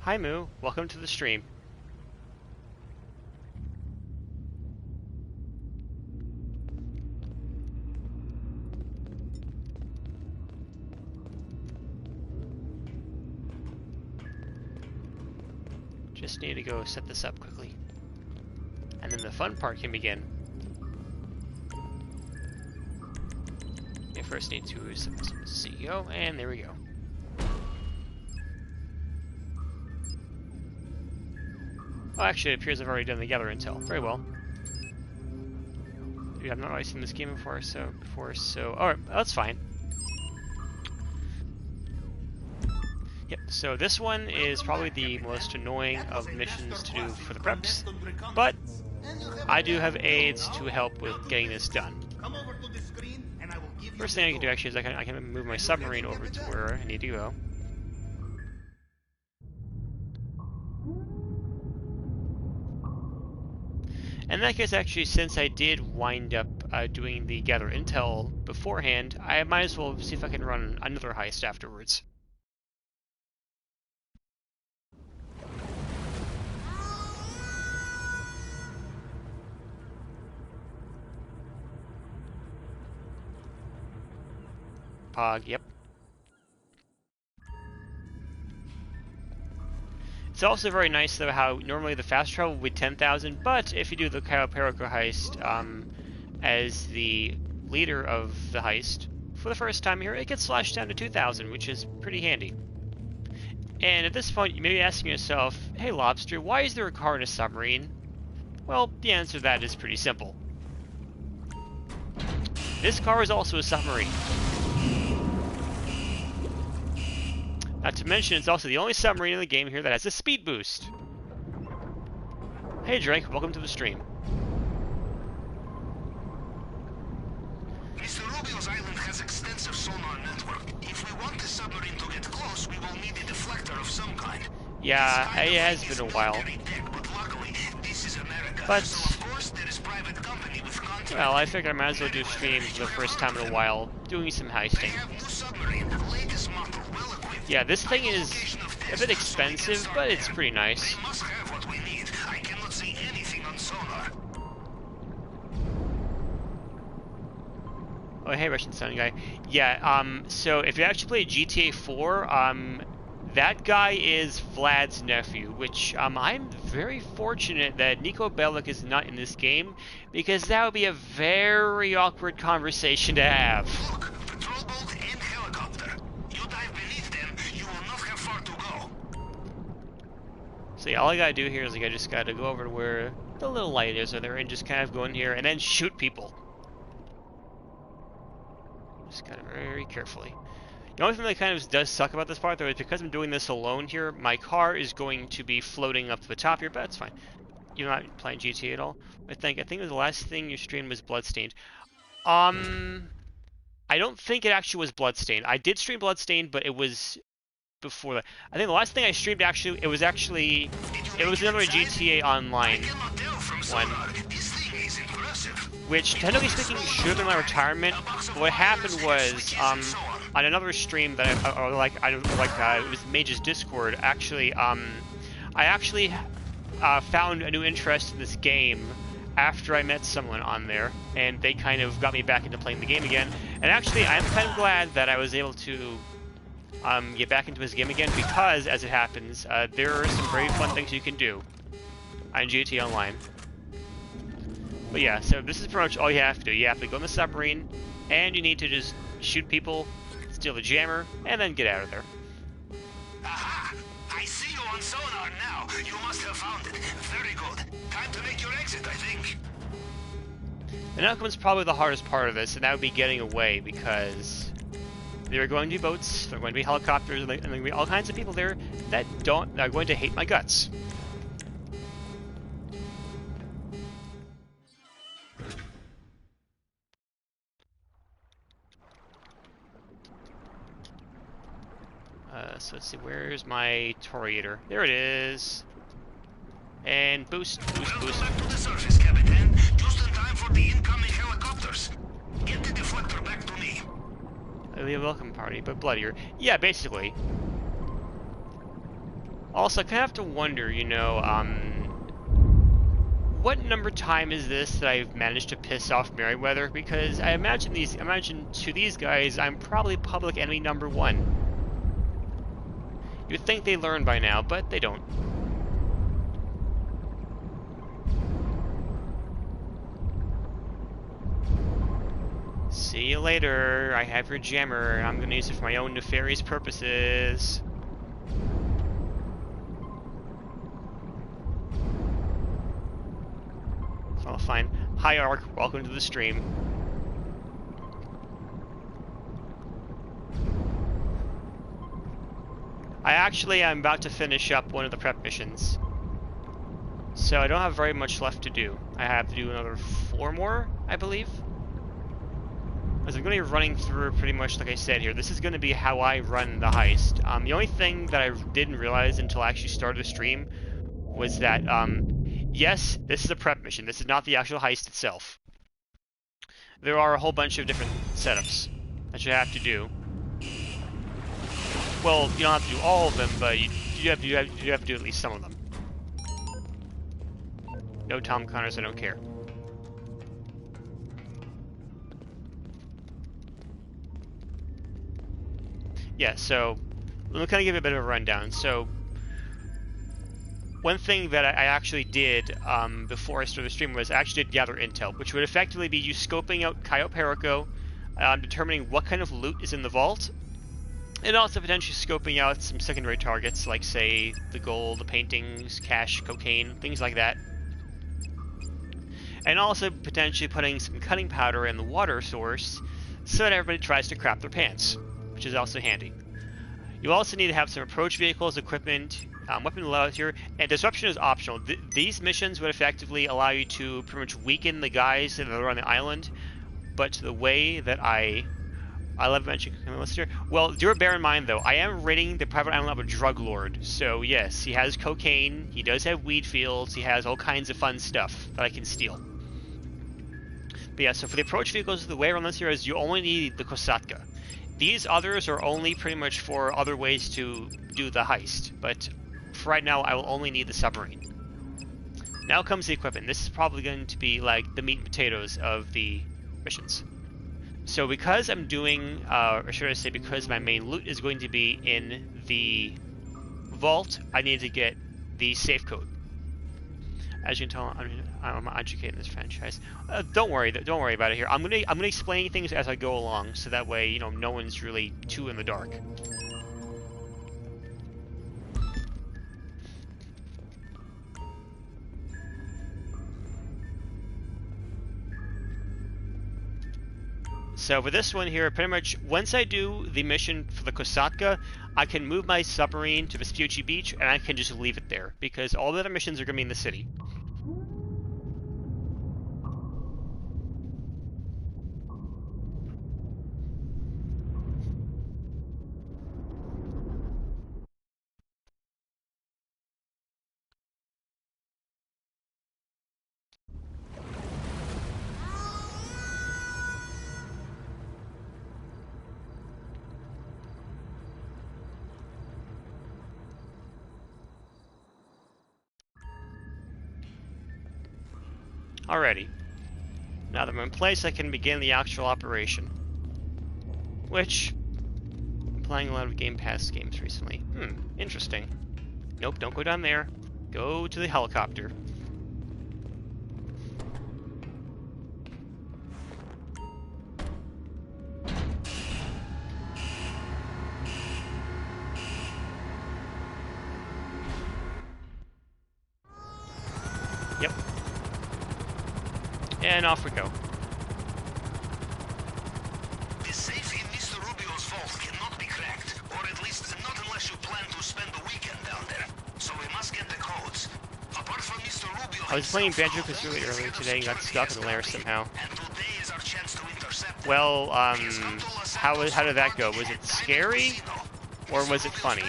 Hi Moo, welcome to the stream. Just need to go set this up quickly. And then the fun part can begin. Okay, first need to set this up as CEO, and there we go. Oh, actually, it appears I've already done the gather intel. Very well. Dude, I've not really seen this game before, so alright, that's fine. Yep, so this one is probably the most annoying of missions to do for the preps, but I do have aids to help with getting this done. First thing I can do actually is I can move my submarine over to where I need to go. In that case, actually, since I did wind up doing the gather intel beforehand, I might as well see if I can run another heist afterwards. Pog, yep. It's also very nice, though, how normally the fast travel would be 10,000, but if you do the Cayo Perico heist as the leader of the heist, for the first time here, it gets slashed down to 2,000, which is pretty handy. And at this point, you may be asking yourself, hey Lobster, why is there a car in a submarine? Well, the answer to that is pretty simple. This car is also a submarine. Not to mention, it's also the only submarine in the game here that has a speed boost. Hey Drake, welcome to the stream. Mr. Rubio's island has extensive sonar network. If we want the submarine to get close, we will need a deflector of some kind. Yeah, it has been a while. But luckily, this is America. But, so of course, there is private company with contract. Well, I figured I might as well do streams for the first time in a while, doing some heisting. They have new submarine, latest model, well equipped. Yeah, this thing is a bit expensive, but it's pretty nice. They must have what we need. I cannot see anything on sonar. Oh, hey, Russian Sun guy. Yeah, so if you actually play GTA 4, that guy is Vlad's nephew, which, I'm very fortunate that Niko Bellic is not in this game, because that would be a very awkward conversation to have. Look, patrol boat and helicopter. You dive beneath them, you will not have far to go. So yeah, all I gotta do here is I just gotta go over to where the little light is over there and just kind of go in here and then shoot people. Just kind of very carefully. The only thing that kind of does suck about this part, though, is because I'm doing this alone here, my car is going to be floating up to the top here, but that's fine. You're not playing GTA at all? I think it was the last thing you streamed was Bloodstained. I don't think it actually was Bloodstained. I did stream Bloodstained, but it was before that. I think the last thing I streamed it was another GTA Online one. Which, technically speaking, should have been my retirement. But what happened was, on another stream that it was Mage's Discord. Actually, I found a new interest in this game after I met someone on there, and they kind of got me back into playing the game again. And actually, I'm kind of glad that I was able to get back into this game again, because, as it happens, there are some very fun things you can do on GTA Online. But yeah, so this is pretty much all you have to do. You have to go in the submarine, and you need to just shoot people, steal the jammer, and then get out of there. Aha! I see you on sonar now. You must have found it. Very good. Time to make your exit, I think. And now comes probably the hardest part of this, and that would be getting away, because there are going to be boats, there are going to be helicopters, and there are going to be all kinds of people there that are going to hate my guts. So let's see, where's my Toriator? There it is. And boost, boost, boost. Back to the surface, Captain. Just in time for the incoming helicopters. Get the deflector back to me. A welcome party, but bloodier. Yeah, basically. Also, I kind of have to wonder, you know, what number time is this that I've managed to piss off Merryweather? Because I imagine to these guys, I'm probably public enemy number 1. You'd think they learn by now, but they don't. See you later. I have your jammer, and I'm gonna use it for my own nefarious purposes. So I'll find Hi Ark, welcome to the stream. I'm about to finish up one of the prep missions. So I don't have very much left to do. I have to do another 4 more, I believe. As I'm going to be running through pretty much like I said here. This is going to be how I run the heist. The only thing that I didn't realize until I actually started the stream was that, yes, this is a prep mission. This is not the actual heist itself. There are a whole bunch of different setups that you have to do. Well, you don't have to do all of them, but you have to do at least some of them. No Tom Connors, I don't care. Yeah, so let me kind of give you a bit of a rundown. So one thing that I actually did before I started the stream was I actually did gather intel, which would effectively be you scoping out Cayo Perico, determining what kind of loot is in the vault, and also potentially scoping out some secondary targets like, say, the gold, the paintings, cash, cocaine, things like that. And also potentially putting some cutting powder in the water source so that everybody tries to crap their pants, which is also handy. You also need to have some approach vehicles, equipment, weapon loadout here, and disruption is optional. These missions would effectively allow you to pretty much weaken the guys that are on the island, but the way that I love mentioning here. Well, do bear in mind though, I am raiding the private island of a drug lord, so yes, he has cocaine, he does have weed fields, he has all kinds of fun stuff that I can steal. But yeah, so for the approach vehicles, the way around this here is you only need the Kosatka. These others are only pretty much for other ways to do the heist, but for right now, I will only need the submarine. Now comes the equipment. This is probably going to be like the meat and potatoes of the missions. So because I'm doing, or should I say because my main loot is going to be in the vault, I need to get the safe code. As you can tell, I'm educated in this franchise. Don't worry about it here. I'm gonna explain things as I go along, so that way, you know, no one's really too in the dark. So for this one here, pretty much once I do the mission for the Kosatka, I can move my submarine to Vespucci Beach, and I can just leave it there, because all the other missions are going to be in the city. Alrighty. Now that I'm in place, I can begin the actual operation. Which, I'm playing a lot of Game Pass games recently. Interesting. Nope, don't go down there. Go to the helicopter. Yep. And off we go. The safe in Mr. Rubio's vault cannot be cracked, or at least not unless you plan to spend the weekend down there. So we must get the codes. Apart from Mr. Rubio, I was playing Banjo-Kazooie earlier today and got stuck in the lair somehow. And today is our chance to intercept. Well, how did that go? Was it scary? Or was it funny?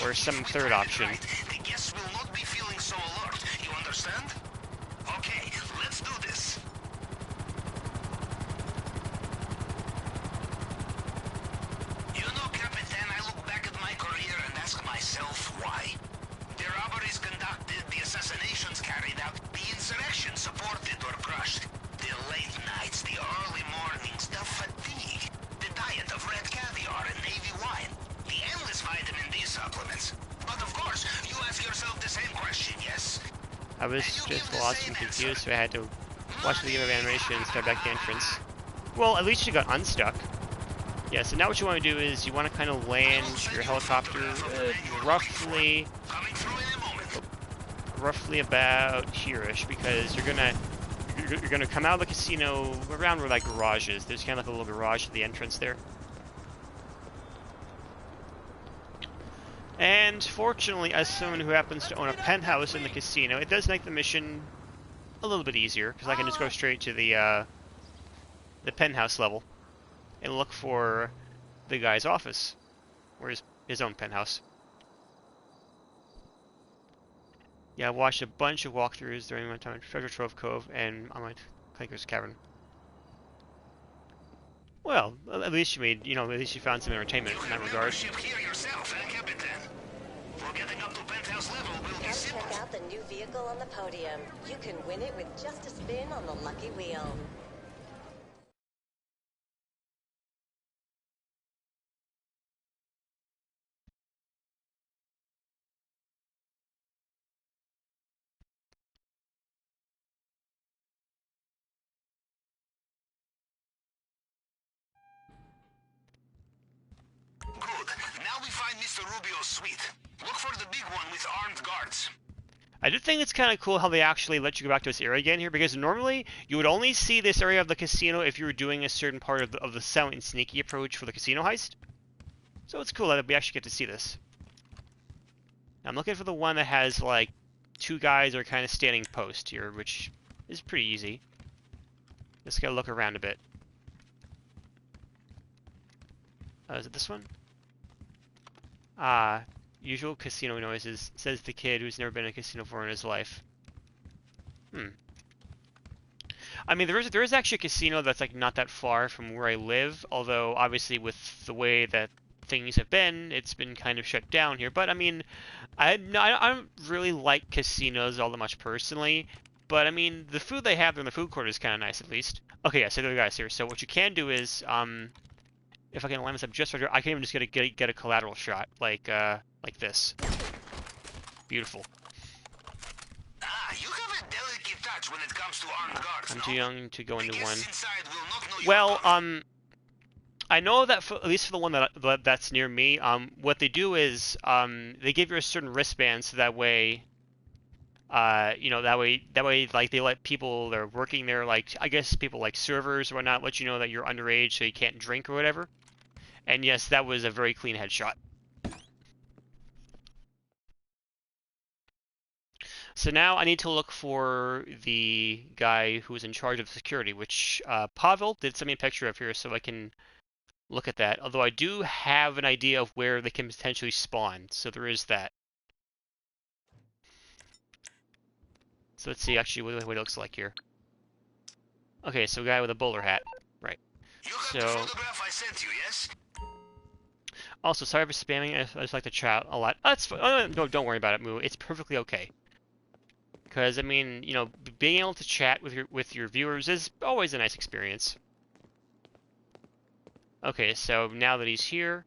Or some third option? The guests will not be feeling so alert. You understand? Okay, let's do this. You know, Capitan, I look back at my career and ask myself why. I was just lost and confused, so I had to watch the game of animation and start back the entrance. Well, at least you got unstuck. Yeah, so now what you want to do is you want to kind of land your helicopter roughly about here-ish, because you're gonna come out of the casino around where that garage is. There's kind of like a little garage at the entrance there. And fortunately, as someone who happens to own a penthouse in the casino, it does make the mission a little bit easier, because I can just go straight to the penthouse level and look for the guy's office, or his own penthouse. Yeah, I watched a bunch of walkthroughs during my time at Treasure Trove Cove and on my Clanker's Cavern. Well, at least you made, at least you found some entertainment in that regard. Check out the new vehicle on the podium. You can win it with just a spin on the lucky wheel. Good. Now we find Mr. Rubio's suite. Look for the big one with armed guards. I do think it's kind of cool how they actually let you go back to this area again here, because normally you would only see this area of the casino if you were doing a certain part of the silent and sneaky approach for the casino heist. So it's cool that we actually get to see this. Now I'm looking for the one that has, like, two guys are kind of standing post here, which is pretty easy. Just gotta look around a bit. Is it this one? Usual casino noises, says the kid who's never been in a casino before in his life. I mean, there is actually a casino that's, like, not that far from where I live, although obviously with the way that things have been, it's been kind of shut down here. But I mean, I don't really like casinos all that much personally, but I mean, the food they have in the food court is kind of nice at least. Okay, yeah, so there are guys here. So what you can do is, if I can line this up just right here, I can even just get a collateral shot, like this. Beautiful. You have a delicate touch when it comes to armed guards. I'm too young to go into one. Well, I know that at least for the one that's near me, what they do is they give you a certain wristband, so that way, that way, like they let people that are working there, like I guess people like servers or whatnot, let you know that you're underage, so you can't drink or whatever. And yes, that was a very clean headshot. So now I need to look for the guy who's in charge of security, which Pavel did send me a picture of here, so I can look at that. Although I do have an idea of where they can potentially spawn, so there is that. So let's see actually what it looks like here. Okay, so a guy with a bowler hat, right? You have the photograph I sent you, yes? Also, sorry for spamming. I just like to chat a lot. That's no, don't worry about it, Moo. It's perfectly okay. Because I mean, being able to chat with your viewers is always a nice experience. Okay, so now that he's here,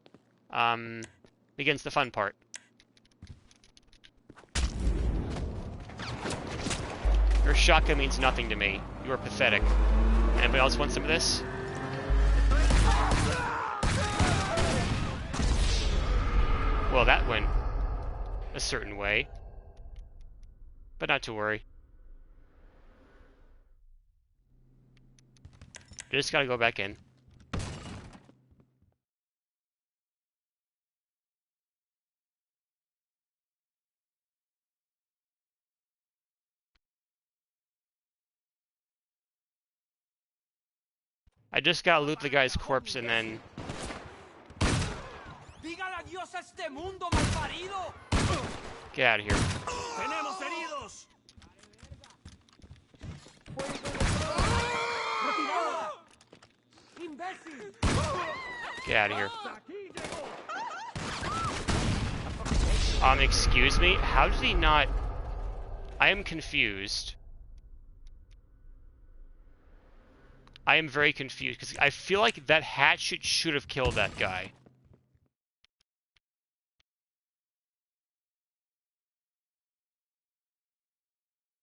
begins the fun part. Your shotgun means nothing to me. You are pathetic. Anybody else want some of this? Well, that went a certain way. But not to worry. I just gotta go back in. I just gotta loot the guy's corpse and then... Get out of here. Get out of here. Excuse me? How did he not... I am confused. I am very confused, because I feel like that hatchet should have killed that guy.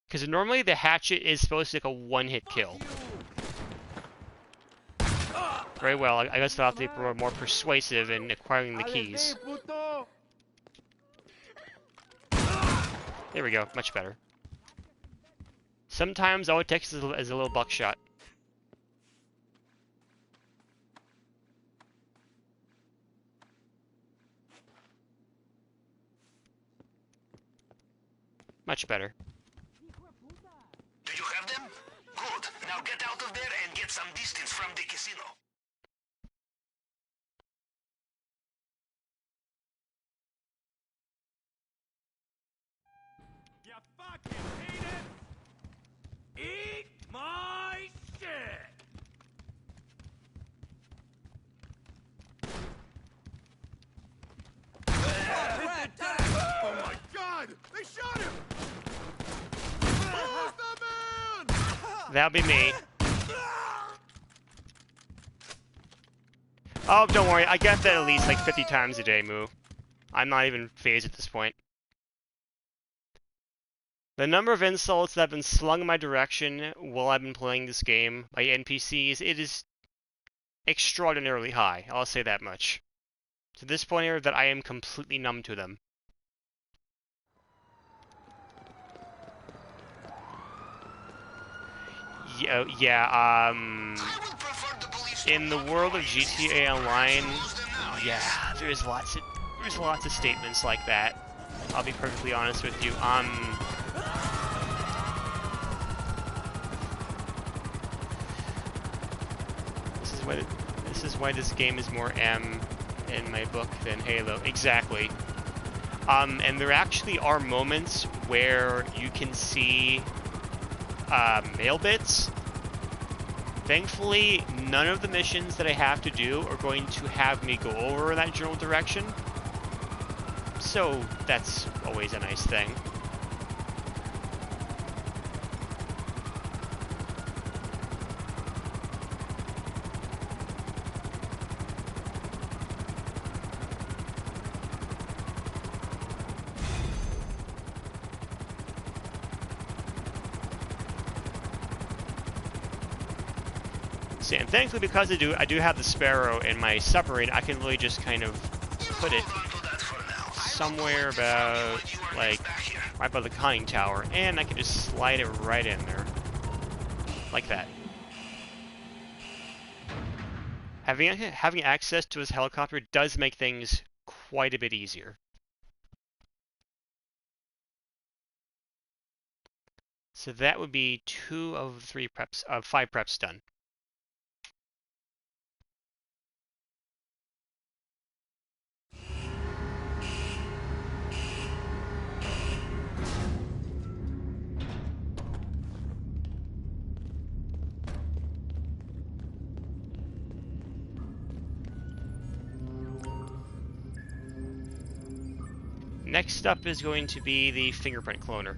Because normally the hatchet is supposed to be like a one-hit kill. Very well. I guess I'll have to be more persuasive in acquiring the keys. There we go. Much better. Sometimes all it takes is a little buckshot. Much better. Do you have them? Good. Now get out of there and get some distance from the casino. You fucking hate it? Eat my shit! Oh my god! They shot him! Who's the man? That'll be me. Oh, don't worry. I get that at least like 50 times a day, Moo. I'm not even phased at this point. The number of insults that have been slung in my direction while I've been playing this game by NPCs, it is extraordinarily high. I'll say that much. To this point here that I am completely numb to them. Yeah, in the world of GTA Online, yeah, there's lots of statements like that. I'll be perfectly honest with you. This is why this game is more M in my book than Halo. Exactly. And there actually are moments where you can see mail bits. Thankfully, none of the missions that I have to do are going to have me go over that general direction. So that's always a nice thing. And thankfully, because I do have the Sparrow in my submarine, I can really just kind of put it somewhere about, like, right by the conning tower, and I can just slide it right in there. Like that. Having access to his helicopter does make things quite a bit easier. So that would be 2 of 3 preps, 5 preps done. Next up is going to be the fingerprint cloner.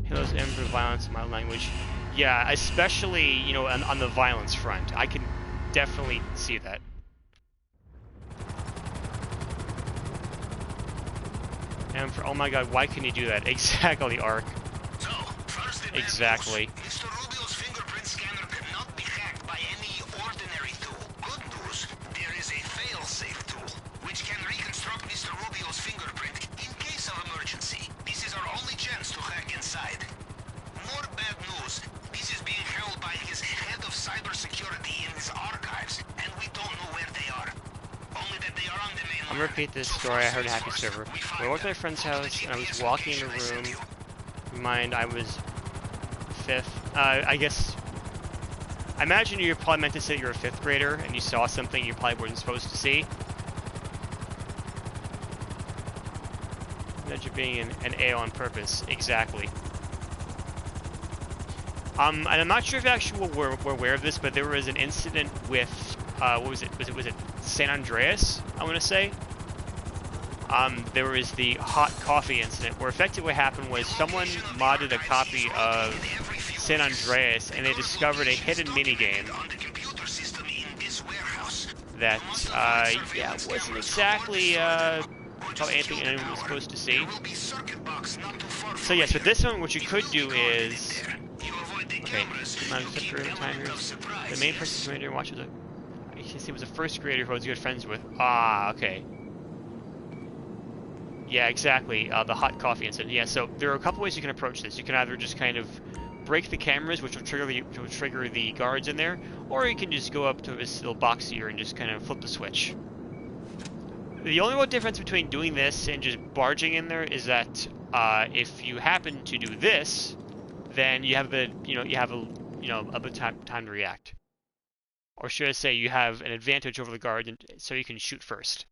Halo's M for violence in my language. Yeah, especially, you know, on the violence front. I can definitely see that. And for, oh my god, why can you do that? Exactly, Ark. So, first the Exactly. Mr. Rubio's fingerprint scanner cannot be hacked by any ordinary tool. Good news, there is a fail-safe tool, which can reconstruct Mr. Rubio's fingerprint in case of emergency. This is our only chance to hack inside. More bad news, this is being held by his head of cybersecurity in his archives, and we don't know where they are. Only that they are on the mainland. I'm gonna repeat this story I heard at Happy Server. When I went to my friend's house and I was walking in the room, mind I was 5th. I guess, I imagine you probably meant to say you're a 5th grader and you saw something you probably weren't supposed to see. That you're being an AO on purpose. Exactly. And I'm not sure if you actually were aware of this, but there was an incident with, what was it? Was it San Andreas, I want to say? there was the hot coffee incident, where effectively what happened was someone modded a copy of San Andreas, and they discovered a hidden minigame that, yeah, wasn't exactly probably anything anyone was supposed to see. So yes, with this one, what you could do is, okay, time here. The main person commander watches it. He was the first creator who I was good friends with. Ah, okay. Yeah, exactly. The hot coffee incident. Yeah, so there are a couple ways you can approach this. You can either just kind of break the cameras, which will trigger the guards in there, or you can just go up to this little box here and just kind of flip the switch. The only real difference between doing this and just barging in there is that if you happen to do this, then you have a bit of time to react, or should I say, you have an advantage over the guard, and so you can shoot first.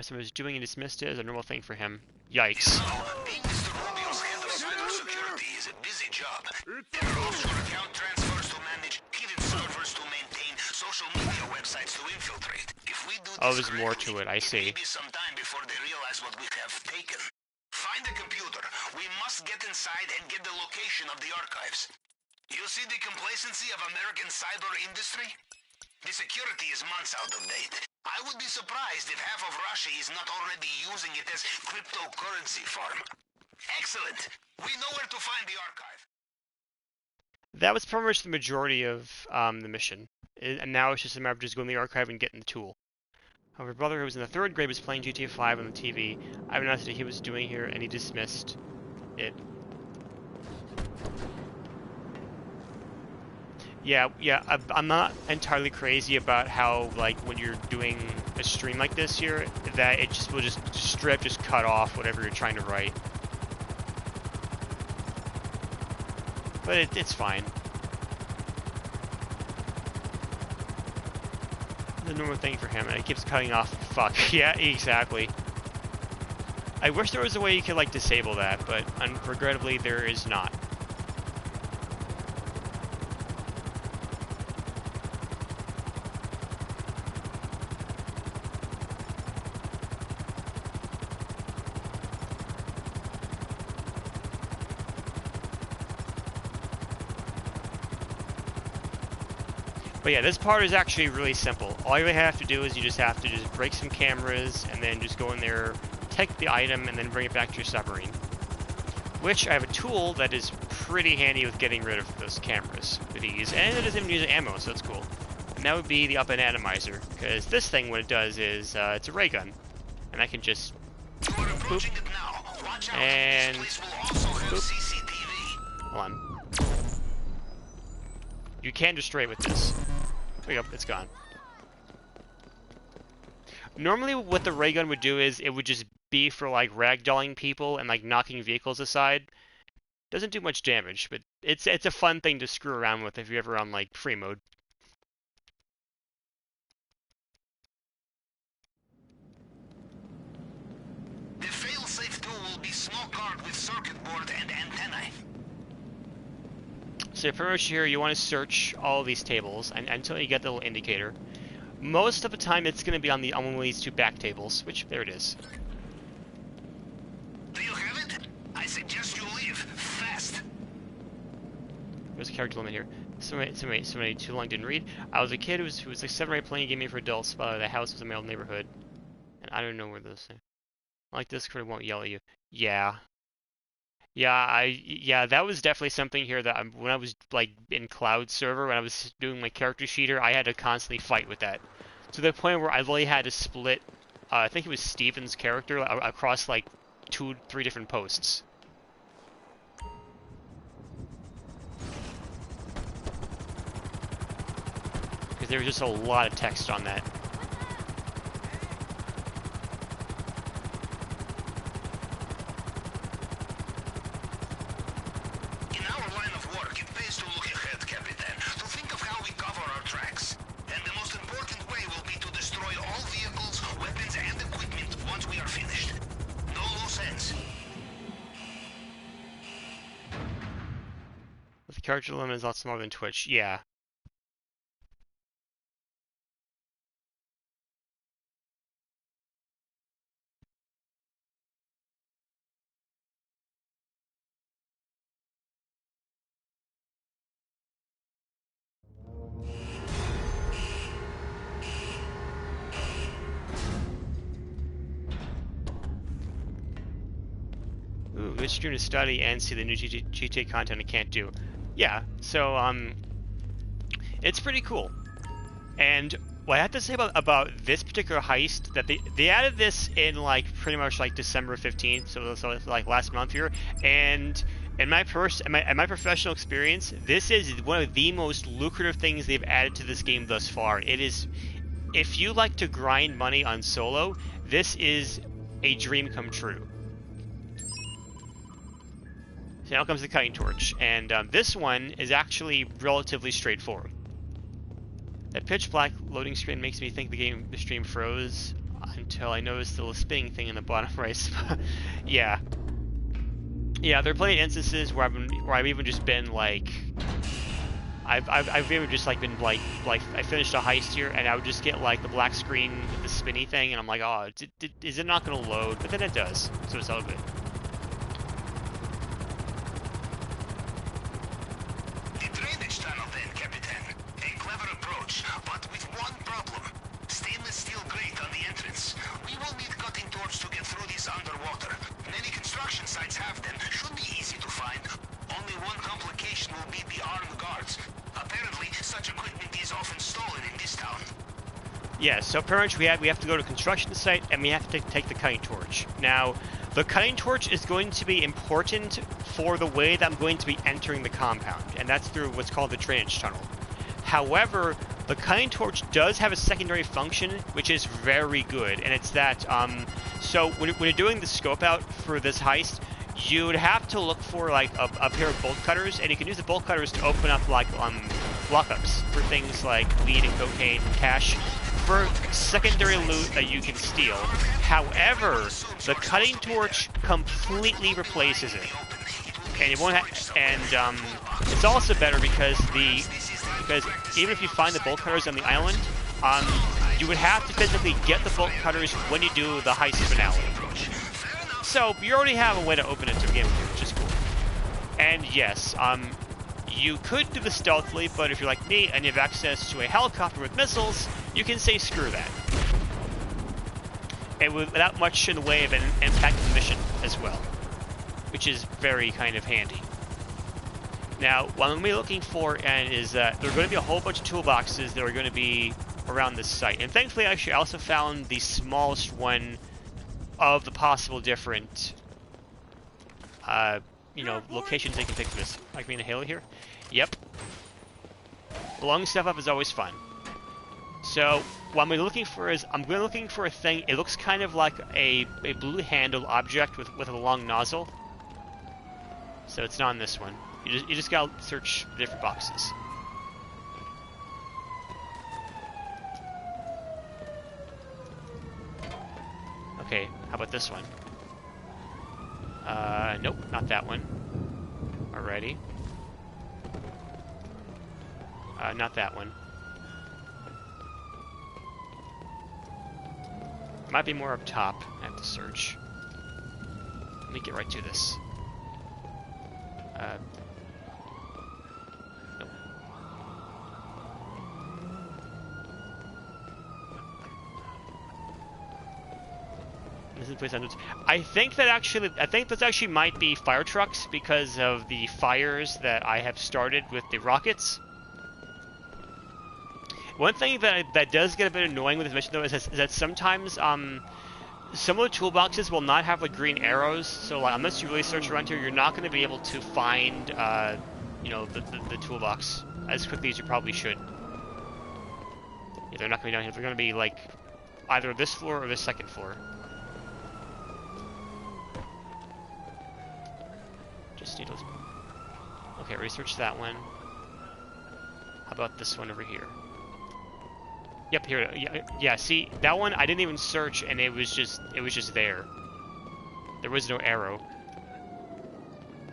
Someone was doing and dismissed it as a normal thing for him. Yikes. Being Mr. Rubio's head of cybersecurity is a busy job. There are offshore account transfers to manage, hidden servers to maintain, social media websites to infiltrate. If we do this there's more to it, I see. It may be some time before they realize what we have taken. Find the computer. We must get inside and get the location of the archives. You see the complacency of American cyber industry? The security is months out of date. I would be surprised if half of Russia is not already using it as cryptocurrency farm. Excellent. We know where to find the archive. That was pretty much the majority of the mission. And now it's just a matter of just going to the archive and getting the tool. However, brother who was in the 3rd grade was playing GTA 5 on the TV. I announced that he was doing here, and he dismissed it. Yeah, I'm not entirely crazy about how, like, when you're doing a stream like this here, that it just will just cut off whatever you're trying to write. But it's fine. The normal thing for him, and it keeps cutting off. Fuck. Yeah, exactly. I wish there was a way you could, like, disable that, but regrettably there is not. But yeah, this part is actually really simple. All you have to do is you just have to break some cameras and then just go in there, take the item, and then bring it back to your submarine. Which I have a tool that is pretty handy with getting rid of those cameras with ease, and it doesn't even use ammo, so that's cool. And that would be the up and atomizer, because this thing, what it does is it's a ray gun, and I can just boop, and boop. Hold on. You can destroy it with this. There you go, it's gone. Normally what the ray gun would do is it would just be for like ragdolling people and like knocking vehicles aside. Doesn't do much damage, but it's a fun thing to screw around with if you're ever on like free mode. The fail-safe tool will be small card with circuit board and antennae. So pretty much here you want to search all of these tables until you get the little indicator. Most of the time it's going to be on these 2 back tables, which there it is. Do you have it? I suggest you leave fast. There's a character limit here. Somebody too long didn't read. I was a kid who was like 7 or 8 playing a game for adults, but the house was in my old neighborhood. And I don't know where those things. Like this card won't yell at you. Yeah. Yeah, that was definitely something here that when I was like in Cloud server, when I was doing my character sheeter, I had to constantly fight with that. To the point where I really had to split, I think it was Steven's character across like 2-3 different posts. Because there was just a lot of text on that. The character limit is lots smaller than Twitch. Yeah. good stream to study and see the new GTA content I can't do. Yeah, so it's pretty cool. And what I have to say about this particular heist, that they added this in like pretty much like December 15th, so it's like last month here, and in my professional experience, this is one of the most lucrative things they've added to this game thus far. It is, if you like to grind money on solo, this is a dream come true. So now comes the cutting torch, and this one is actually relatively straightforward. That pitch black loading screen makes me think the stream froze until I noticed the little spinning thing in the bottom right. Yeah, there are plenty of instances where I've even just been like, I've even just like been like I finished a heist here and I would just get like the black screen with the spinny thing and I'm like, oh, is it not going to load? But then it does, so it's all good. But with one problem. Stainless steel grate on the entrance. We will need cutting torch to get through these underwater. Many construction sites have them. Should be easy to find. Only one complication will be the armed guards. Apparently, such equipment is often stolen in this town. Yeah, so pretty much we have to go to a construction site and we have to take the cutting torch. Now, the cutting torch is going to be important for the way that I'm going to be entering the compound, and that's through what's called the drainage tunnel. However, the cutting torch does have a secondary function, which is very good, and it's that, so when you're doing the scope out for this heist, you would have to look for, like, a pair of bolt cutters, and you can use the bolt cutters to open up, like, lockups for things like weed and cocaine and cash, for secondary loot that you can steal. However, the cutting torch completely replaces it. And it won't it's also better because even if you find the bolt cutters on the island, you would have to physically get the bolt cutters when you do the heist finale. So you already have a way to open it to begin with, which is cool. And yes, you could do this stealthily, but if you're like me and you have access to a helicopter with missiles, you can say screw that. And without much in the way of an impacting mission as well, which is very kind of handy. Now, what I'm going to be looking for is that there are going to be a whole bunch of toolboxes that are going to be around this site. And thankfully, actually, I also found the smallest one of the possible different, locations they can pick for this. Like being a halo here? Yep. Blowing stuff up is always fun. So, what I'm looking for is, I'm going to looking for a thing, it looks kind of like a blue-handled object with a long nozzle. So it's not in this one. You just gotta search different boxes. Okay, how about this one? Nope, not that one. Alrighty. Not that one. Might be more up top. I have to search. Let me get right to this. Nope. This is the place I think this actually might be fire trucks because of the fires that I have started with the rockets. One thing that does get a bit annoying with this mission though is that sometimes some of the toolboxes will not have like green arrows, so like, unless you really search around here, you're not going to be able to find the toolbox as quickly as you probably should. Yeah, they're not going to be down here. They're going to be like either this floor or this second floor. Just need those. Okay, research that one. How about this one over here? Yep, here. Yeah, see, that one I didn't even search, and it was just there. There was no arrow.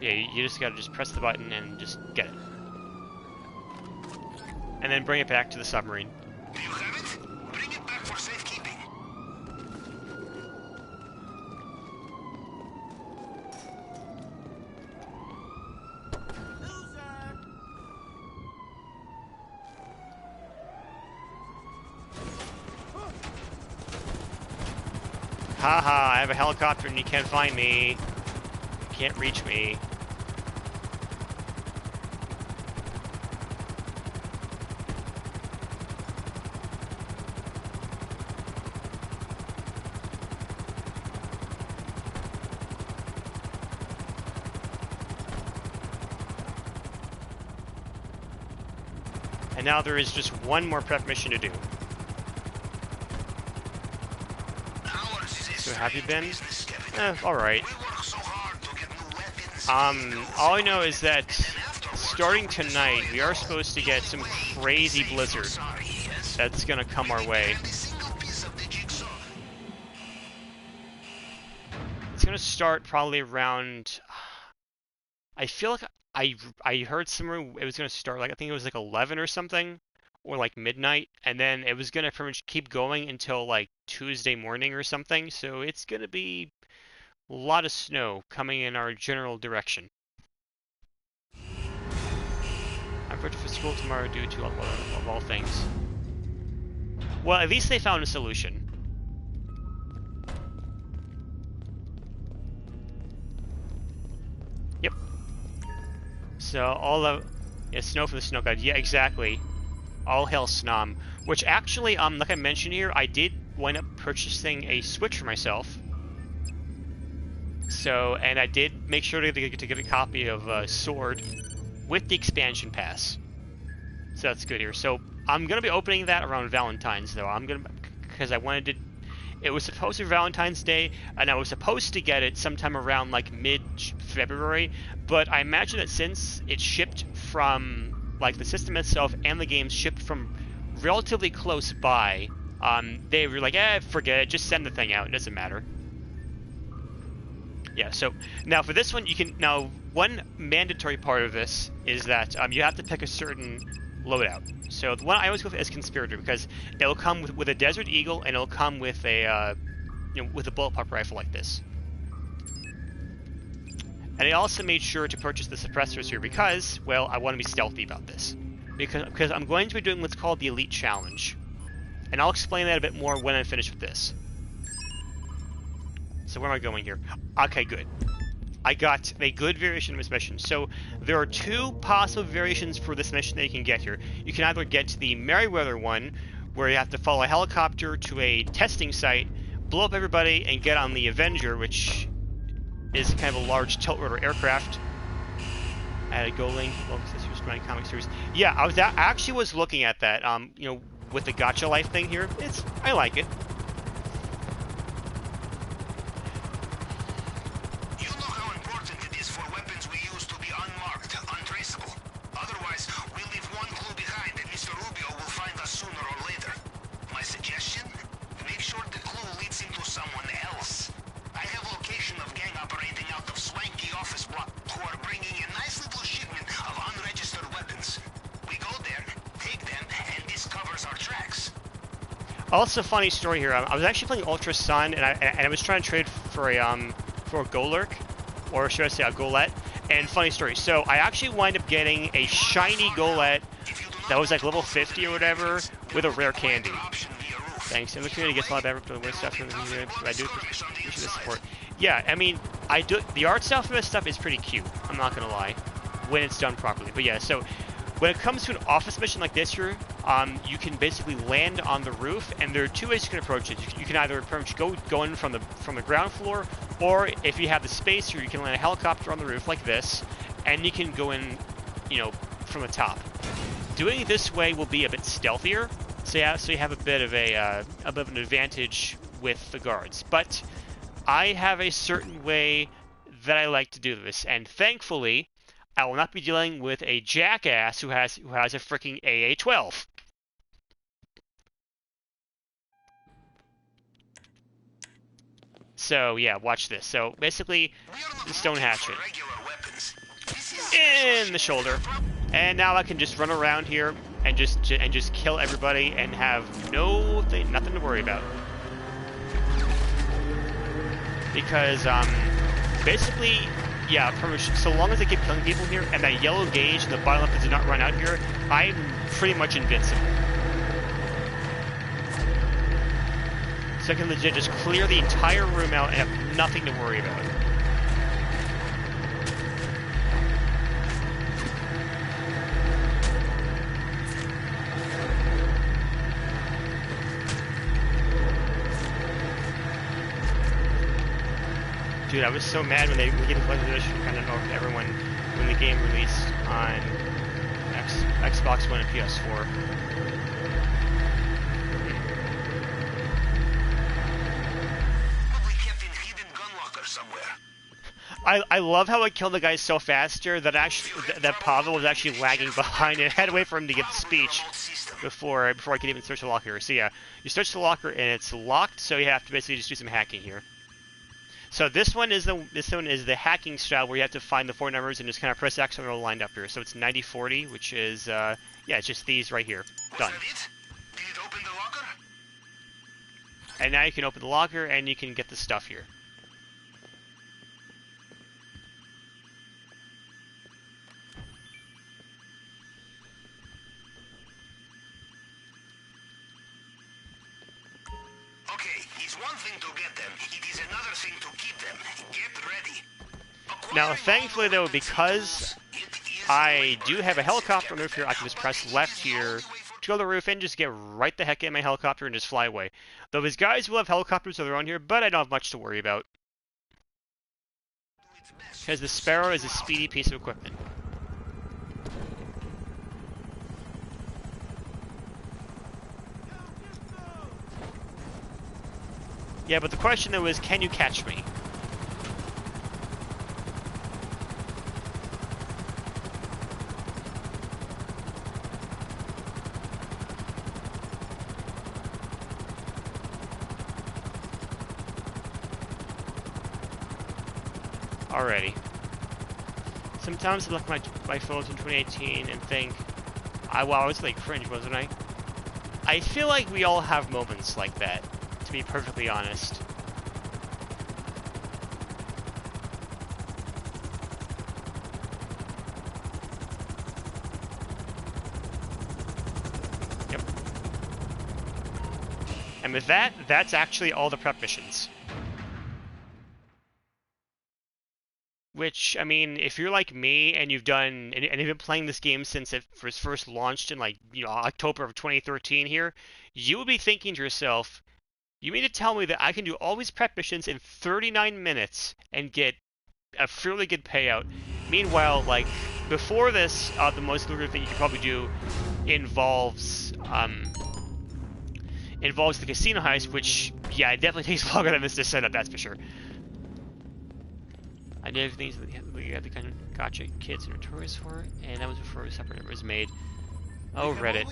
Yeah, you just gotta just press the button and just get it, and then bring it back to the submarine. Do you have it? Bring it back for safekeeping. Haha, I have a helicopter and you can't find me. can't reach me. And now there is just one more prep mission to do. So have you been? Alright. All I know is that starting tonight, we are supposed to get some crazy blizzard that's gonna come our way. It's gonna start probably around... I feel like I heard somewhere it was gonna start like, I think it was like 11 or something, or like midnight, and then it was gonna pretty much keep going until like Tuesday morning or something. So it's gonna be a lot of snow coming in our general direction. I'm ready for school tomorrow due to of all things. Well, at least they found a solution. Yep. So all the snow from the snow god. Yeah, exactly. All hail Snom. Which actually, like I mentioned here, I did wind up purchasing a Switch for myself. So, and I did make sure to get a copy of Sword with the expansion pass. So that's good here. So I'm gonna be opening that around Valentine's, though. Because I wanted to. It was supposed to be Valentine's Day, and I was supposed to get it sometime around like mid-February. But I imagine that since it shipped from like the system itself and the games shipped from relatively close by, they were like, forget it, just send the thing out. It doesn't matter. Yeah. So now for this one, you can one mandatory part of this is that you have to pick a certain loadout. So the one I always go with is Conspirator, because it'll come with a Desert Eagle, and it'll come with a with a bullet pop rifle like this. And I also made sure to purchase the suppressors here because, well, I want to be stealthy about this. Because I'm going to be doing what's called the Elite Challenge. And I'll explain that a bit more when I'm finished with this. So where am I going here? Okay, good. I got a good variation of this mission. So there are two possible variations for this mission that you can get here. You can either get the Merryweather one, where you have to follow a helicopter to a testing site, blow up everybody, and get on the Avenger, which is kind of a large tilt-rotor aircraft. Add a Go Link. Well, this is my comic series. Yeah, I actually was looking at that. With the Gacha Life thing here, I like it. Also, funny story here. I was actually playing Ultra Sun, and I was trying to trade for a Golurk, or should I say a Golett. And funny story. So I actually wind up getting a shiny Golett that was like level 50 or whatever with a rare candy. Thanks. And the community gets a lot better for the stuff. I do appreciate the support. Yeah, I mean, the art style for this stuff is pretty cute. I'm not gonna lie, when it's done properly. But yeah, so when it comes to an office mission like this here, you can basically land on the roof, and there are two ways you can approach it. You can either go in from the ground floor, or if you have the space here, you can land a helicopter on the roof like this, and you can go in, from the top. Doing it this way will be a bit stealthier, so you have a bit of an advantage with the guards. But I have a certain way that I like to do this, and thankfully, I will not be dealing with a jackass who has a freaking AA-12. So yeah, watch this. So basically, the stone hatchet in the shoulder, and now I can just run around here and just kill everybody and have nothing to worry about. Because basically, yeah, pretty much, so long as I keep killing people here, and that yellow gauge and the bottom left does not run out here, I'm pretty much invincible. So I can legit just clear the entire room out and have nothing to worry about. Dude, I was so mad when they were getting collector's edition kind of over everyone when the game released on Xbox One and PS4. Probably kept in hidden gun locker somewhere. I love how I killed the guy so fast here that that Pavel was actually lagging behind and I had to wait for him to get the speech before I could even search the locker. So yeah, you search the locker and it's locked, so you have to basically just do some hacking here. So this one is the hacking style where you have to find the 4 numbers and just kind of press X when they're all lined up here. So it's 9040, which is yeah, it's just these right here. Done. Was that it? Did it open the locker? And now you can open the locker and you can get the stuff here. Okay, it's one thing to get them. It is another thing to keep them. Get ready. Now, thankfully though, because I do have a helicopter on the roof here, I can just press left here to go to the roof and just get right the heck in my helicopter and just fly away. Though these guys will have helicopters of their own here, but I don't have much to worry about. Because the Sparrow is a speedy piece of equipment. Yeah, but the question though is, can you catch me? Alrighty. Sometimes I look at my photos in 2018 and think, wow, I was like cringe, wasn't I? I feel like we all have moments like that, to be perfectly honest. Yep. And with that, that's actually all the prep missions. Which, I mean, if you're like me and you've done, and you've been playing this game since it was first launched in like, October of 2013 here, you would be thinking to yourself, you mean to tell me that I can do all these prep missions in 39 minutes and get a fairly good payout? Meanwhile, like, before this, the most lucrative thing you can probably do involves the casino heist, which, yeah, it definitely takes longer than this to set up, that's for sure. I did everything we had the kind of gotcha kits and notorious for it, and that was before a separate number was made. Oh, Reddit.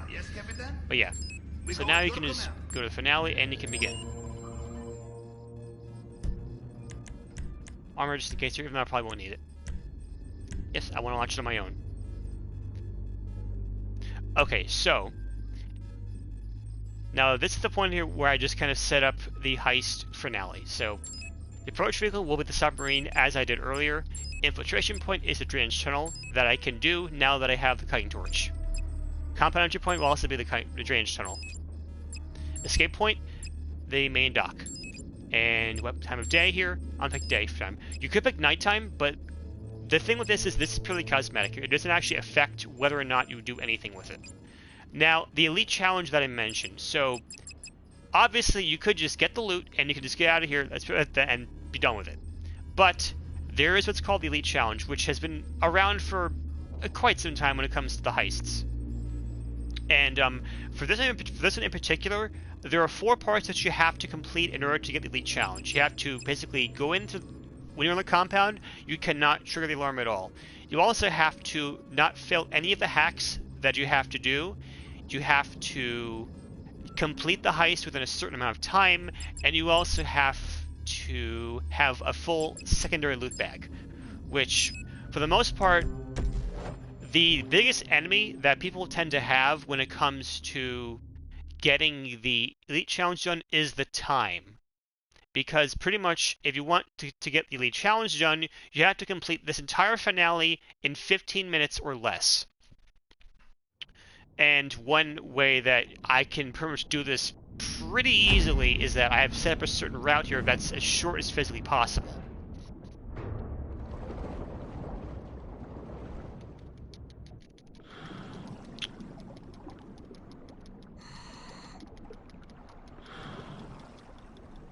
Yes, Capitan? But yeah. So now you can just go to the finale and you can begin. Armor just in case here, even though I probably won't need it. Yes, I want to launch it on my own. Okay, so now this is the point here where I just kind of set up the heist finale. So the approach vehicle will be the submarine as I did earlier. Infiltration point is the drainage tunnel that I can do now that I have the kiting torch. Compound entry point will also be the drainage tunnel. Escape point, the main dock. And what time of day here? I'll pick day time. You could pick nighttime, but the thing with this is purely cosmetic. It doesn't actually affect whether or not you do anything with it. Now, the elite challenge that I mentioned. So, obviously, you could just get the loot and you could just get out of here and be done with it. But there is what's called the elite challenge, which has been around for quite some time when it comes to the heists. And for this one in particular, there are 4 parts that you have to complete in order to get the elite challenge. You have to basically go into, when you're in the compound, you cannot trigger the alarm at all. You also have to not fail any of the hacks that you have to do. You have to complete the heist within a certain amount of time, and you also have to have a full secondary loot bag, which, for the most part, the biggest enemy that people tend to have when it comes to getting the elite challenge done is the time. Because pretty much, if you want to get the elite challenge done, you have to complete this entire finale in 15 minutes or less. And one way that I can pretty much do this pretty easily is that I have set up a certain route here that's as short as physically possible.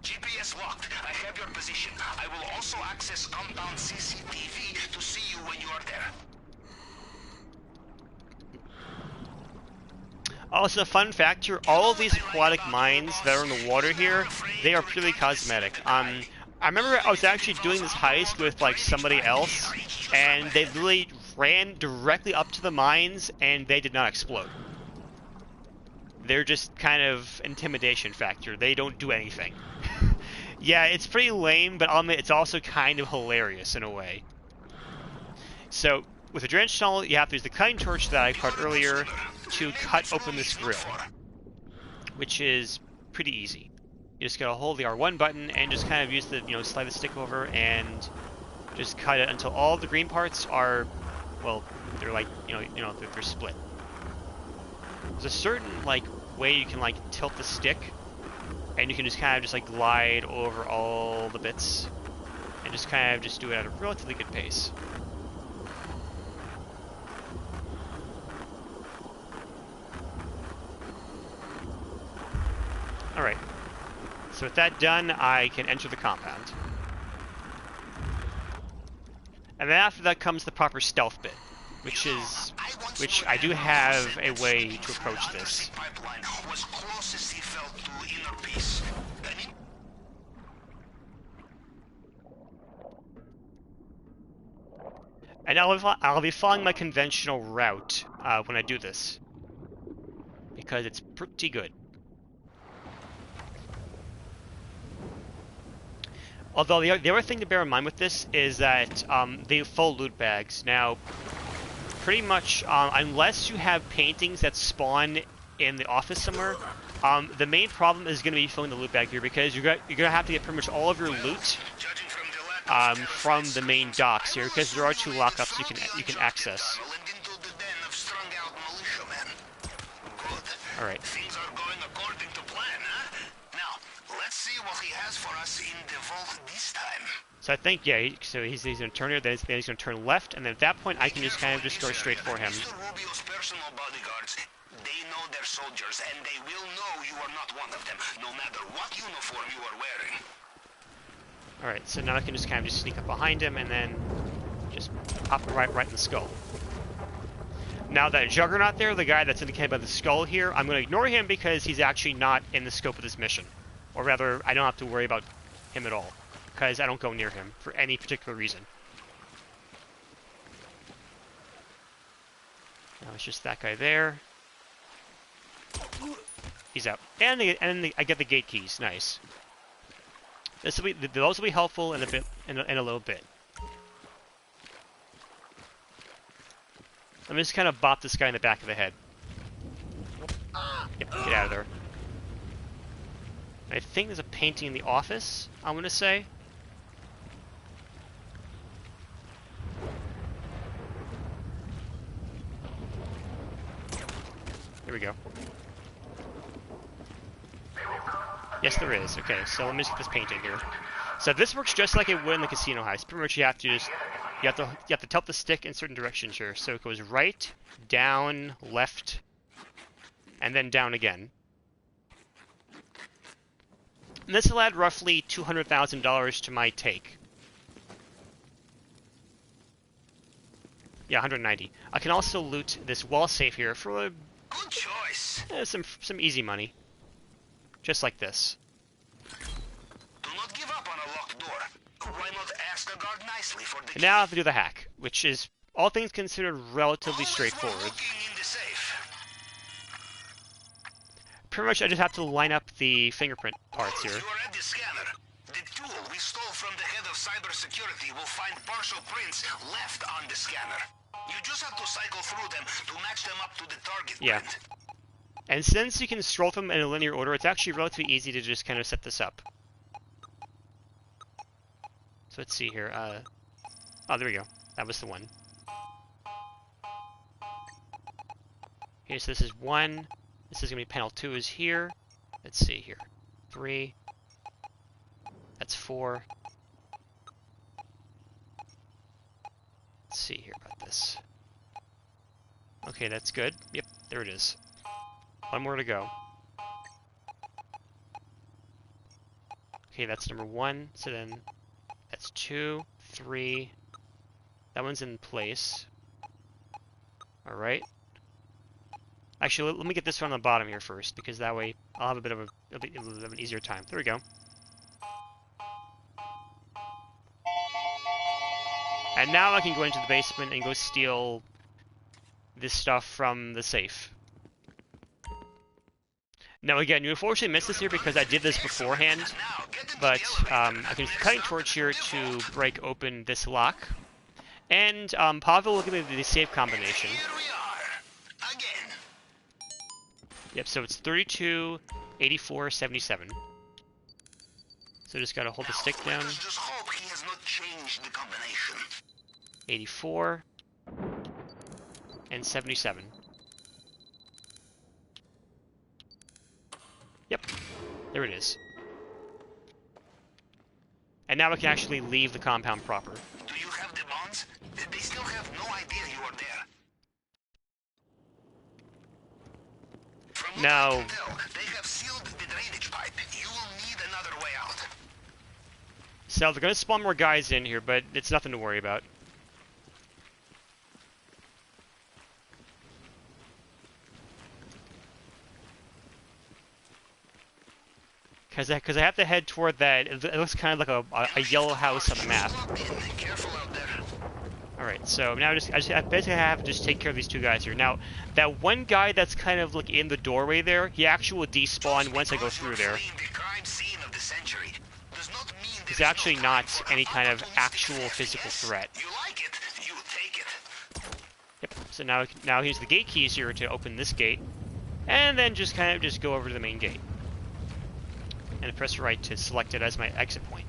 GPS locked. I have your position. I will also access compound CCTV to see you when you are there. Also, fun fact here, all of these aquatic mines that are in the water here, they are purely cosmetic. I remember I was actually doing this heist with, like, somebody else, and they literally ran directly up to the mines, and they did not explode. They're just kind of intimidation factor. They don't do anything. Yeah, it's pretty lame, but I'll admit it's also kind of hilarious in a way. So, with a drench tunnel, you have to use the cutting torch that I cut earlier to cut open this grill, which is pretty easy. You just gotta hold the R1 button and just kind of use the, slide the stick over and just cut it until all the green parts are, well, they're like, they're split. There's a certain, like, way you can, like, tilt the stick, and you can just kind of just, like, glide over all the bits, and just kind of just do it at a relatively good pace. Alright, so with that done, I can enter the compound. And then after that comes the proper stealth bit, which I do have a way to approach this. And I'll be following my conventional route when I do this, because it's pretty good. Although the other thing to bear in mind with this is that they have full loot bags. Now, pretty much, unless you have paintings that spawn in the office somewhere, the main problem is going to be filling the loot bag here, because you're going to have to get pretty much all of your loot from the main docks here, because there are 2 lockups you can access. All right. Things are going according to plan, huh? Now, let's see what he has for us in the vault this time. So I think, yeah, so he's going to turn here, then he's going to turn left, and then at that point I can just kind of just go straight for him. Mr. Rubio's personal bodyguards, they know their soldiers, and they will know you are not one of them, no matter what uniform you are wearing. Alright, so now I can just kind of just sneak up behind him and then just pop it right in the skull. Now that Juggernaut there, the guy that's indicated by the skull here, I'm going to ignore him because he's actually not in the scope of this mission. Or rather, I don't have to worry about him at all, because I don't go near him for any particular reason. Now it's just that guy there. He's out. And I get the gate keys. Nice. Those will be helpful in a little bit. Let me just kind of bop this guy in the back of the head. Yep, get out of there. I think there's a painting in the office, I'm going to say. Here we go. Yes, there is. Okay, so let me just get this painting here. So this works just like it would in the casino heist. Pretty much you have to tilt the stick in certain directions here. So it goes right, down, left, and then down again. And this will add roughly $200,000 to my take. Yeah, 190. I can also loot this wall safe here for good choice. Some easy money. Just like this. Do not give up on a locked door. Why not ask the guard nicely for the key? And now I have to do the hack, which is, all things considered, relatively straightforward. In the safe. Pretty much I just have to line up the fingerprint parts here. You are at the scanner. The tool we stole from the head of cybersecurity will find partial prints left on the scanner. You just have to cycle through them to match them up to the target print. And since you can scroll them in a linear order, it's actually relatively easy to just kind of set this up. So let's see here. Oh, there we go. That was the one. Okay, so this is 1. This is going to be panel 2 is here. Let's see here. 3. That's 4. Let's see here about this. Okay, that's good. Yep, there it is. 1 more to go. Okay, that's number 1. So then that's 2, 3. That one's in place. All right. Actually, let me get this one on the bottom here first, because that way I'll have a bit of an easier time. There we go. And now I can go into the basement and go steal this stuff from the safe. Now again, you unfortunately missed this here because I did this beforehand, but I can use the cutting torch here to break open this lock. And Pavel will give me the safe combination. Here we are. Again. Yep, so it's 32, 84, 77. So just gotta hold the stick down. Let us just hope he has not changed the combination. 84 and 77. Yep, there it is. And now we can actually leave the compound proper. Do you have the bonds? They still have no idea you are there. From what Now, I can tell, they have sealed the drainage pipe. You will need another way out. so they're gonna spawn more guys in here, but it's nothing to worry about. Because I have to head toward that. It looks kind of like a yellow house on the map. Careful out there. All right, so now I basically have to just take care of these 2 guys here. Now, that one guy that's kind of like in the doorway there, he actually will despawn once I go through there. He's actually not any kind of actual physical threat. You like it, you take it. Yep. So now here's the gate keys here to open this gate, and then just kind of go over to the main gate. And press right to select it as my exit point.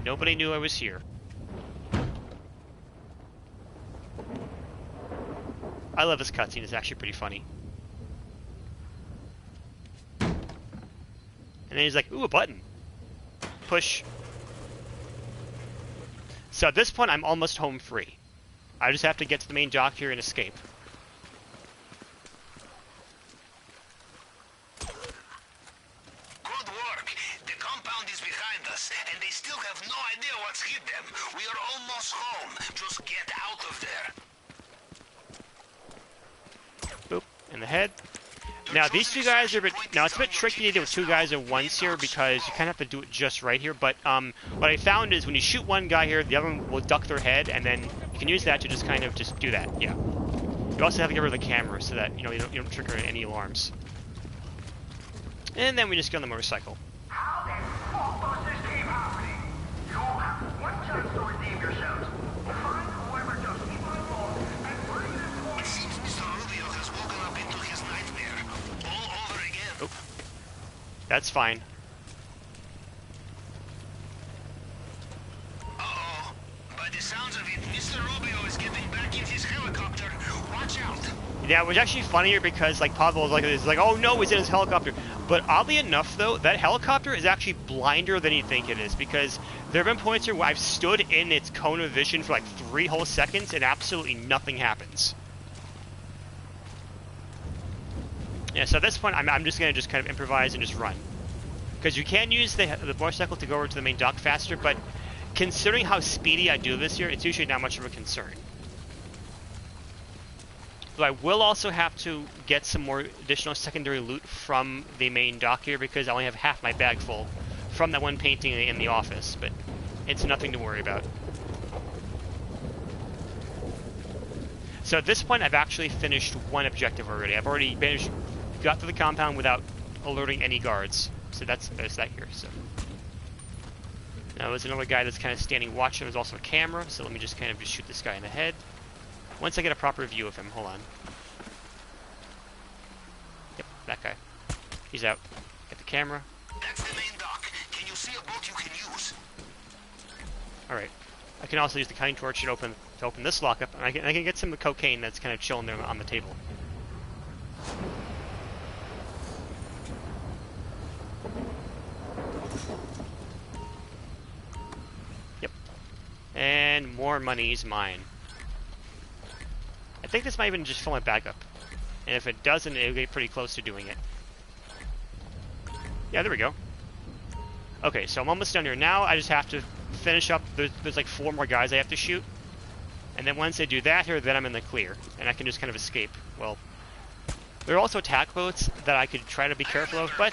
Nobody knew I was here. I love this cutscene, it's actually pretty funny. And then he's like, ooh, a button. Push. So at this point, I'm almost home free. I just have to get to the main dock here and escape. And they still have no idea what's hit them. We are almost home. Just get out of there. Boop. In the head. Now, these 2 guys are now, it's a bit tricky to do with 2 guys at once here because you kind of have to do it just right here. But what I found is when you shoot one guy here, the other one will duck their head, and then you can use that to just kind of just do that. Yeah. You also have to get rid of the camera so that, you don't trigger any alarms. And then we just get on the motorcycle. That's fine. Uh-oh. By the sounds of it, Mr. Rubio is getting back in his helicopter. Watch out. Yeah, it was actually funnier because, like, Pavel was like, oh no, he's in his helicopter. But oddly enough, though, that helicopter is actually blinder than you think it is, because there have been points here where I've stood in its cone of vision for like 3 whole seconds and absolutely nothing happens. Yeah, so at this point, I'm just going to kind of improvise and just run. Because you can use the motorcycle to go over to the main dock faster, but considering how speedy I do this here, it's usually not much of a concern. But I will also have to get some more additional secondary loot from the main dock here, because I only have half my bag full from that one painting in the office, but it's nothing to worry about. So at this point, I've actually finished 1 objective already. I've already got to the compound without alerting any guards. So there's that here. So now there's another guy that's kind of standing watch. There's also a camera, so let me just kind of just shoot this guy in the head. Once I get a proper view of him, hold on. Yep, that guy. He's out. Get the camera. That's the main dock. Can you see a boat you can use? All right. I can also use the cutting torch to open this lockup, and I can get some of the cocaine that's kind of chilling there on the table. Yep. And more money is mine. I think this might even just fill my bag up. And if it doesn't, it'll get pretty close to doing it. Yeah, there we go. Okay, so I'm almost done here. Now I just have to finish up. There's like 4 more guys I have to shoot. And then once I do that here, then I'm in the clear. And I can just kind of escape. Well, there are also attack boats that I could try to be careful of, but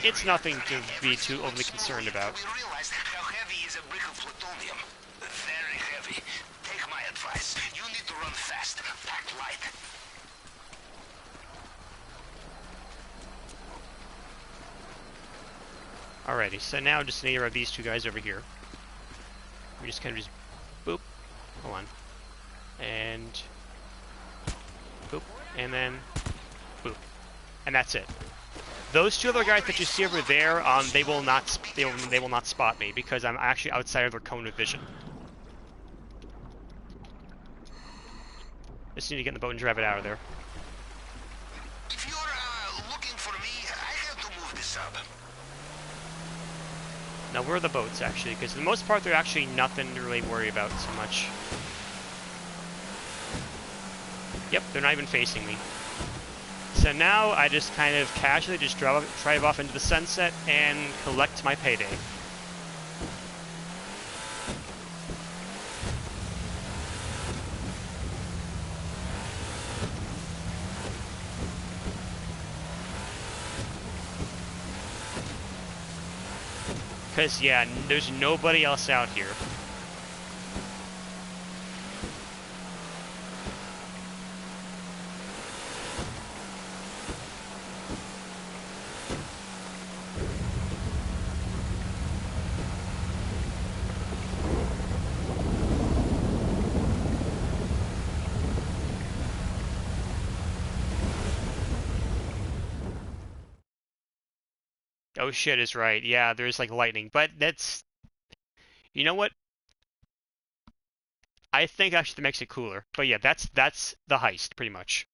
it's nothing to be too overly concerned about. We realized how heavy is a brick of plutonium. Very heavy. Take my advice. You need to run fast. Pack light. Alrighty, so now just need to grab these 2 guys over here. We just kind of just boop. Hold on. And boop. And then boop. And that's it. Those 2 other guys that you see over there, they will not spot me because I'm actually outside of their cone of vision. Just need to get in the boat and drive it out of there. If you're looking for me, I have to move this up. Now, where are the boats, actually? Because for the most part, they're actually nothing to really worry about so much. Yep, they're not even facing me. So now, I just kind of casually just drive off into the sunset and collect my payday. Because, yeah, there's nobody else out here. Oh shit is right. Yeah, there's like lightning, but that's... You know what? I think actually that makes it cooler. But yeah, that's the heist, pretty much.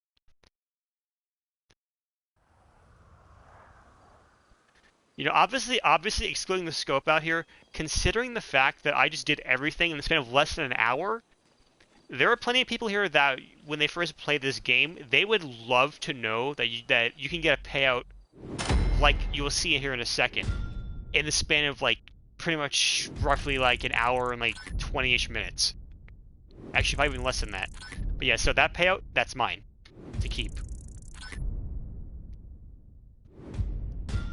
You know, obviously excluding the scope out here, considering the fact that I just did everything in the span of less than an hour, there are plenty of people here that, when they first play this game, they would love to know that you can get a payout like you will see here in a second, in the span of like pretty much roughly like an hour and like 20-ish minutes. Actually, probably even less than that. But yeah, so that payout, that's mine to keep.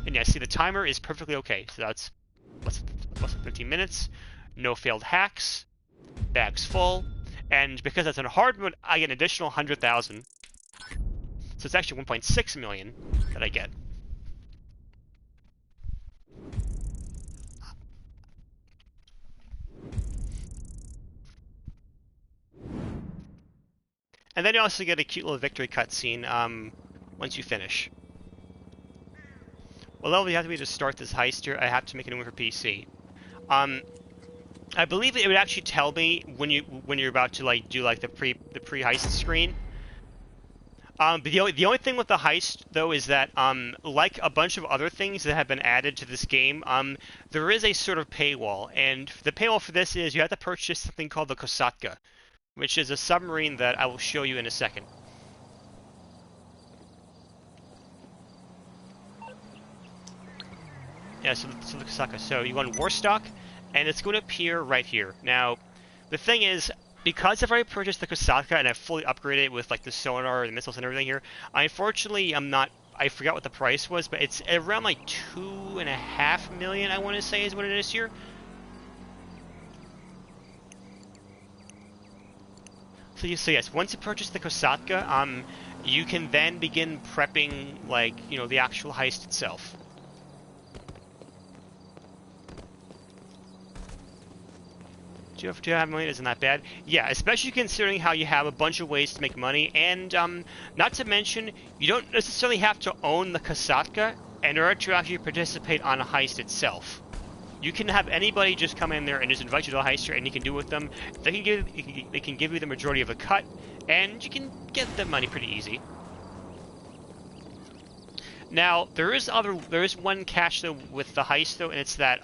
And yeah, see, the timer is perfectly okay. So that's less than 15 minutes. No failed hacks. Bag's full. And because that's on hard mode, I get an additional 100,000. So it's actually 1.6 million that I get. And then you also get a cute little victory cutscene once you finish. What level you have to be to start this heist here? I have to make a new one for PC. I believe it would actually tell me when you're about to like do like the pre-heist screen. But the only thing with the heist though is that like a bunch of other things that have been added to this game, there is a sort of paywall, and the paywall for this is you have to purchase something called the Kosatka, which is a submarine that I will show you in a second. Yeah, so the Kosatka. So you go on Warstock, and it's going to appear right here. Now, the thing is, because I've already purchased the Kosatka and I've fully upgraded it with like the sonar, the missiles, and everything here, unfortunately, I forgot what the price was, but it's around like 2.5 million, I want to say, is what it is here. So yes, once you purchase the Kosatka, you can then begin prepping, like, you know, the actual heist itself. 2.5 million isn't that bad. Yeah, especially considering how you have a bunch of ways to make money, and not to mention, you don't necessarily have to own the Kosatka in order to actually participate on a heist itself. You can have anybody just come in there and just invite you to a heist, and you can do with them. They can give you the majority of the cut, and you can get the money pretty easy. Now, there is one catch though with the heist though, and it's that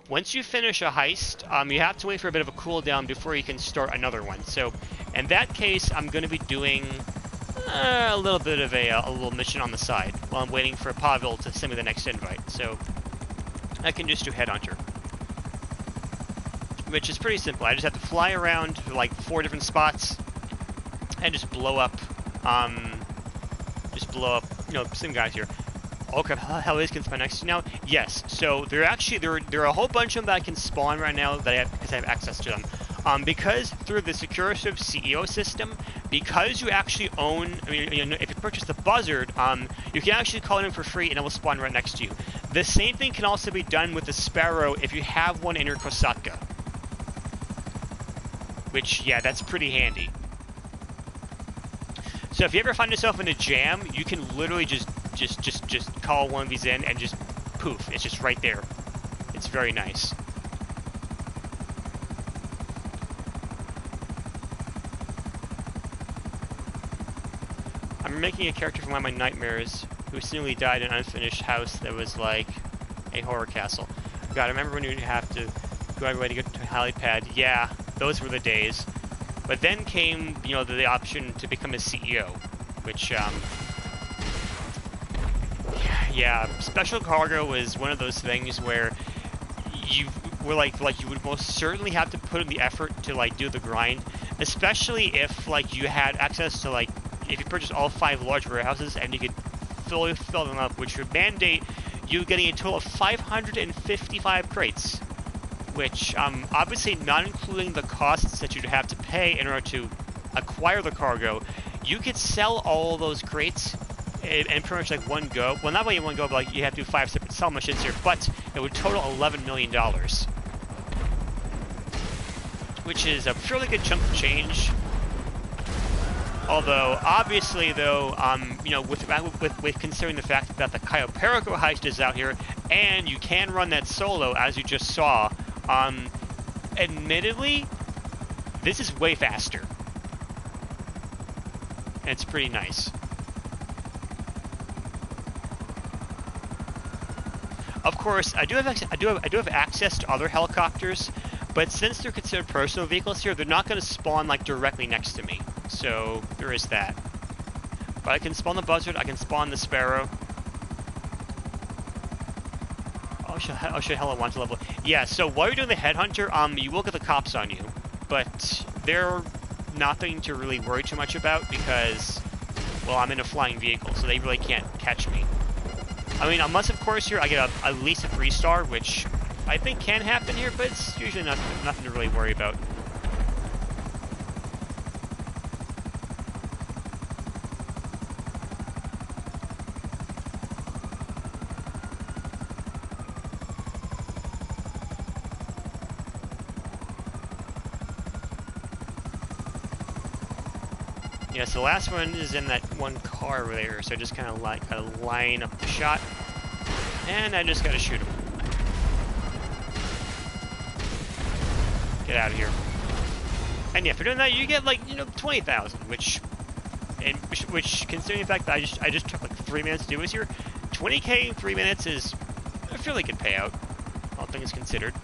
once you finish a heist, you have to wait for a bit of a cooldown before you can start another one. So, in that case, I'm going to be doing a little bit of a little mission on the side while I'm waiting for Pavel to send me the next invite. So I can just do Headhunter, which is pretty simple. I just have to fly around to like 4 different spots and just blow up, you know, some guys here. Oh crap, how is can spawn next to now? Yes, so there are a whole bunch of them that I can spawn right now that I have, because I have access to them. Because through the Security CEO system, because you actually own, I mean, you know, if you purchase the Buzzard, you can actually call it in for free and it will spawn right next to you. The same thing can also be done with the Sparrow if you have one in your Kosatka. Which, yeah, that's pretty handy. So if you ever find yourself in a jam, you can literally just call one of these in and just poof, it's just right there. It's very nice. I'm making a character from one of my nightmares who seemingly died in an unfinished house that was like a horror castle. God, I remember when you have to go everywhere to get to a helipad. Yeah, those were the days. But then came, you know, the option to become a CEO, which, yeah, special cargo was one of those things where you were like you would most certainly have to put in the effort to like do the grind, especially if like you had access to like if you purchased all 5 large warehouses and you could fill them up, which would mandate you getting a total of 555 crates. Which, obviously not including the costs that you'd have to pay in order to acquire the cargo, you could sell all those crates in pretty much like one go. Well, not really in one go, but like you have to do 5 separate sell missions here, but it would total $11 million. Which is a fairly good chunk of change. Although, obviously, though, you know, with considering the fact that the Cayo Perico Heist is out here, and you can run that solo, as you just saw, admittedly, this is way faster. And it's pretty nice. Of course, I do have access to other helicopters, but since they're considered personal vehicles here, they're not going to spawn like directly next to me. So there is that. But I can spawn the Buzzard, I can spawn the Sparrow. I'll show you how I want to level. Yeah, so while you're doing the Headhunter, you will get the cops on you, but they're nothing to really worry too much about because, well, I'm in a flying vehicle, so they really can't catch me. I mean, unless, of course, here I get at least a 3-star, which I think can happen here, but it's usually nothing to really worry about. Yeah, so the last one is in that one car over there, so I just kind of like gotta line up the shot, and I just gotta shoot him. Get out of here. And yeah, for doing that, you get like, you know, 20,000, which considering the fact that I just took like 3 minutes to do this here, 20k in 3 minutes is a fairly good payout, all things considered.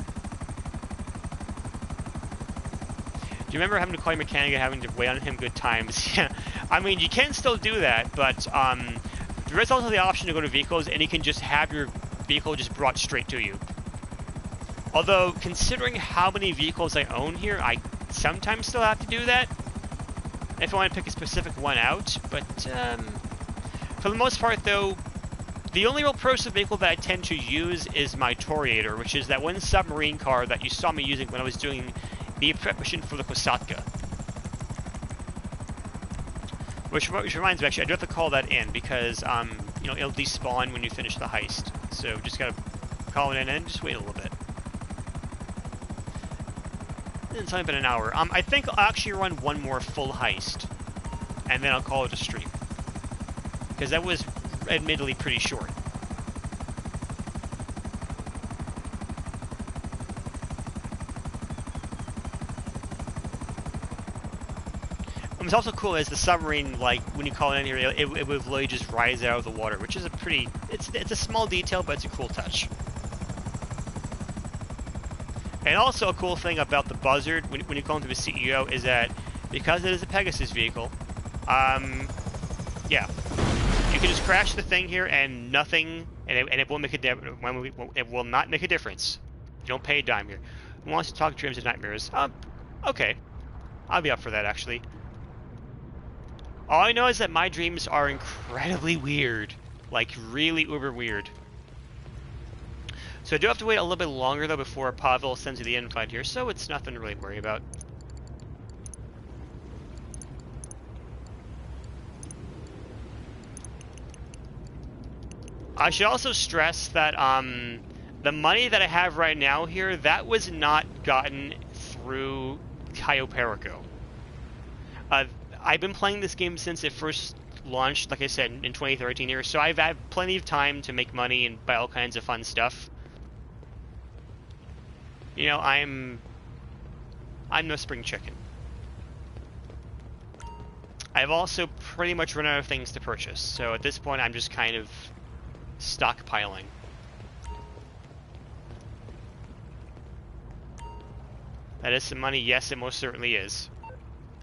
Do you remember having to call your mechanic and having to wait on him good times? Yeah, I mean, you can still do that, but there is also the option to go to vehicles and you can just have your vehicle just brought straight to you. Although, considering how many vehicles I own here, I sometimes still have to do that if I want to pick a specific one out, but for the most part, though, the only real personal vehicle that I tend to use is my Toriator, which is that one submarine car that you saw me using when I was doing the prep mission for the Kosatka. Which reminds me, actually, I do have to call that in because, you know, it'll despawn when you finish the heist. So just gotta call it in and just wait a little bit. It's only been an hour. I think I'll actually run one more full heist, and then I'll call it a stream. Because that was admittedly pretty short. What's also cool is the submarine, like, when you call it in here, it would literally just rise out of the water, which is a pretty, it's a small detail, but it's a cool touch. And also a cool thing about the Buzzard, when you call into the CEO, is that because it is a Pegasus vehicle, Yeah. You can just crash the thing here and nothing, and it won't make it will not make a difference. You don't pay a dime here. Who wants to talk dreams and nightmares? Okay. I'll be up for that, actually. All I know is that my dreams are incredibly weird. Like, really uber weird. So I do have to wait a little bit longer, though, before Pavel sends you the invite here, so it's nothing to really worry about. I should also stress that the money that I have right now here, that was not gotten through Cayo Perico. I've been playing this game since it first launched, like I said, in 2013 here, so I've had plenty of time to make money and buy all kinds of fun stuff. You know, I'm no spring chicken. I've also pretty much run out of things to purchase, so at this point I'm just kind of stockpiling. That is some money, yes, it most certainly is.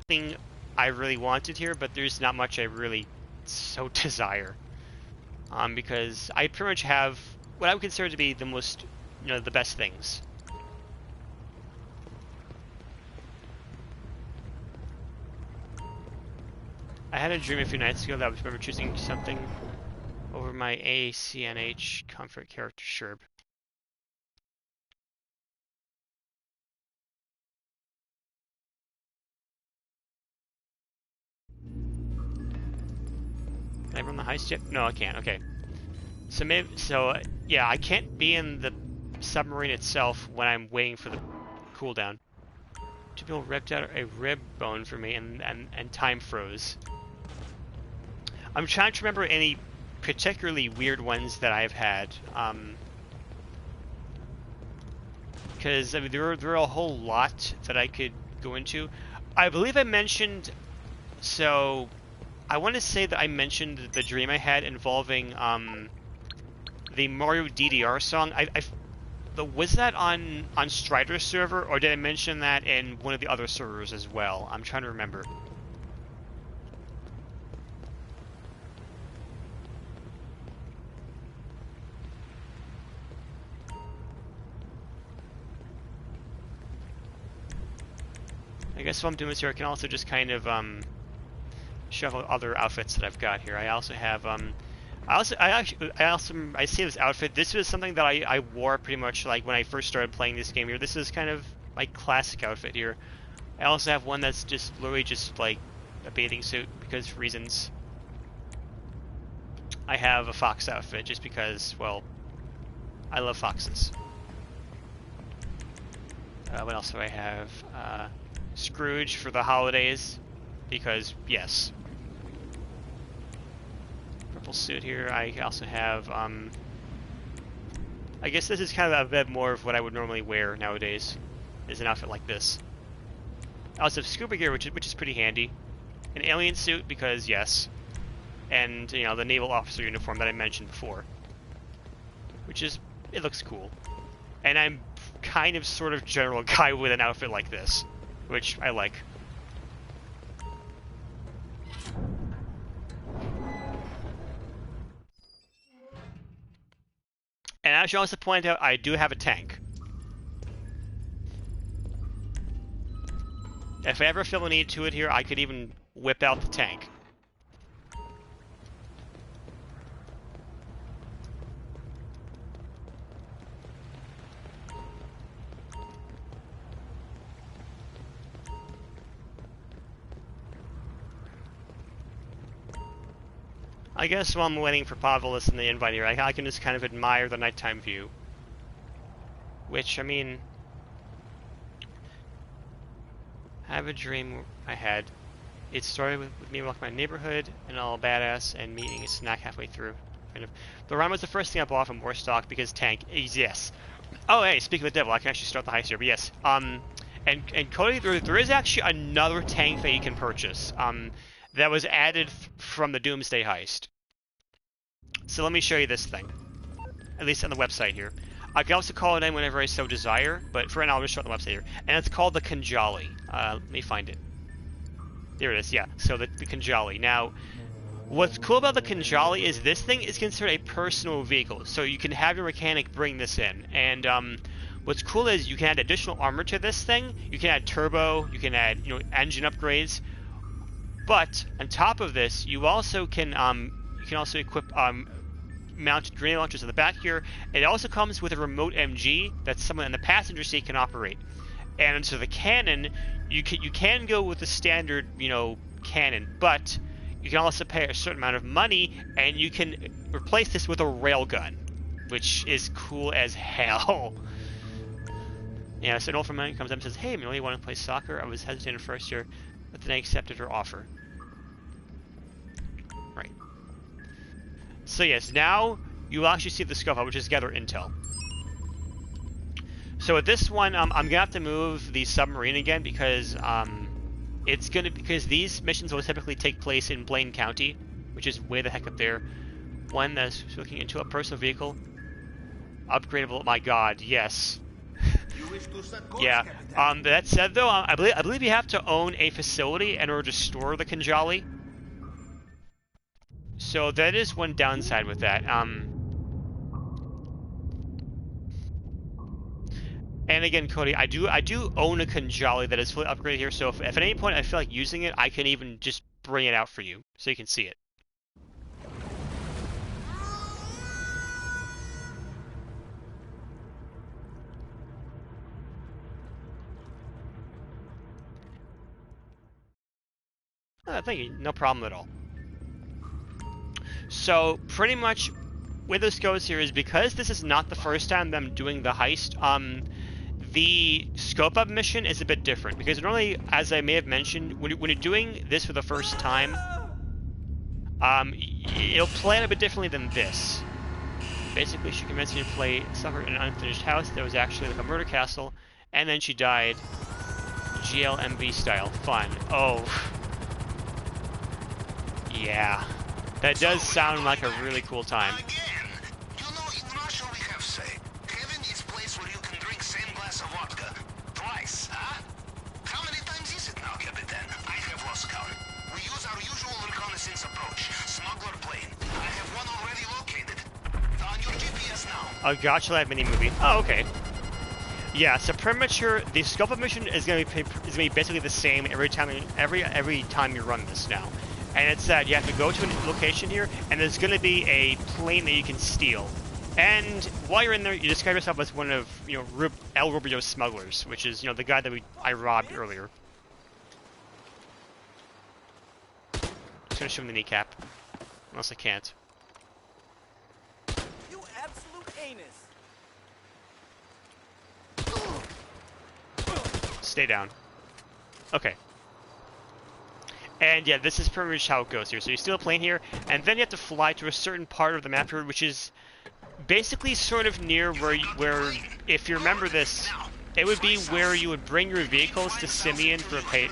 Thing I really wanted here, but there's not much I really so desire. Because I pretty much have what I would consider to be the most, the best things. I had a dream a few nights ago that I remember choosing something over my ACNH comfort character Sherb. Can I run the heist yet? No, I can't. Okay. Yeah, I can't be in the submarine itself when I'm waiting for the cooldown. Two people ripped out a rib bone for me, and time froze. I'm trying to remember any particularly weird ones that I've had. Because I mean, there are a whole lot that I could go into. I believe I mentioned. So, I want to say that I mentioned the dream I had involving the Mario DDR song. Was that on Strider's server, or did I mention that in one of the other servers as well? I'm trying to remember. I guess while I'm doing this here, I can also just kind of shuffle other outfits that I've got here. I also have I see this outfit. This was something that I wore pretty much like when I first started playing this game here. This is kind of my classic outfit here. I also have one that's just literally just like a bathing suit because reasons. I have a fox outfit just because, well, I love foxes. What else do I have? Scrooge for the holidays, because yes. Purple suit here. I also have, I guess this is kind of a bit more of what I would normally wear nowadays, is an outfit like this. I also have scuba gear, which is pretty handy. An alien suit, because yes. And, the naval officer uniform that I mentioned before. It looks cool. And I'm kind of sort of general guy with an outfit like this, which I like. And I should also point out, I do have a tank. If I ever feel a need to it here, I could even whip out the tank. I guess while I'm waiting for Pavel to send the invite here, I can just kind of admire the nighttime view. Which, I mean... I have a dream I had. It started with me walking my neighborhood and all badass and me eating a snack halfway through. Kind of. The rhyme was the first thing I bought from Warstock because tank is yes. Oh hey, speaking of the devil, I can actually start the heist here, but yes. And Cody, there is actually another tank that you can purchase. That was added from the Doomsday heist. So let me show you this thing. At least on the website here. I can also call it in whenever I so desire, but for right now I'll just show it on the website here. And it's called the Kanjali. Let me find it. There it is, yeah. So the Kanjali. Now, What's cool about the Kinjali is this thing is considered a personal vehicle, so you can have your mechanic bring this in. And what's cool is you can add additional armor to this thing. You can add turbo, you can add engine upgrades. But on top of this, you also can equip mounted grenade launchers in the back here. It also comes with a remote MG that someone in the passenger seat can operate. And so the cannon, you can go with the standard cannon, but you can also pay a certain amount of money, and you can replace this with a railgun, which is cool as hell. Yeah, so an old friend comes up and says, "Hey, Millie, you want to play soccer? I was hesitating first year, but then I accepted her offer." Right. So yes, now you will actually see the scope, which is gather intel. So with this one, I'm gonna have to move the submarine again because because these missions will typically take place in Blaine County, which is way the heck up there. One that's looking into a personal vehicle, upgradable. My God, yes. Yeah. That said, though, I believe you have to own a facility in order to store the Kinjali. So that is one downside with that. And again, Cody, I do own a Kinjali that is fully upgraded here. So if at any point I feel like using it, I can even just bring it out for you so you can see it. Thank you. No problem at all. So pretty much where this goes here is because this is not the first time I'm doing the heist, the scope up mission is a bit different because normally, as I may have mentioned, when you're doing this for the first time, it'll play out a bit differently than this. Basically, she convinced me to play soccer in an unfinished house that was actually like a murder castle, and then she died. GLMV style. Fun. Oh. Yeah. That does sound like a really cool time. Again, in Russia we have say, heaven is place where you can drink same glass of vodka twice, huh? How many times is it now, Capitan? I have lost count. We use our usual reconnaissance approach, smuggler plane. I have one already located. On your GPS now. A Gotcha Live mini movie. Oh, okay. Yeah, so pretty much the scope of mission is gonna be basically the same every time you run this now. And it's that you have to go to a location here, and there's going to be a plane that you can steal. And while you're in there, you describe yourself as one of, El Rubio's smugglers, which is, the guy that I robbed earlier. Just gonna show him the kneecap, unless I can't. You absolute anus. Stay down. Okay. And yeah, this is pretty much how it goes here. So you steal a plane here, and then you have to fly to a certain part of the map here, which is basically sort of near where if you remember this, it would be where you would bring your vehicles to Simeon for a payday.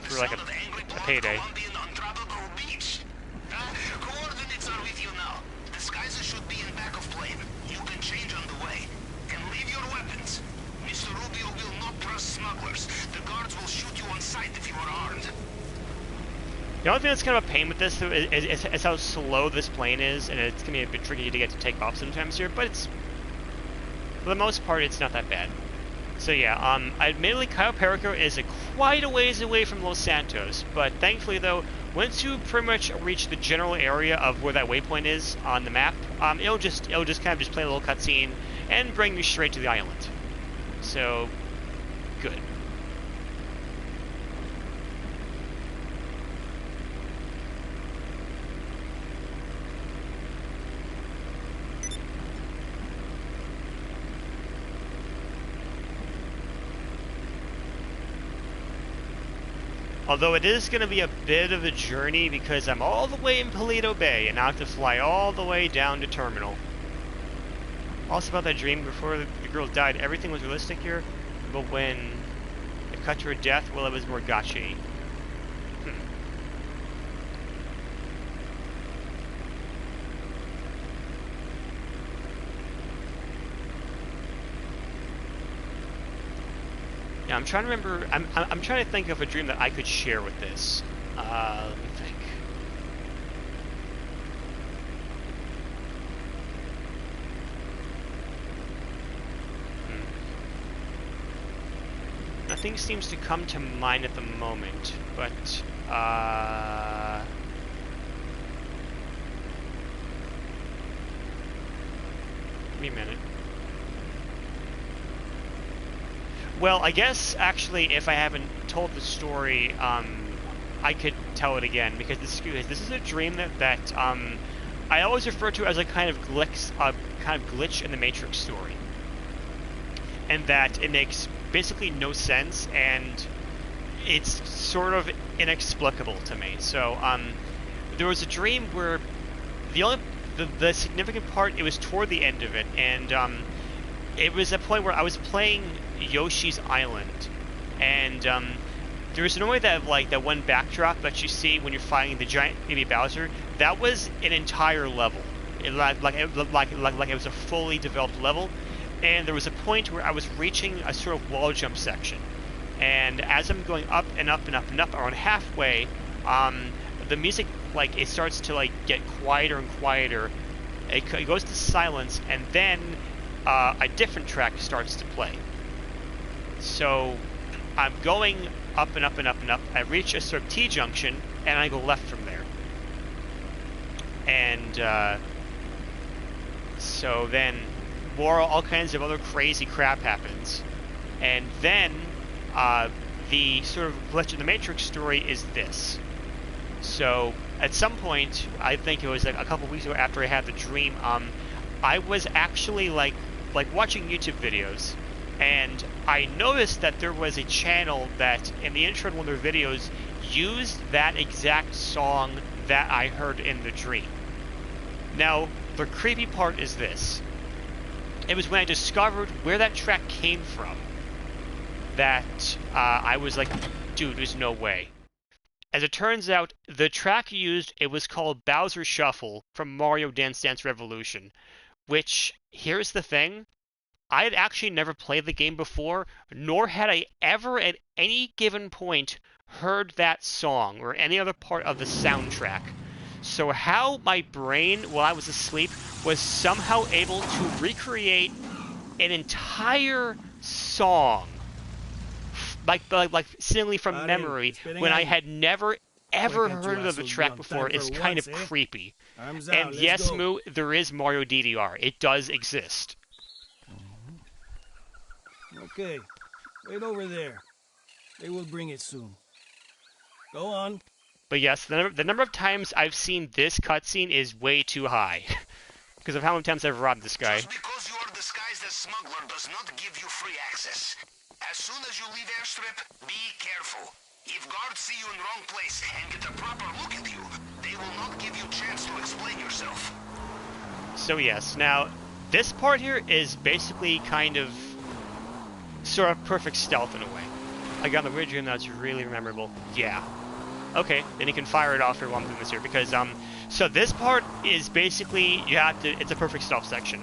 Coordinates are with you now. Disguises should be in back of plane. You can change on the way. And leave your weapons. Mr. Rubio will not trust smugglers. The guards will shoot you on sight if you are armed. The only thing that's kind of a pain with this though, is how slow this plane is, and it's going to be a bit tricky to get to take off sometimes here, but for the most part, it's not that bad. So yeah, admittedly, Cayo Perico is quite a ways away from Los Santos, but thankfully though, once you pretty much reach the general area of where that waypoint is on the map, it'll just kind of just play a little cutscene and bring you straight to the island. So, good. Although it is going to be a bit of a journey because I'm all the way in Paleto Bay and I have to fly all the way down to Terminal. Also about that dream, before the girl died, everything was realistic here, but when it cut to her death, well, it was more gotcha-y. Yeah, I'm trying to remember. I'm trying to think of a dream that I could share with this. Let me think. Nothing seems to come to mind at the moment, but, give me a minute. Well, I guess, actually, if I haven't told the story, I could tell it again, because this is a dream that I always refer to as a kind of glitch in the Matrix story. And that it makes basically no sense, and it's sort of inexplicable to me. So, there was a dream where the significant part, it was toward the end of it, and it was a point where I was playing Yoshi's Island, and there was normally that one backdrop that you see when you're fighting the giant baby Bowser. That was an entire level. It like it was a fully developed level, and there was a point where I was reaching a sort of wall jump section, and as I'm going up and up and up and up, around halfway, the music it starts to get quieter and quieter. It goes to silence, and then a different track starts to play. So I'm going up and up and up and up. I reach a sort of T-junction, and I go left from there. And so then all kinds of other crazy crap happens. And then the sort of glitch in the Matrix story is this. So at some point, I think it was a couple weeks ago after I had the dream, I was actually watching YouTube videos, and I noticed that there was a channel that in the intro to one of their videos used that exact song that I heard in the dream. Now, the creepy part is this. It was when I discovered where that track came from that I was like, dude, there's no way. As it turns out, the track used, it was called Bowser Shuffle from Mario Dance Dance Revolution, which, here's the thing, I had actually never played the game before, nor had I ever at any given point heard that song or any other part of the soundtrack. So how my brain, while I was asleep, was somehow able to recreate an entire song, like seemingly from memory, when I had never ever heard of the track before, is kind of creepy. And yes, Moo, there is Mario DDR. It does exist. Okay, wait over there. They will bring it soon. Go on. But yes, the number of times I've seen this cutscene is way too high. Because of how many times I've robbed this guy. Just because you are disguised as smuggler does not give you free access. As soon as you leave airstrip, be careful. If guards see you in the wrong place and get a proper look at you, they will not give you a chance to explain yourself. So yes, now, this part here is basically kind of sort of perfect stealth in a way. I got the weird dream that's really memorable. Yeah. Okay, then you can fire it off here while I'm doing this here, because, so this part is basically, it's a perfect stealth section.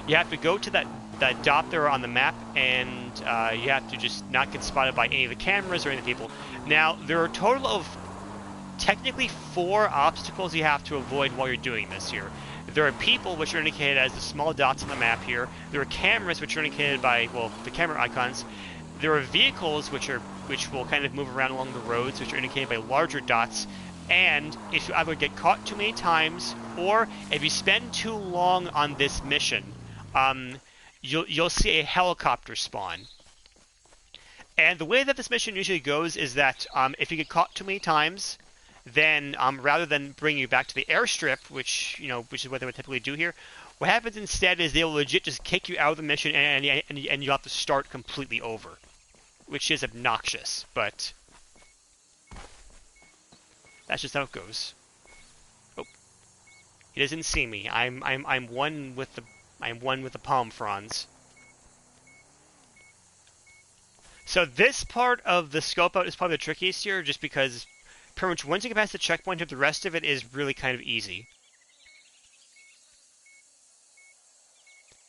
You have to go to that dot there on the map, and you have to just not get spotted by any of the cameras or any of the people. Now, there are a total of technically 4 obstacles you have to avoid while you're doing this here. There are people, which are indicated as the small dots on the map here. There are cameras, which are indicated by, well, the camera icons. There are vehicles, which will kind of move around along the roads, which are indicated by larger dots. And if you either get caught too many times, or if you spend too long on this mission, you'll see a helicopter spawn. And the way that this mission usually goes is that if you get caught too many times, then rather than bring you back to the airstrip, which is what they would typically do here, what happens instead is they'll legit just kick you out of the mission, and you'll have to start completely over, which is obnoxious, but that's just how it goes. Oh, he doesn't see me. I'm one with the palm fronds. So this part of the scope out is probably the trickiest here, just because pretty much once you get past the checkpoint, the rest of it is really kind of easy.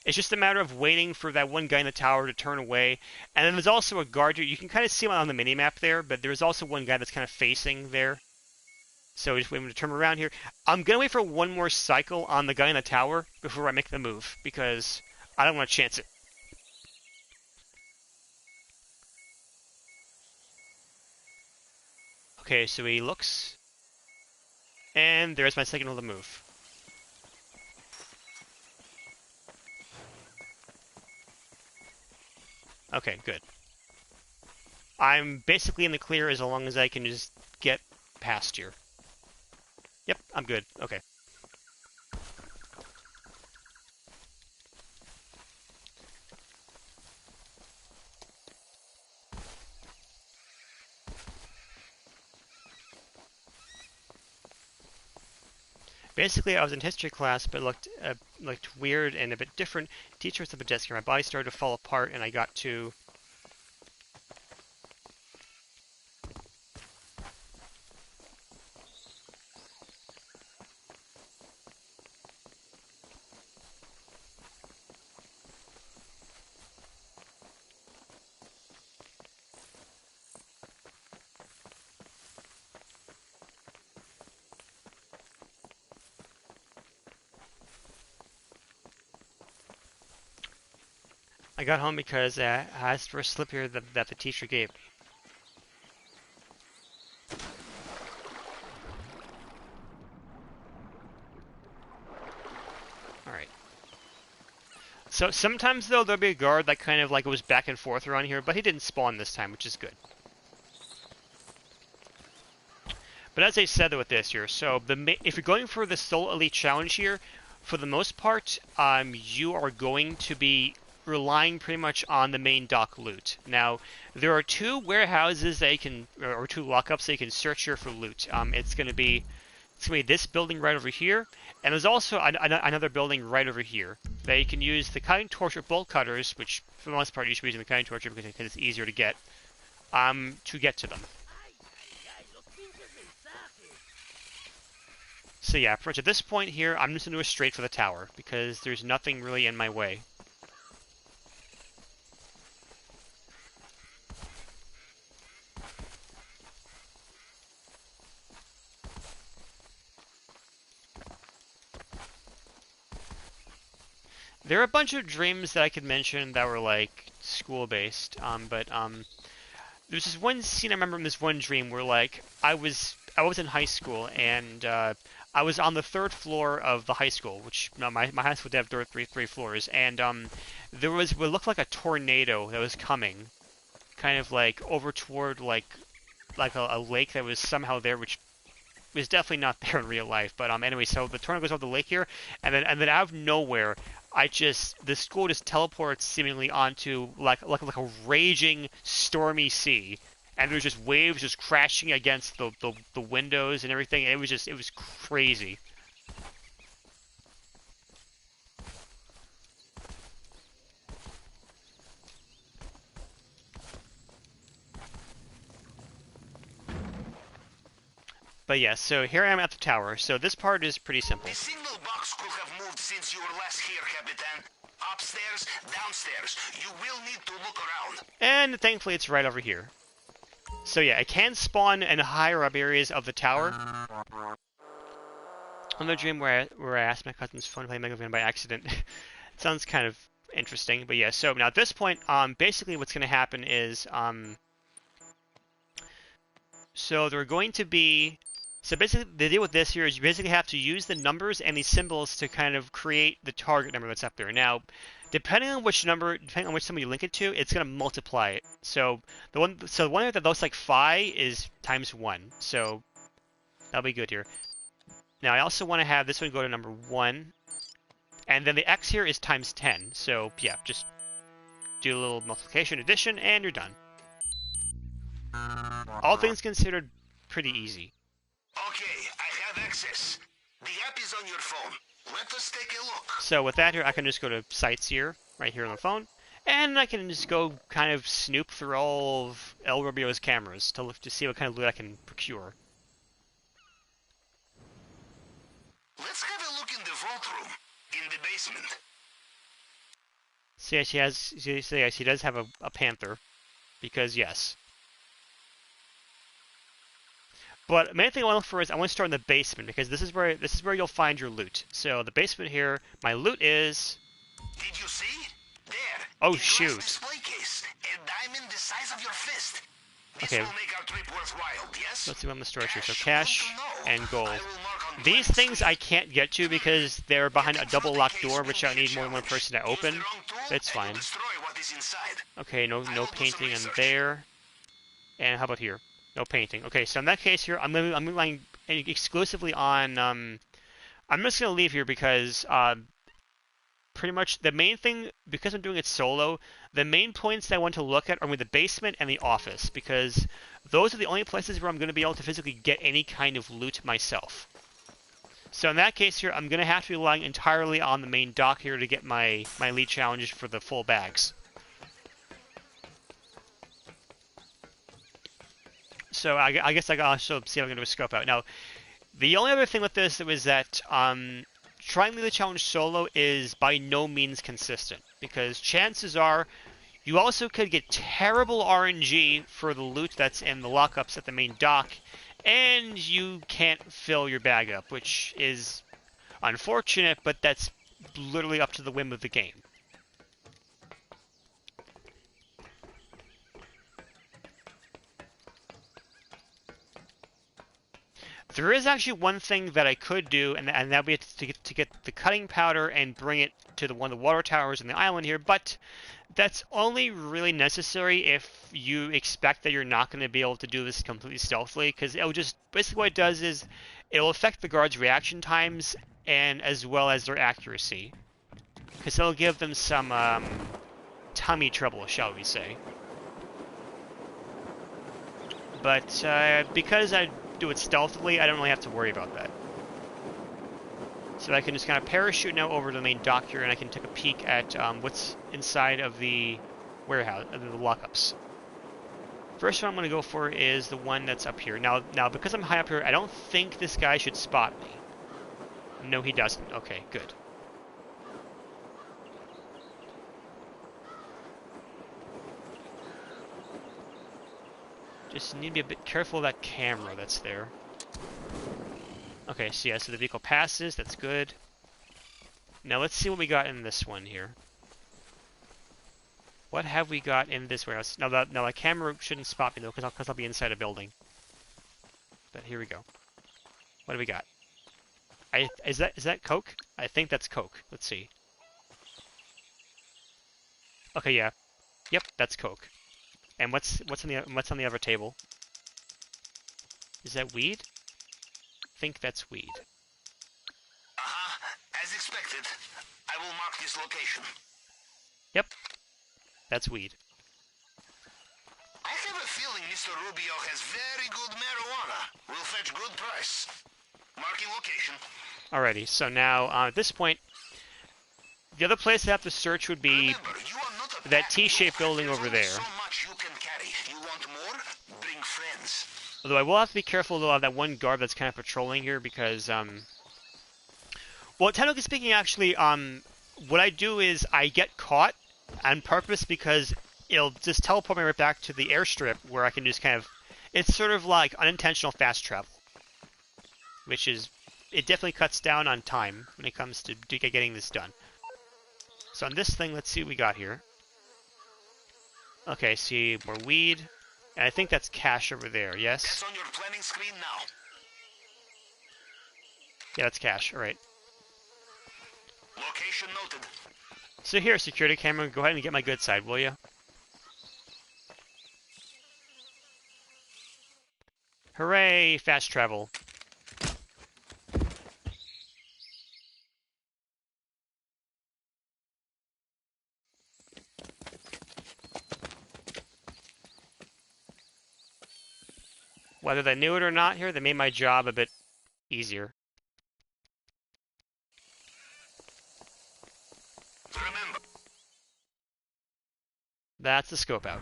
It's just a matter of waiting for that one guy in the tower to turn away. And then there's also a guard here. You can kind of see him on the mini-map there, but there's also one guy that's kind of facing there. So just wait for him to turn around here. I'm going to wait for one more cycle on the guy in the tower before I make the move, because I don't want to chance it. Okay, so he looks, and there's my signal to move. Okay, good. I'm basically in the clear as long as I can just get past here. Yep, I'm good. Okay. Basically, I was in history class, but it looked weird and a bit different. Teacher was at the desk here. My body started to fall apart, and I got to. I got home because I asked for a slip here that the teacher gave me. All right. So sometimes though there'll be a guard that kind of like goes back and forth around here, but he didn't spawn this time, which is good. But as I said with this here, so if you're going for the Soul Elite Challenge here, for the most part, you are going to be relying pretty much on the main dock loot. Now, there are two warehouses that you can, or two lockups that you can search here for loot. It's going to be this building right over here, and there's also another building right over here that you can use the cutting torch or bolt cutters, which for the most part you should be using the cutting torch because it's easier to get to them. So yeah, pretty much at this point here, I'm just going to go straight for the tower, because there's nothing really in my way. There are a bunch of dreams that I could mention that were like school-based, but there's this one scene I remember in this one dream where like I was in high school and I was on the third floor of the high school, which no, my high school did have three floors, and there was what looked like a tornado that was coming, kind of like over toward like a lake that was somehow there, which was definitely not there in real life. But anyway, so the tornado goes over the lake here, and then out of nowhere, the school just teleports seemingly onto like a raging stormy sea, and there's just waves just crashing against the windows and everything. And it was crazy. But yeah, so here I am at the tower. So this part is pretty simple. The signal box could have moved since you were last here, Capitan. Upstairs, downstairs. You will need to look around. And thankfully it's right over here. So yeah, it can spawn in higher up areas of the tower. Another dream where I asked my cousin's phone to play Mega Man by accident. It sounds kind of interesting, but yeah. So now at this point, basically what's going to happen is, so there are going to be. So basically, the deal with this here is you basically have to use the numbers and these symbols to kind of create the target number that's up there. Now, depending on which number you link it to, it's going to multiply it. So the one that looks like phi is times 1. So that'll be good here. Now I also want to have this one go to number 1, and then the x here is times 10. So yeah, just do a little multiplication, addition, and you're done. All things considered, pretty easy. Okay, I have access. The app is on your phone. Let us take a look. So with that here, I can just go to sites here, right here on the phone, and I can just go kind of snoop through all of El Rubio's cameras to see what kind of loot I can procure. Let's have a look in the vault room, in the basement. So yeah, she does have a panther, because yes. But the main thing I want to look for is I want to start in the basement, because this is where you'll find your loot. So the basement here, my loot is. Did you see? There. Oh in shoot! Glass display case, a diamond the size of your fist. This Okay, will make our trip worthwhile, yes? let's see what I'm gonna store here. So Good cash to know. and gold. I will mark on These plan things screen. I can't get to because they're behind a Getting double through the locked case door, will which be I a need more than one challenge. person to Use the open. wrong tool It's and you'll fine. destroy what is inside. Okay, no I will do some painting in research. there. And how about here? No painting. Okay, so in that case here, I'm relying exclusively on I'm just gonna leave here because pretty much the main thing, because I'm doing it solo, the main points that I want to look at are with the basement and the office, because those are the only places where I'm going to be able to physically get any kind of loot myself. So in that case here, I'm going to have to be relying entirely on the main dock here to get my lead challenges for the full bags. So I guess I can also see if I'm going to do a scope out. Now, the only other thing with this was that trying the challenge solo is by no means consistent, because chances are you also could get terrible RNG for the loot that's in the lockups at the main dock, and you can't fill your bag up, which is unfortunate, but that's literally up to the whim of the game. There is actually one thing that I could do, and that would be to get the cutting powder and bring it to one of the water towers on the island here, but that's only really necessary if you expect that you're not going to be able to do this completely stealthily, because it'll just, basically what it does is, it'll affect the guards' reaction times, and as well as their accuracy. Because it'll give them some, tummy trouble, shall we say. But, because I do it stealthily, I don't really have to worry about that. So I can just kind of parachute now over to the main dock here, and I can take a peek at what's inside of the warehouse, the lockups. First one I'm going to go for is the one that's up here. Now, because I'm high up here, I don't think this guy should spot me. No, he doesn't. Okay, good. Just need to be a bit careful of that camera that's there. Okay, so yeah, so the vehicle passes, that's good. Now let's see what we got in this one here. What have we got in this warehouse? Now the camera shouldn't spot me though, because I'll be inside a building. But here we go. What do we got? Is that Coke? I think that's Coke. Let's see. Okay, yeah. Yep, that's Coke. And what's on the other table? Is that weed? I think that's weed. As expected. I will mark this location. Yep, that's weed. I have a feeling Mr. Rubio has very good marijuana. Will fetch good price. Marking location. Alrighty, so now at this point, the other place I have to search would be Remember, you are not a that pack T-shaped wolf. building There's over only there. so much you can carry. You want more? Bring friends. Although I will have to be careful though of that one guard that's kind of patrolling here because well, technically speaking, actually, what I do is I get caught on purpose because it'll just teleport me right back to the airstrip where I can just kind of, it's sort of like unintentional fast travel, which is, it definitely cuts down on time when it comes to getting this done. So on this thing, let's see what we got here. Okay, see more weed, and I think that's cash over there. Yes. That's on your planning screen now. Yeah, that's cash. All right. Location noted. So here, security camera, go ahead and get my good side, will you? Hooray, fast travel. Whether they knew it or not here, they made my job a bit easier. Remember. That's the scope out.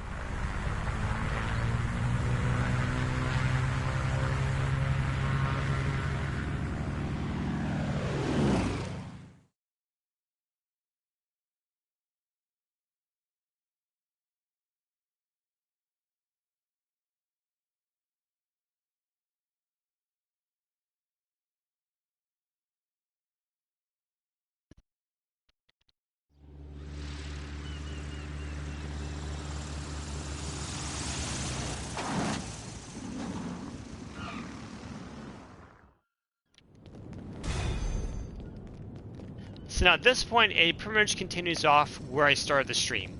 So now at this point, it pretty much continues off where I started the stream.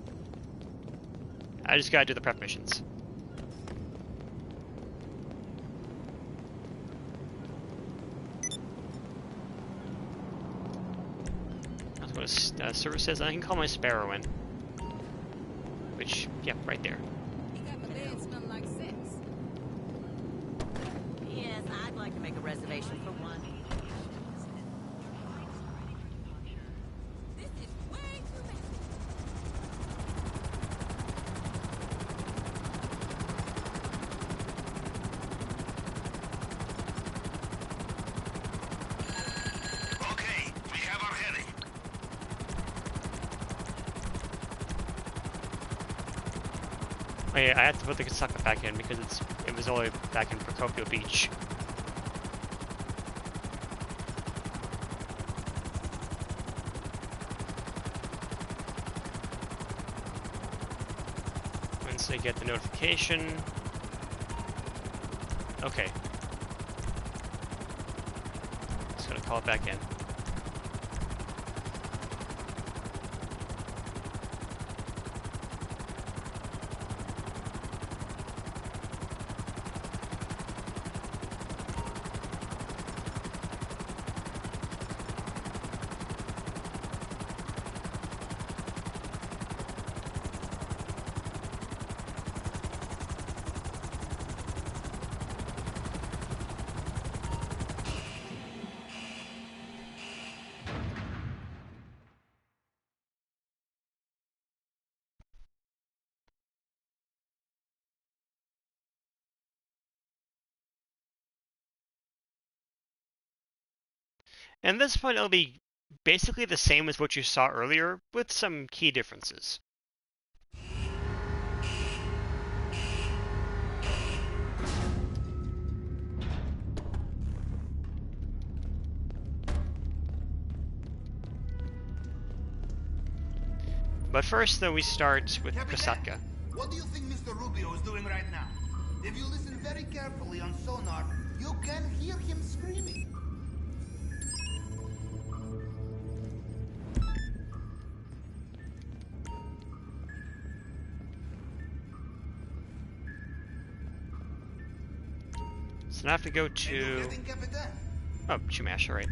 I just gotta do the prep missions. Let's go to services, and I can call my Sparrow in. Which, yep, right there. You got my bed smelling like sex. Yes, I'd like to make a reservation for one. This is way too messy. Okay, we have our heading. Oh yeah, I have to put the Kasaka back in because it was only back in Procopio Beach. Once I get the notification. Okay. Just gonna call it back in. And at this point, it'll be basically the same as what you saw earlier, with some key differences. But first, though, we start with Kosatka. What do you think Mr. Rubio is doing right now? If you listen very carefully on sonar, you can hear him screaming. So now I have to go to... Oh, Chumash, right.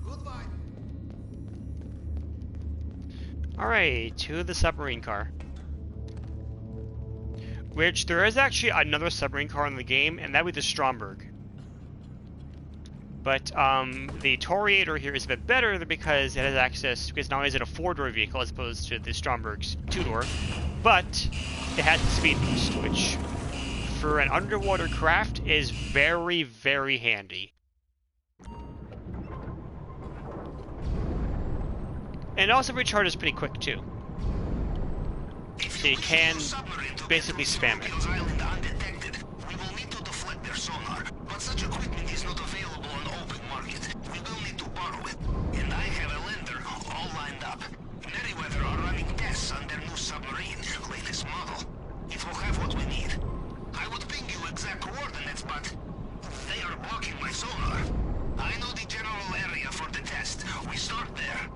Goodbye. Alright, to the submarine car. Which, there is actually another submarine car in the game, and that would be the Stromberg. But, the Toriator here is a bit better because it has access, because not only is it a 4-door vehicle as opposed to the Stromberg's 2-door, but it has the speed boost, which, for an underwater craft, is very, very handy. And it also recharges pretty quick, too. So you can basically spam it. We will need to deflect their sonar, but such equipment is not available on the open market. We will need to borrow it, and I have a lender all lined up. Meriwether are running tests on their new submarine, latest model. It will have what we need. I would ping you exact coordinates, but they are blocking my sonar. I know the general area for the test. We start there.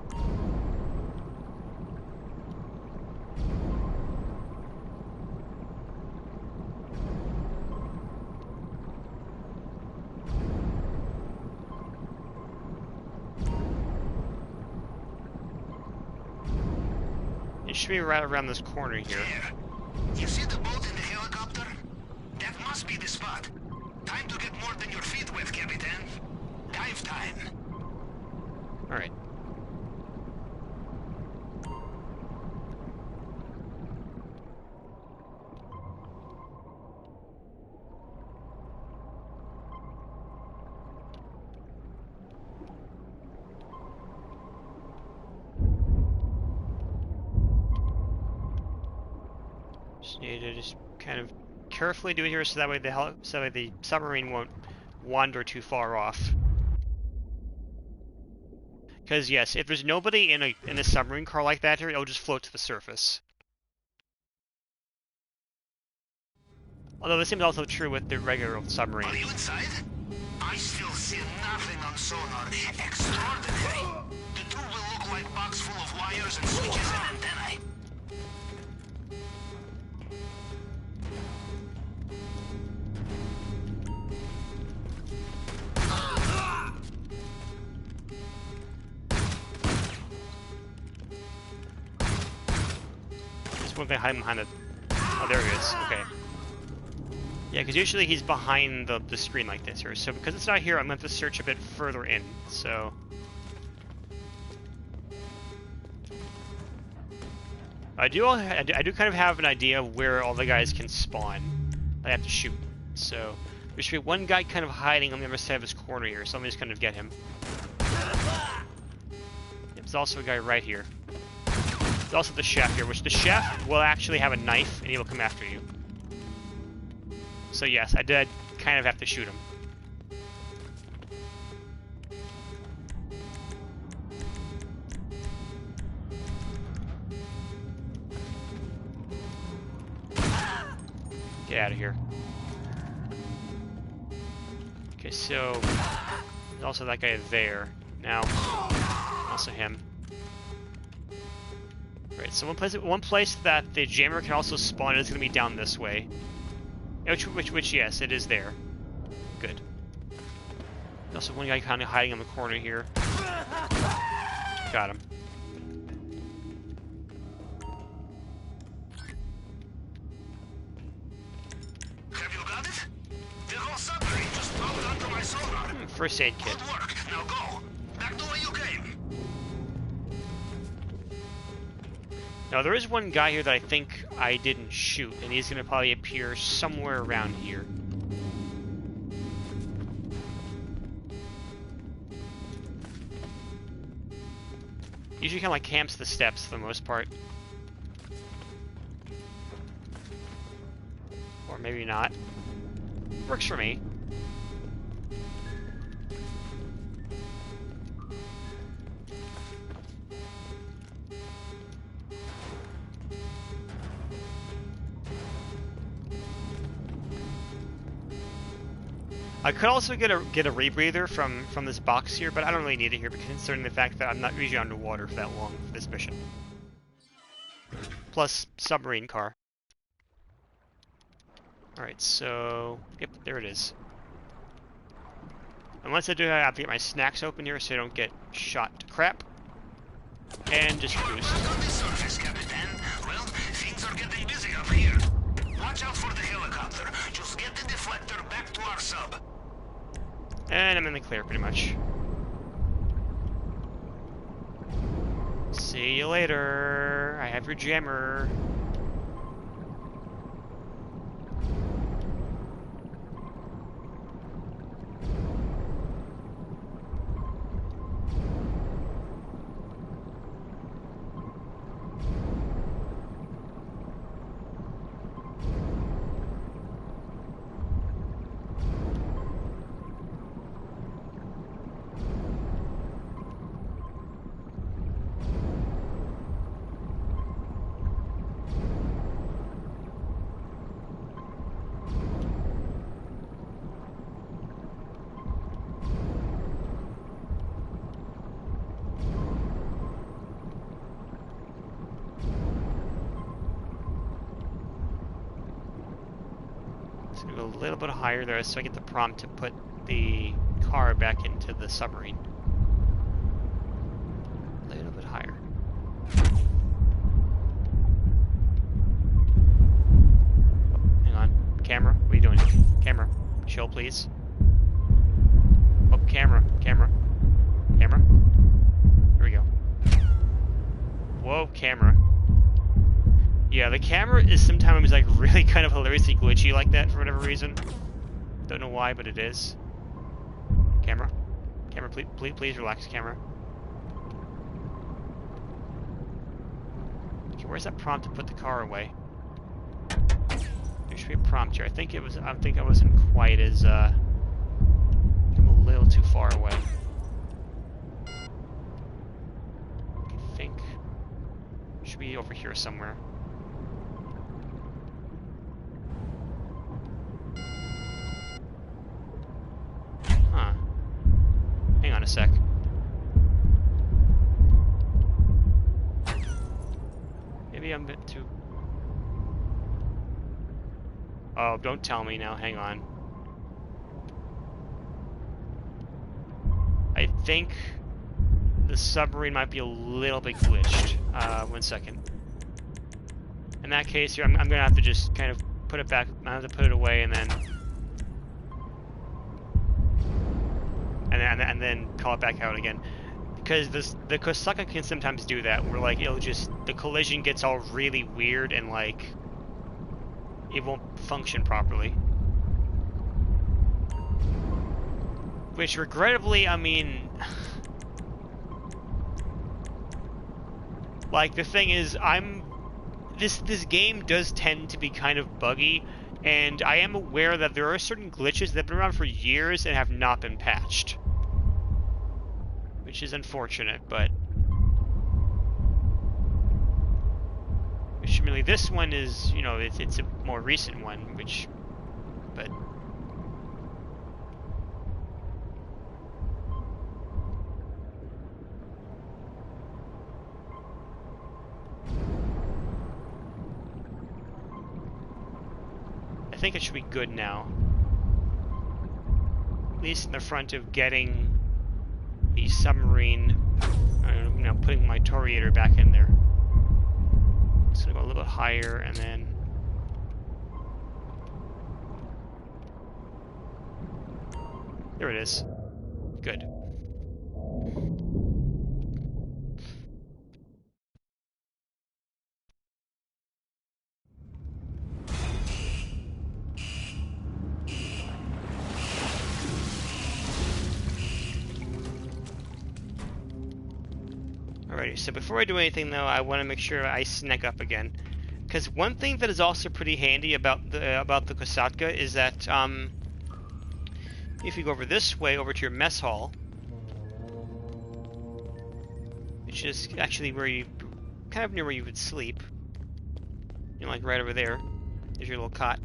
It should be right around this corner here. There. You see the boat in the helicopter? That must be the spot. Time to get more than your feet wet, Capitan. Dive time. Alright. Just need to just kind of carefully do it here, so that way the submarine won't wander too far off. Because yes, if there's nobody in a submarine car like that here, it'll just float to the surface. Although the same is also true with the regular old submarine. Are you inside? I still see nothing on sonar. Extraordinary. The tube will look like a box full of wires and switches and antennae. Just one thing hiding behind it. Oh, there he is. Okay. Yeah, because usually he's behind the screen like this here. So because it's not here, I'm going to have to search a bit further in. So I do kind of have an idea of where all the guys can spawn. I have to shoot. So there should be one guy kind of hiding on the other side of this corner here. So let me just kind of get him. There's also a guy right here. There's also the chef here, which the chef will actually have a knife and he will come after you. So yes, I did kind of have to shoot him. Get out of here. Okay, so there's also that guy there. Now, also him. Right, so one place that the jammer can also spawn is going to be down this way. Which, yes, it is there. Good. There's also one guy kind of hiding in the corner here. Got him. Have you got it? The whole submarine just popped onto my sonar. First aid kit. Good work. Now go. Back the way you came. Now, there is one guy here that I think I didn't shoot, and he's going to probably appear somewhere around here. Usually kind of like camps the steps for the most part. Or maybe not. Works for me. I could also get a rebreather from this box here, but I don't really need it here, considering the fact that I'm not usually underwater for that long for this mission. Plus, submarine car. Alright, so... Yep, there it is. And once I do that, I have to get my snacks open here so I don't get shot to crap. And just boost. On the surface, Capitan. Well, things are getting busy up here. Watch out for the helicopter. Just get the deflector back to our sub. And I'm in the clear, pretty much. See you later. I have your jammer. Go a little bit higher there so I get the prompt to put the car back into the submarine. A little bit higher. Hang on. Camera, what are you doing? Camera, chill please. Oh, camera. Here we go. Whoa, camera. Yeah, the camera is sometimes like really kind of hilariously glitchy like that for whatever reason. Don't know why, but it is. Camera, please relax, camera. Okay, where's that prompt to put the car away? There should be a prompt here. I think it was. I think I wasn't quite as. I'm a little too far away. I think it should be over here somewhere. Huh. Hang on a sec. Maybe I'm a bit too... Oh, don't tell me now. Hang on. I think the submarine might be a little bit glitched. 1 second. In that case here, I'm going to have to just kind of put it back. I have to put it away and then... And then call it back out again. Because the Kosaka can sometimes do that, where like it'll just, the collision gets all really weird and like it won't function properly. Which regrettably, I mean, like the thing is, this game does tend to be kind of buggy, and I am aware that there are certain glitches that have been around for years and have not been patched. Which is unfortunate, but... Which, really, this one is, you know, it's a more recent one, which... But... I think it should be good now. At least in the front of getting... the submarine, you know, putting my Toriator back in there. Just gonna go a little bit higher and then... There it is. Good. Alrighty, so before I do anything though, I want to make sure I snack up again. Because one thing that is also pretty handy about the Kosatka is that if you go over this way, over to your mess hall, which is actually where you, kind of near where you would sleep, you know, like right over there, there's your little cot.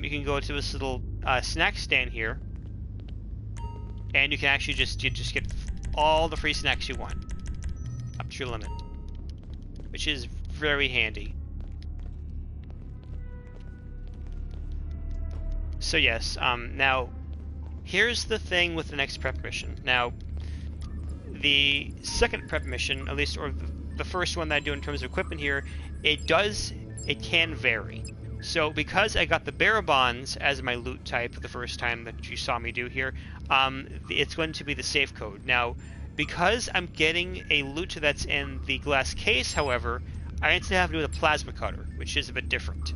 You can go to this little snack stand here, and you can actually just get all the free snacks you want. Up to your limit, which is very handy. So yes, now here's the thing with the next prep mission. Now, the second prep mission, at least, or the first one that I do in terms of equipment here, it can vary. So because I got the bearer bonds as my loot type the first time that you saw me do here, it's going to be the safe code. Now, because I'm getting a loot that's in the glass case, however, I instead have to do with a plasma cutter, which is a bit different.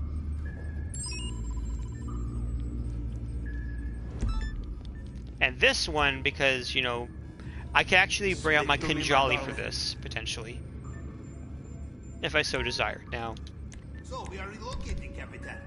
And this one, because, you know, I can actually bring out my Kinjali for this, potentially. If I so desire. Now... So, we are relocating, Capitan.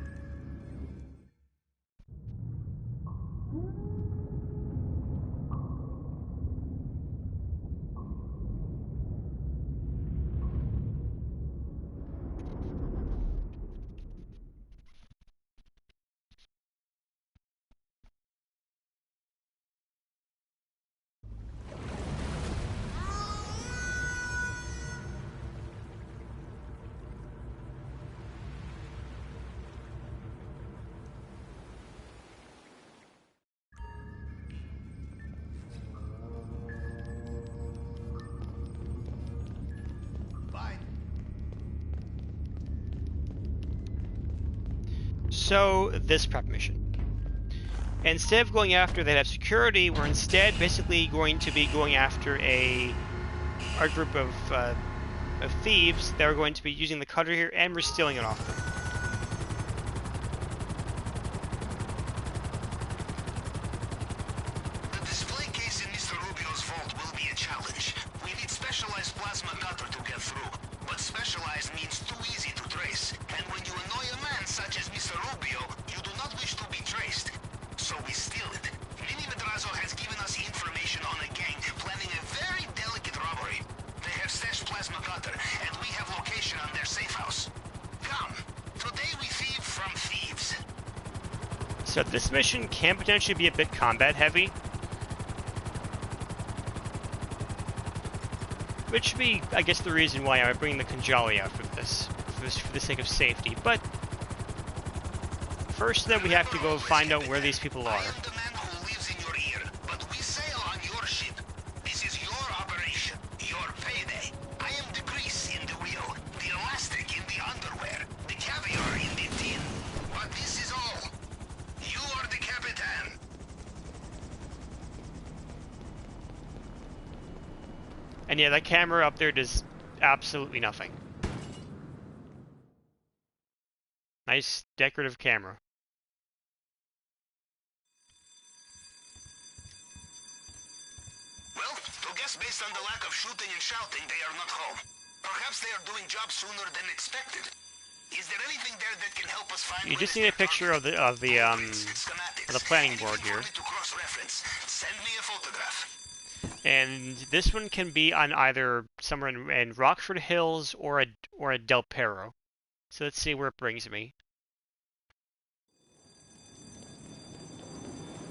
So, this prep mission. Instead of going after that have security, we're instead basically going to be going after a group of thieves that are going to be using the cutter here, and we're stealing it off them. The display case in Mr. Rubio's vault will be a challenge. We need specialized plasma cutter to get through, but specialized means too easy to trace. And when you annoy a man such as Mr. Rubio, So this mission can potentially be a bit combat heavy, which should be, I guess, the reason why I'm bringing the Kanjali out for the sake of safety. But first, then we have to go find out where these people I are. am the man who lives in your ear, but we sail on your ship. This is your operation, your payday. I am the grease in the wheel, the elastic in the underwear, the caviar in the tin. But this is all. You are the Capitan. And yeah, that camera up there does absolutely nothing. Nice decorative camera. Well, to guess based on the lack of shooting and shouting, they are not home. Perhaps they are doing jobs sooner than expected. Is there anything there that can help us find? You just need a picture of the planning board here. To cross-reference. Send me a photograph. And this one can be on either somewhere in Rockford Hills or a Del Perro. So let's see where it brings me.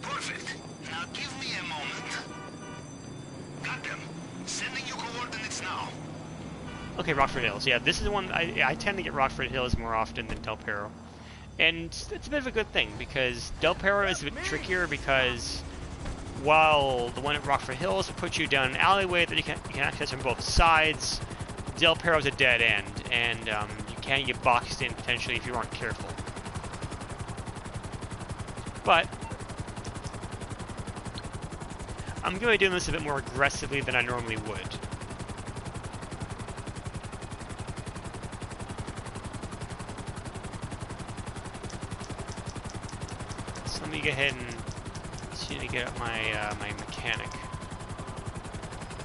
Perfect. Now give me a moment. Got them. Sending you coordinates now. Okay, Rockford Hills. Yeah, this is the one I tend to get Rockford Hills more often than Del Perro. And it's a bit of a good thing, because Del Perro is a bit trickier, because while the one at Rockford Hills puts you down an alleyway that you can access from both sides, Del Perro's a dead end, and you can get boxed in potentially if you aren't careful. But I'm going to be doing this a bit more aggressively than I normally would. So let me go ahead and see to get up my my mechanic.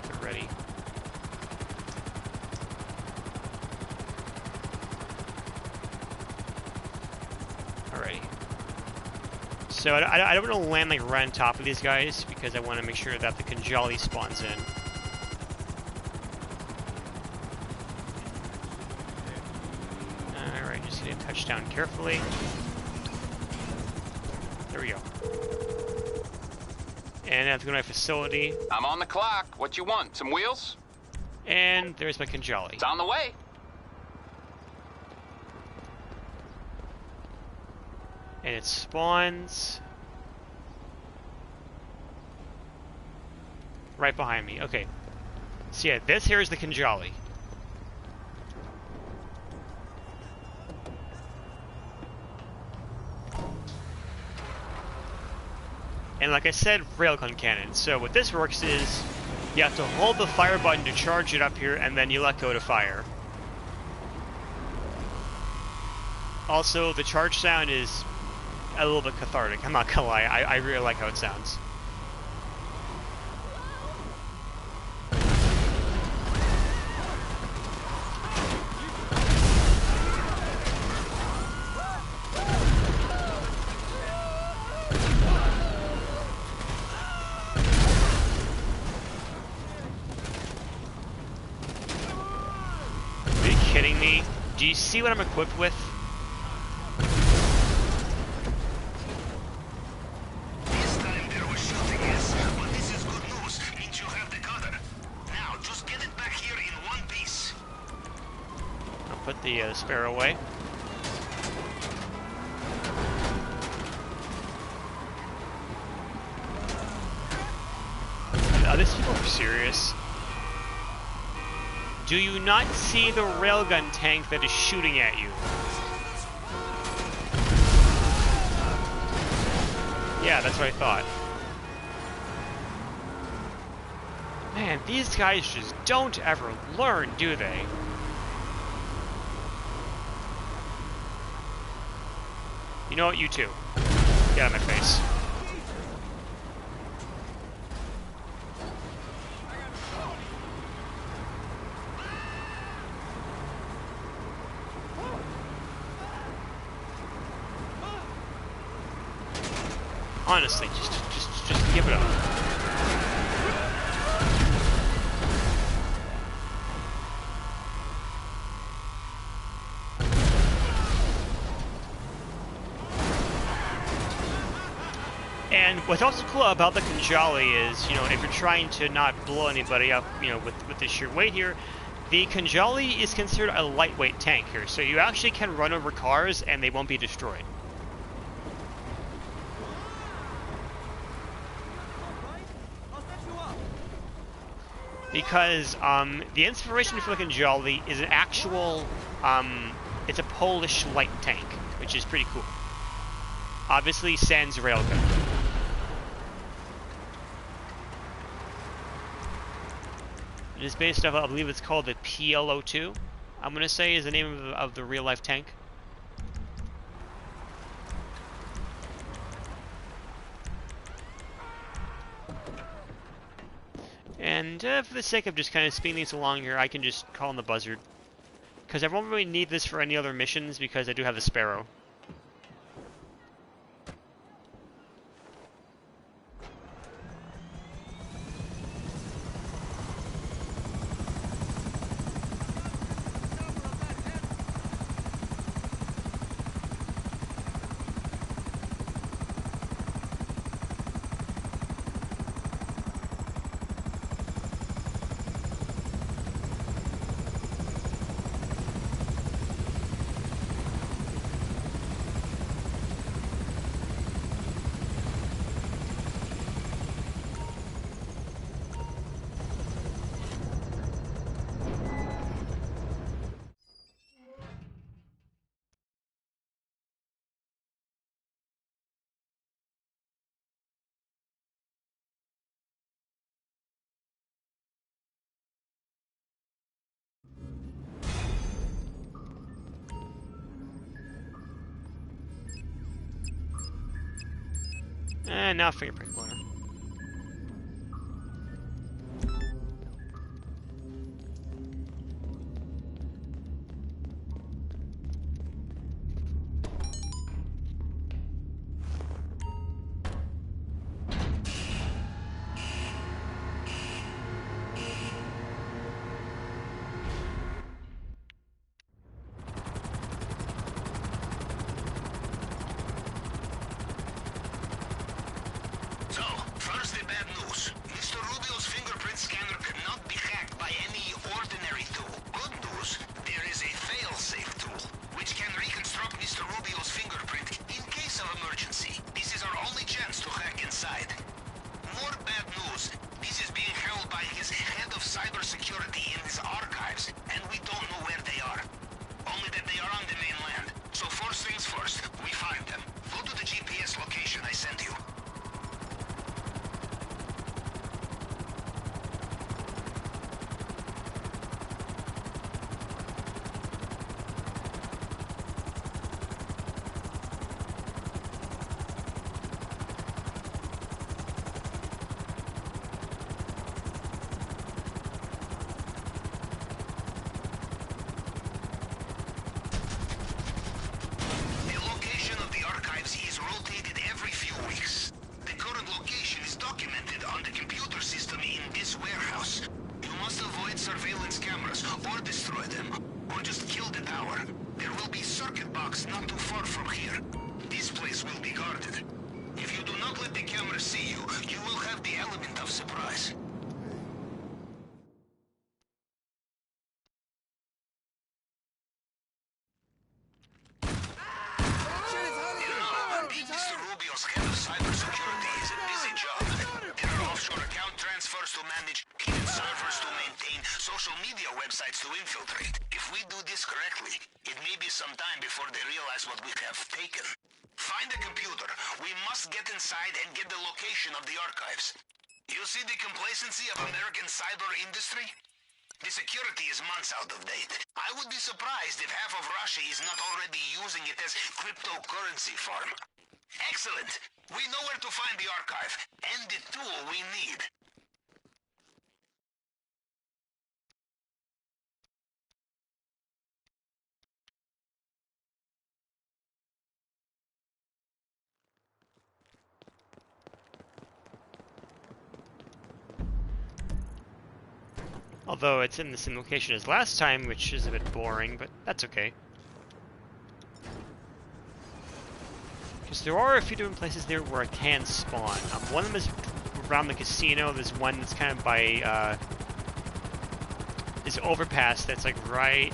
Get ready. Alrighty. So I don't want to land like right on top of these guys because I want to make sure that the Kanjali spawns in. Alright, just gonna touch down carefully. There we go. And I have to go to my facility. I'm on the clock. What you want? Some wheels? And there's my Kanjali. It's on the way. And it spawns right behind me. Okay. So yeah, this here is the Kanjali. And like I said, railgun cannon. So what this works is you have to hold the fire button to charge it up here, and then you let go to fire. Also, the charge sound is a little bit cathartic. I'm not gonna lie, I really like how it sounds. Are you kidding me? Do you see what I'm equipped with? Put the sparrow away. Are these people serious? Do you not see the railgun tank that is shooting at you? Yeah, that's what I thought. Man, these guys just don't ever learn, do they? You know what? You too. Get out of my face. Honestly, just give it up. And what's also cool about the Kanjali is, you know, if you're trying to not blow anybody up, you know, with the sheer weight here, the Kanjali is considered a lightweight tank here, so you actually can run over cars and they won't be destroyed. Because the inspiration for the Kanjali is an actual, it's a Polish light tank, which is pretty cool. Obviously, sans railgun. It is based off, I believe it's called the PLO2, I'm going to say is the name of the real-life tank. And for the sake of just kind of speeding things along here, I can just call in the Buzzard. Because I won't really need this for any other missions, because I do have the Sparrow. And now fingerprint loader. So, first the bad news. Mr. Rubio's fingerprint scanner cannot be hacked by any ordinary tool. Good news, there is a fail-safe tool, which can reconstruct Mr. Rubio's fingerprint in case of emergency. This is our only chance to hack inside. More bad news. This is being held by his head of cybersecurity in his archives, and we don't know where they are. Only that they are on the mainland. So first things first, we find them. Go to the GPS location I sent you. Surveillance cameras, or destroy them, or just kill the tower. There will be circuit box not too far from here. This place will be guarded. If you do not let the cameras see you, you will have the element of surprise. Mr. Rubio's head of cybersecurity is a busy job. There are offshore account transfers to manage, hidden servers to maintain, social media websites to infiltrate. If we do this correctly, it may be some time before they realize what we have taken. Find the computer. We must get inside and get the location of the archives. You see the complacency of American cyber industry? The security is months out of date. I would be surprised if half of Russia is not already using it as cryptocurrency farm. Excellent! We know where to find the archive, and the tool we need. Although it's in the same location as last time, which is a bit boring, but that's okay. Because there are a few different places there where it can spawn. One of them is around the casino. There's one that's kind of by this overpass that's like right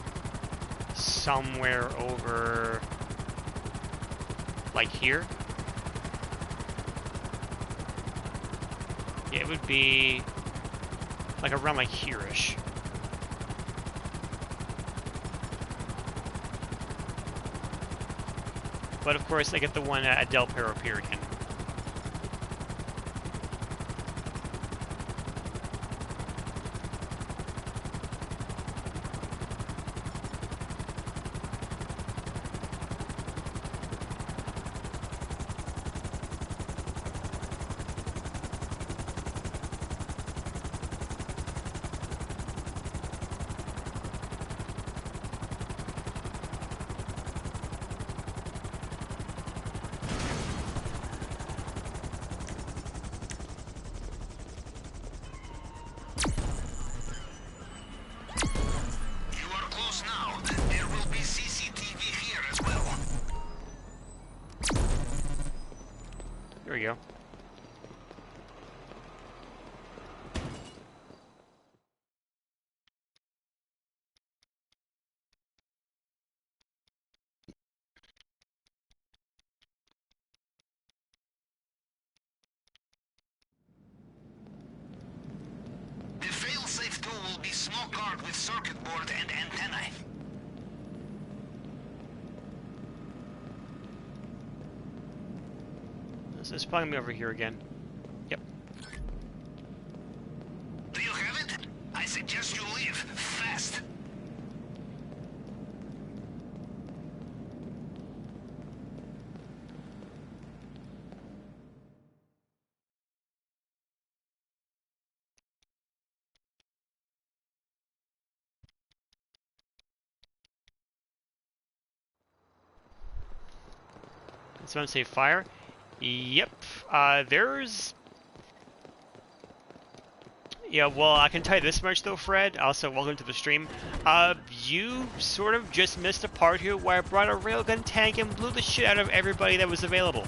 somewhere over like here. Yeah, it would be like around like here-ish. But of course, I get the one at Del Perro Pier again. There we go. The fail-safe tool will be small card with circuit board and antennae. This is probably me over here again. Yep. Do you have it? I suggest you leave fast. Did someone say fire? Yep. There's... Yeah, well, I can tell you this much though, Fred. Also, welcome to the stream. You sort of just missed a part here where I brought a railgun tank and blew the shit out of everybody that was available.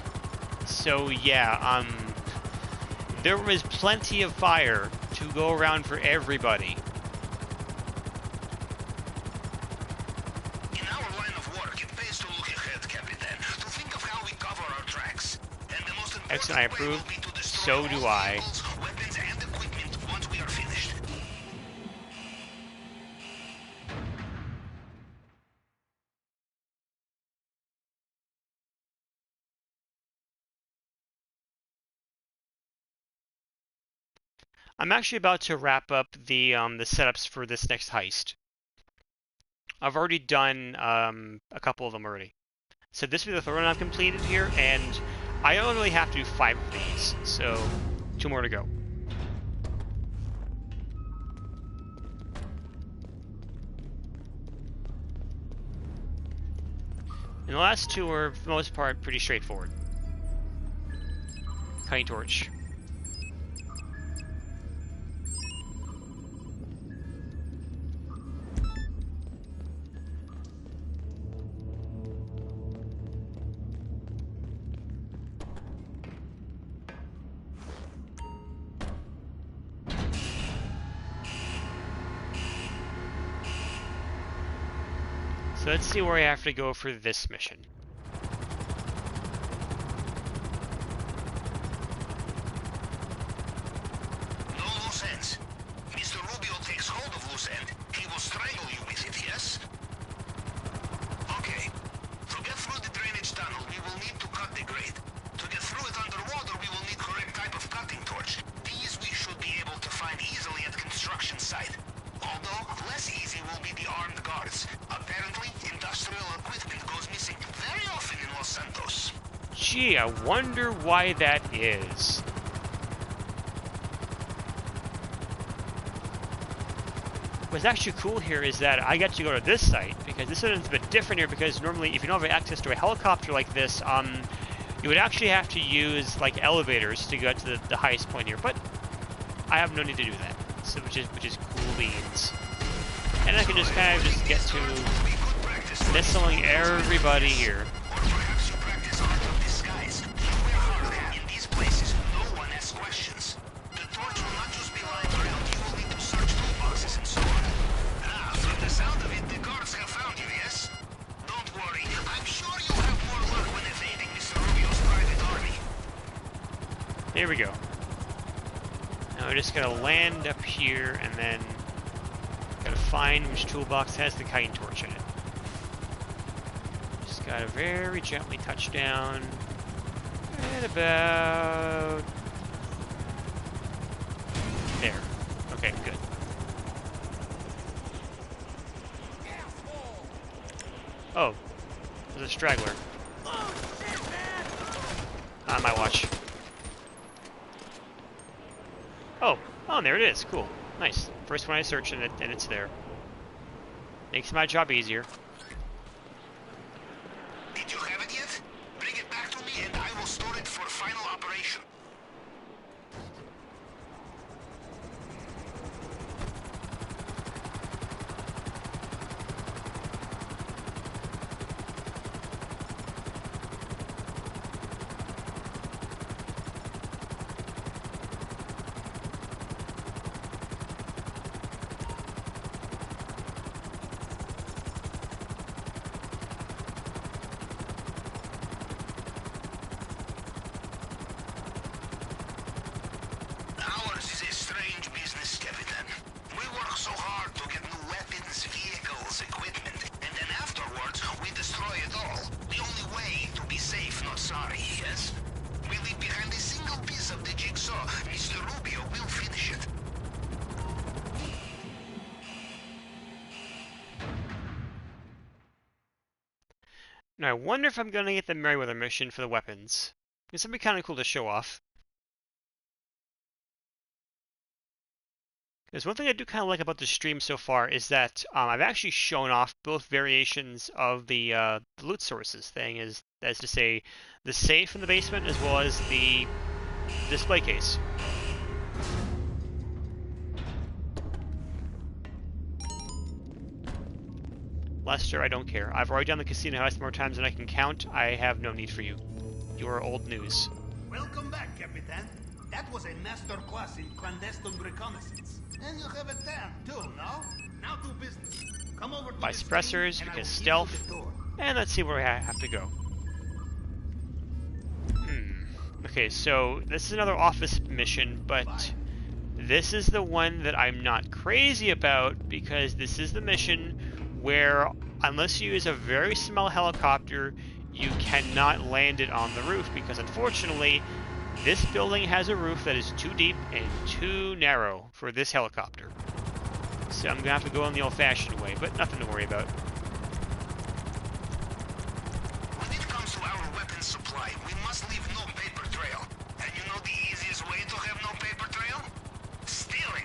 So yeah, there was plenty of fire to go around for everybody. In our line of work, it pays to look ahead, Captain. To think of how we cover our tracks. And the most important Excellent, I way will approve. be to destroy So all do I. vehicles, weapons, and equipment once we are finished. I'm actually about to wrap up the setups for this next heist. I've already done a couple of them already. So this will be the third one I've completed here, and I only have to do 5 of these, so 2 more to go. And the last 2 are, for the most part, pretty straightforward. Cutting torch. So let's see where I have to go for this mission. No loose ends. Mr. Rubio takes hold of loose end. He will strangle you with it, yes? Okay. To get through the drainage tunnel, we will need to cut the grate. To get through it underwater, we will need correct type of cutting torch. These we should be able to find easily at construction site. Although, less easy will be the armed guards. Apparently, industrial equipment goes missing very often in Los Santos. Gee, I wonder why that is. What's actually cool here is that I get to go to this site, because this one's a bit different here, because normally if you don't have access to a helicopter like this, you would actually have to use like elevators to get to the highest point here, but I have no need to do that, so which is cool beans. And I can just kind of just get to missiling everybody here. Or perhaps you practice art of disguise. There we go. Now we're just gonna land up here and then gotta find which toolbox has the kiting torch in it. Just gotta very gently touch down at about there. Okay, good. Oh, there's a straggler. On my watch. Oh, and there it is. Cool. Nice. First one I search and it's there. Makes my job easier. Did you have it yet? Bring it back to me and I will store it for final operation. Ours is a strange business, Captain. We work so hard to get new weapons, vehicles, equipment, and then afterwards we destroy it all. The only way to be safe, not sorry, yes? We leave behind a single piece of the jigsaw. Mr. Rubio will finish it. Now I wonder if I'm gonna get the Merryweather mission for the weapons. It's gonna be kind of cool to show off. There's one thing I do kind of like about the stream so far is that I've actually shown off both variations of the loot sources thing, as to say, the safe in the basement as well as the display case. Lester, I don't care. I've already done the casino heist more times than I can count. I have no need for you. You are old news. Welcome back, Capitan. That was a master class in clandestine reconnaissance. And you have a tan, too, no? Now do business. Come over to Buy the suppressors, screen and I because will stealth. give you the door. And let's see where I have to go. Okay, so this is another office mission, but this is the one that I'm not crazy about because this is the mission where, unless you use a very small helicopter, you cannot land it on the roof because, unfortunately, this building has a roof that is too deep and too narrow for this helicopter. So I'm gonna have to go in the old-fashioned way, but nothing to worry about. When it comes to our weapons supply, we must leave no paper trail. And you know the easiest way to have no paper trail? Stealing.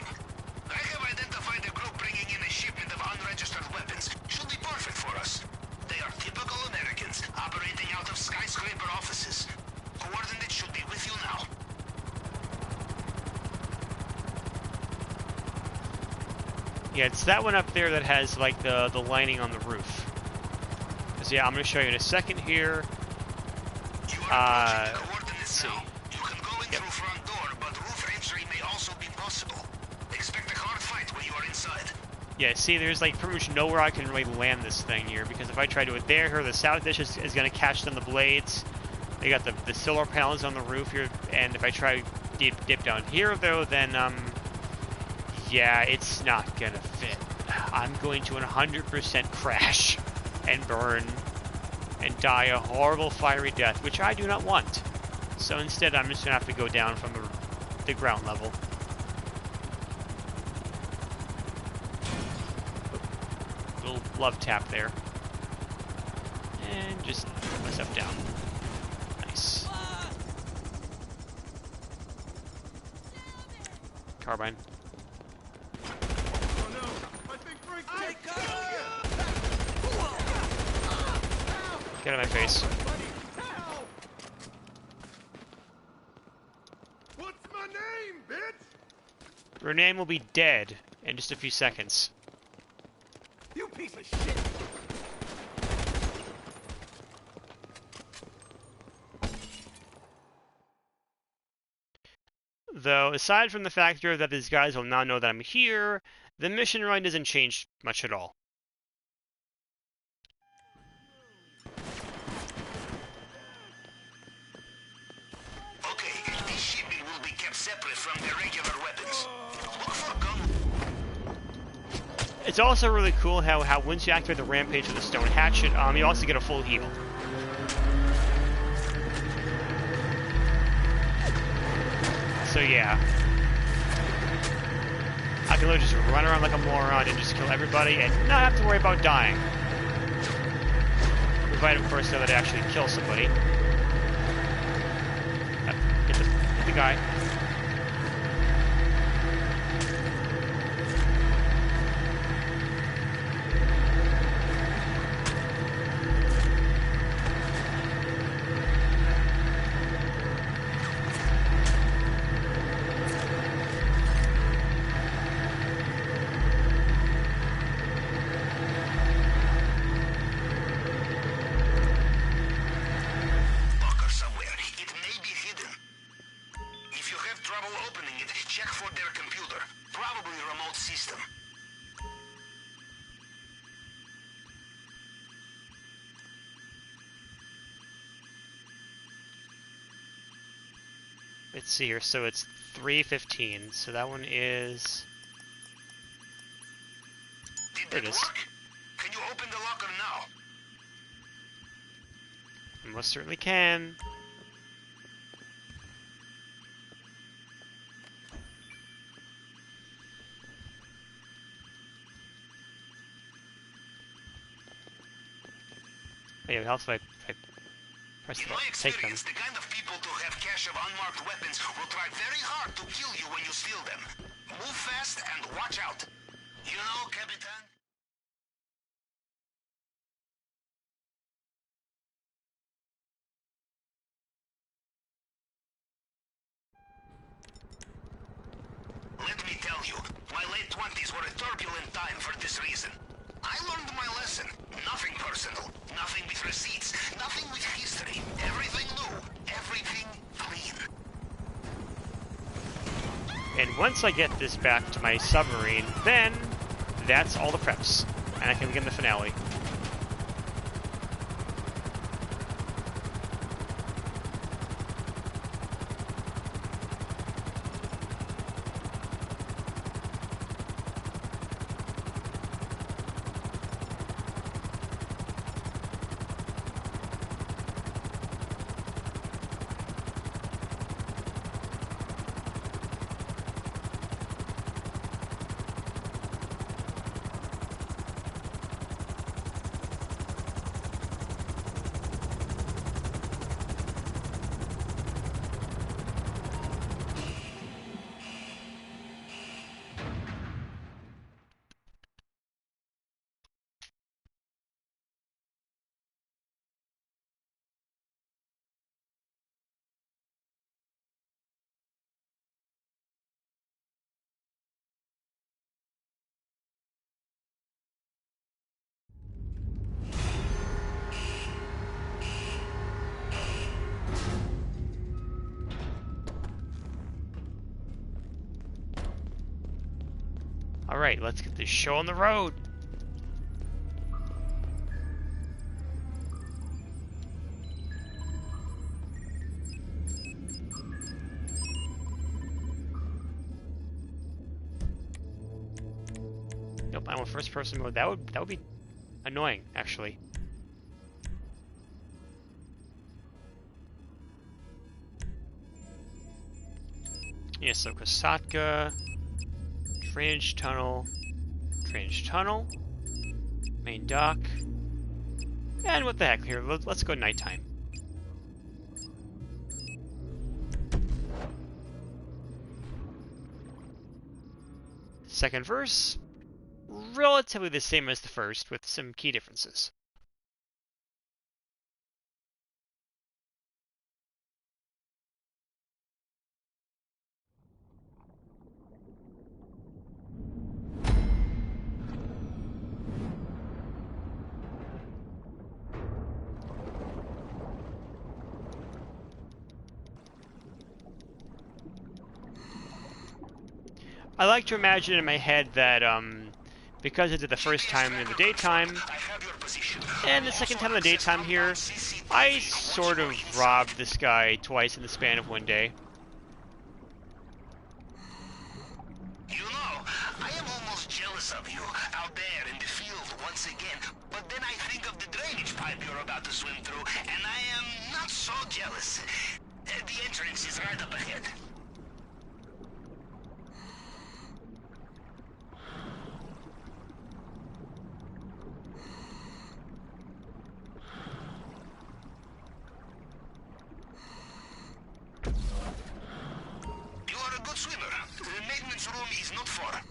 I have identified a group bringing in a shipment of unregistered weapons. Should be perfect for us. They are typical Americans, operating out of skyscraper offices. Coordinates should be with you now. Yeah, it's that one up there that has, like, the lining on the roof. Because, yeah, I'm going to show you in a second here. You are approaching the Let's coordinates see. now. You can go in through front door, but roof entry may also be possible. Expect a hard fight when you are inside. Yeah, see, there's, like, pretty much nowhere I can really land this thing here, because if I try to do it there, here, the south dish is going to catch on the blades. They got the solar panels on the roof here, and if I try dip down here, though, then, yeah, it's not gonna fit. I'm going to 100% crash and burn and die a horrible fiery death, which I do not want. So instead, I'm just gonna have to go down from the ground level. Little love tap there. And just put myself down. Nice. Carbine. Oh no! I think Frank take cover! Get out of my face. What's my name, bitch? Her name will be dead in just a few seconds. You piece of shit! Though, aside from the factor that these guys will now know that I'm here, the mission really doesn't change much at all. Okay, this shipment will separate from their regular weapons. Look for gun. It's also really cool how once you activate the rampage with the stone hatchet, you also get a full heal. So yeah, I can literally just run around like a moron and just kill everybody and not have to worry about dying. Provided, of course, that I actually kill somebody. Hit the guy. Let's see here, so it's 3:15, so that one is... There it is. Can you open the locker now? I most certainly can. Oh, yeah, how do I press the button? Take them. The kind of people to have cache of unmarked weapons will try very hard to kill you when you steal them. Move fast and watch out. You know, Capitan? Let me tell you, my late 20s were a turbulent time for this reason. I learned my lesson. Nothing personal, nothing with receipts, nothing with history. Everything new, everything clean. And once I get this back to my submarine, then that's all the preps. And I can begin the finale. Alright, let's get this show on the road. Nope, I'm on first person mode. That would be annoying, actually. Yeah, so Kosatka, drainage tunnel, main dock, and what the heck, here, let's go nighttime. Second verse, relatively the same as the first, with some key differences. I like to imagine in my head that, because I did the first time in the daytime, and the second time in the daytime here, I sort of robbed this guy twice in the span of one day. once again, but then I think of the drainage pipe you're about to swim through, and I am not so jealous. The entrance is right up ahead. You are a good swimmer. The maintenance room is not far.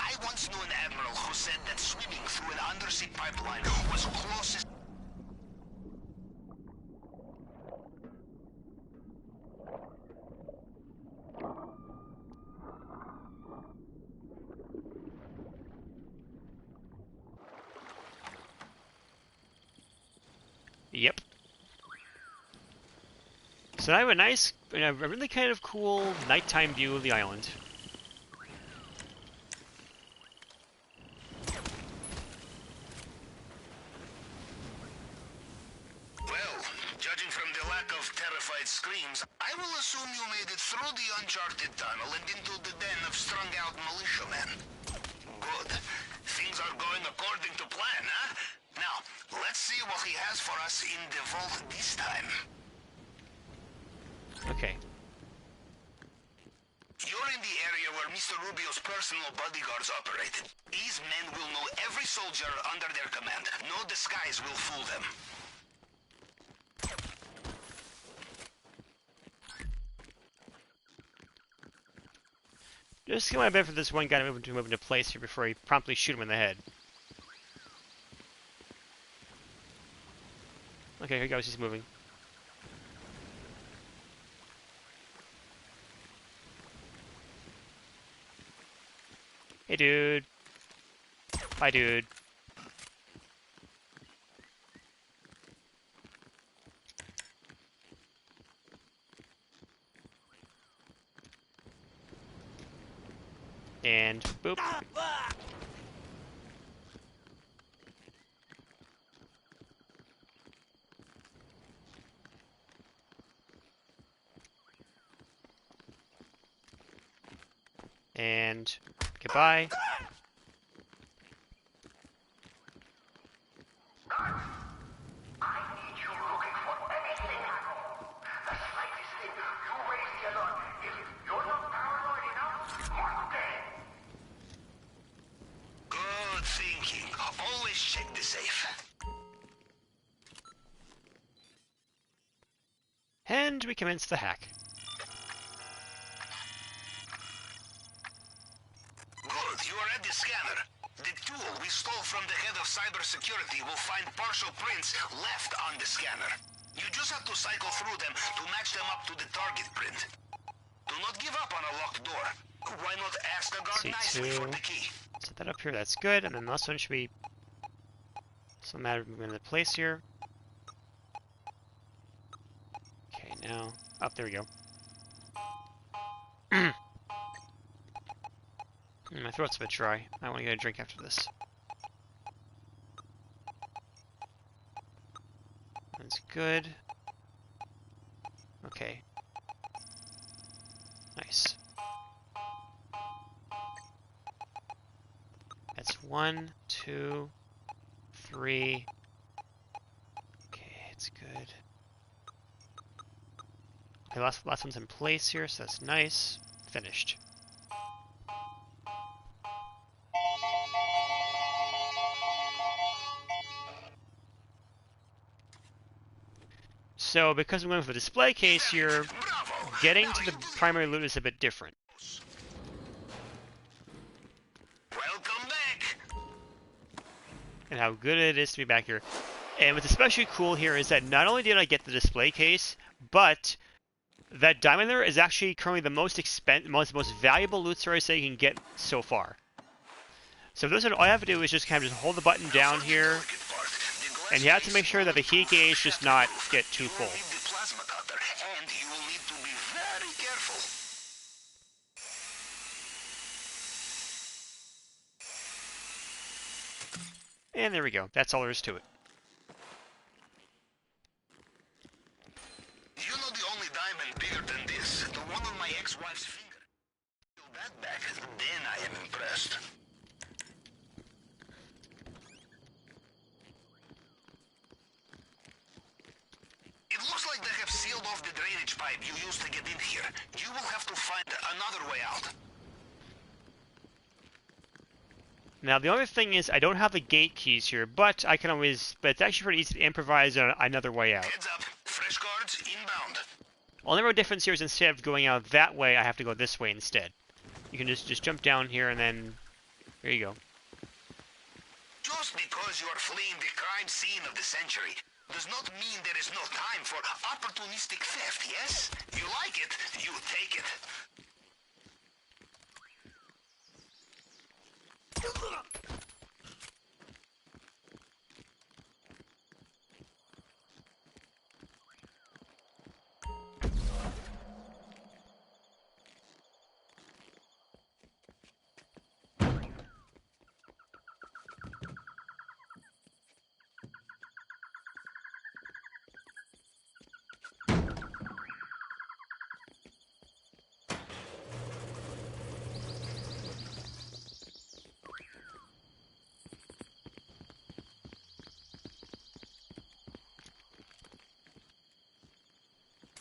I once knew an admiral who said that swimming through an undersea pipeline was closest. Yep. So I have a nice, a really kind of cool nighttime view of the island. Well, judging from the lack of terrified screams, I will assume you made it through the uncharted tunnel and into the den of strung-out militiamen. Good. Things are going according to plan, huh? Now, let's see what he has for us in the vault this time. Okay. You're in the area where Mr. Rubio's personal bodyguards operated. These men will know every soldier under their command. No disguise will fool them. Just get my bed for this one guy to move into place here before I promptly shoot him in the head. Okay, here he goes. He's moving. Hey, dude. Bye, dude. And boop. And goodbye. Good thinking. Always check the safe. And we commence the hack. Good, you are at the scanner. The tool we stole from the head of cybersecurity will find partial prints left on the scanner. You just have to cycle through them to match them up to the target print. Do not give up on a locked door. Why not ask the guard nicely for the key? Set that up here, that's good. And then the last one should be some matter of moving into place here. Okay, now up, there we go. My throat's a bit dry. I want to get a drink after this. That's good. Okay. Nice. That's 1, 2, 3. Okay, it's good. Okay, last one's in place here, so that's nice. Finished. So, because I'm going for the display case here, getting to the primary loot is a bit different. Welcome back. And how good it is to be back here. And what's especially cool here is that not only did I get the display case, but That diamond there is actually currently the most valuable loot source that you can get so far. So this one, all you have to do is just kind of just hold the button down here, and you have to make sure that the heat gauge does not get too full. And you will need to be very careful. And there we go. That's all there is to it. You know the only diamond bigger than this? The one on my ex-wife's finger. Peel that back, then I am impressed. It looks like they have sealed off the drainage pipe you used to get in here. You will have to find another way out. Now the only thing is I don't have the gate keys here, but I can always. But it's actually pretty easy to improvise another way out. Heads up, fresh guards inbound. Only real difference here is instead of going out that way, I have to go this way instead. You can just jump down here and then here you go. Just because you are fleeing the crime scene of the century does not mean there is no time for opportunistic theft, yes? You like it, you take it.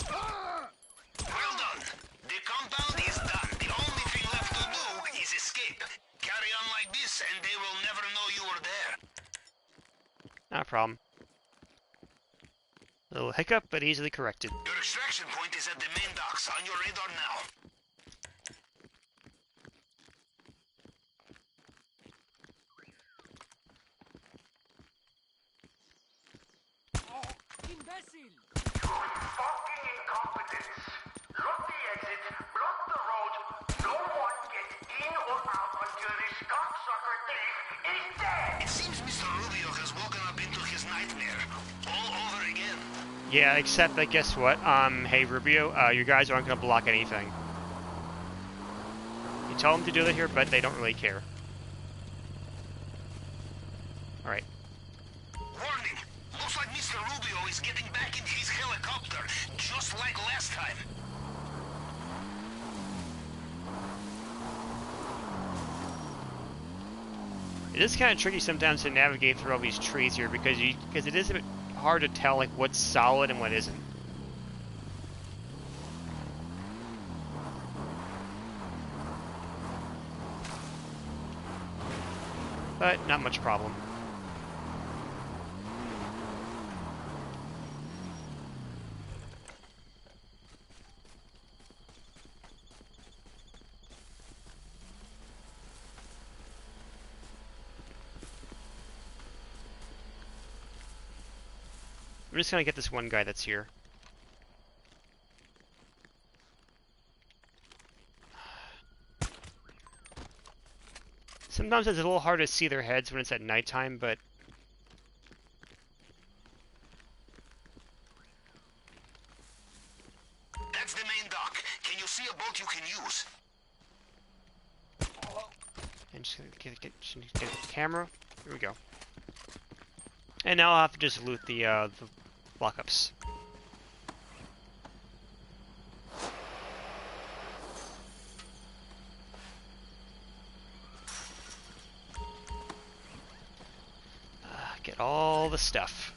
Well done. The compound is done. The only thing left to do is escape. Carry on like this and they will never know you were there. Not a problem. A little hiccup, but easily corrected. Your extraction point is at the main docks, on your radar now. Imbecile! Fucking incompetence. Lock the exit, block the road. No one gets in or out until this cocksucker thief is dead. It seems Mr. Rubio has woken up into his nightmare. All over again. Yeah, except that guess what? Hey Rubio, you guys aren't gonna block anything. You tell them to do that here, but they don't really care. Alright. Warning! Looks like Mr. Rubio is getting back in his helicopter, just like last time. It is kind of tricky sometimes to navigate through all these trees here because it is a bit hard to tell like what's solid and what isn't. But not much problem. I'm just gonna get this one guy that's here. Sometimes it's a little hard to see their heads when it's at nighttime, but That's the main dock. Can you see a boat you can use? and just get the camera. Here we go. And now I'll have to just loot the lockups. Get all the stuff.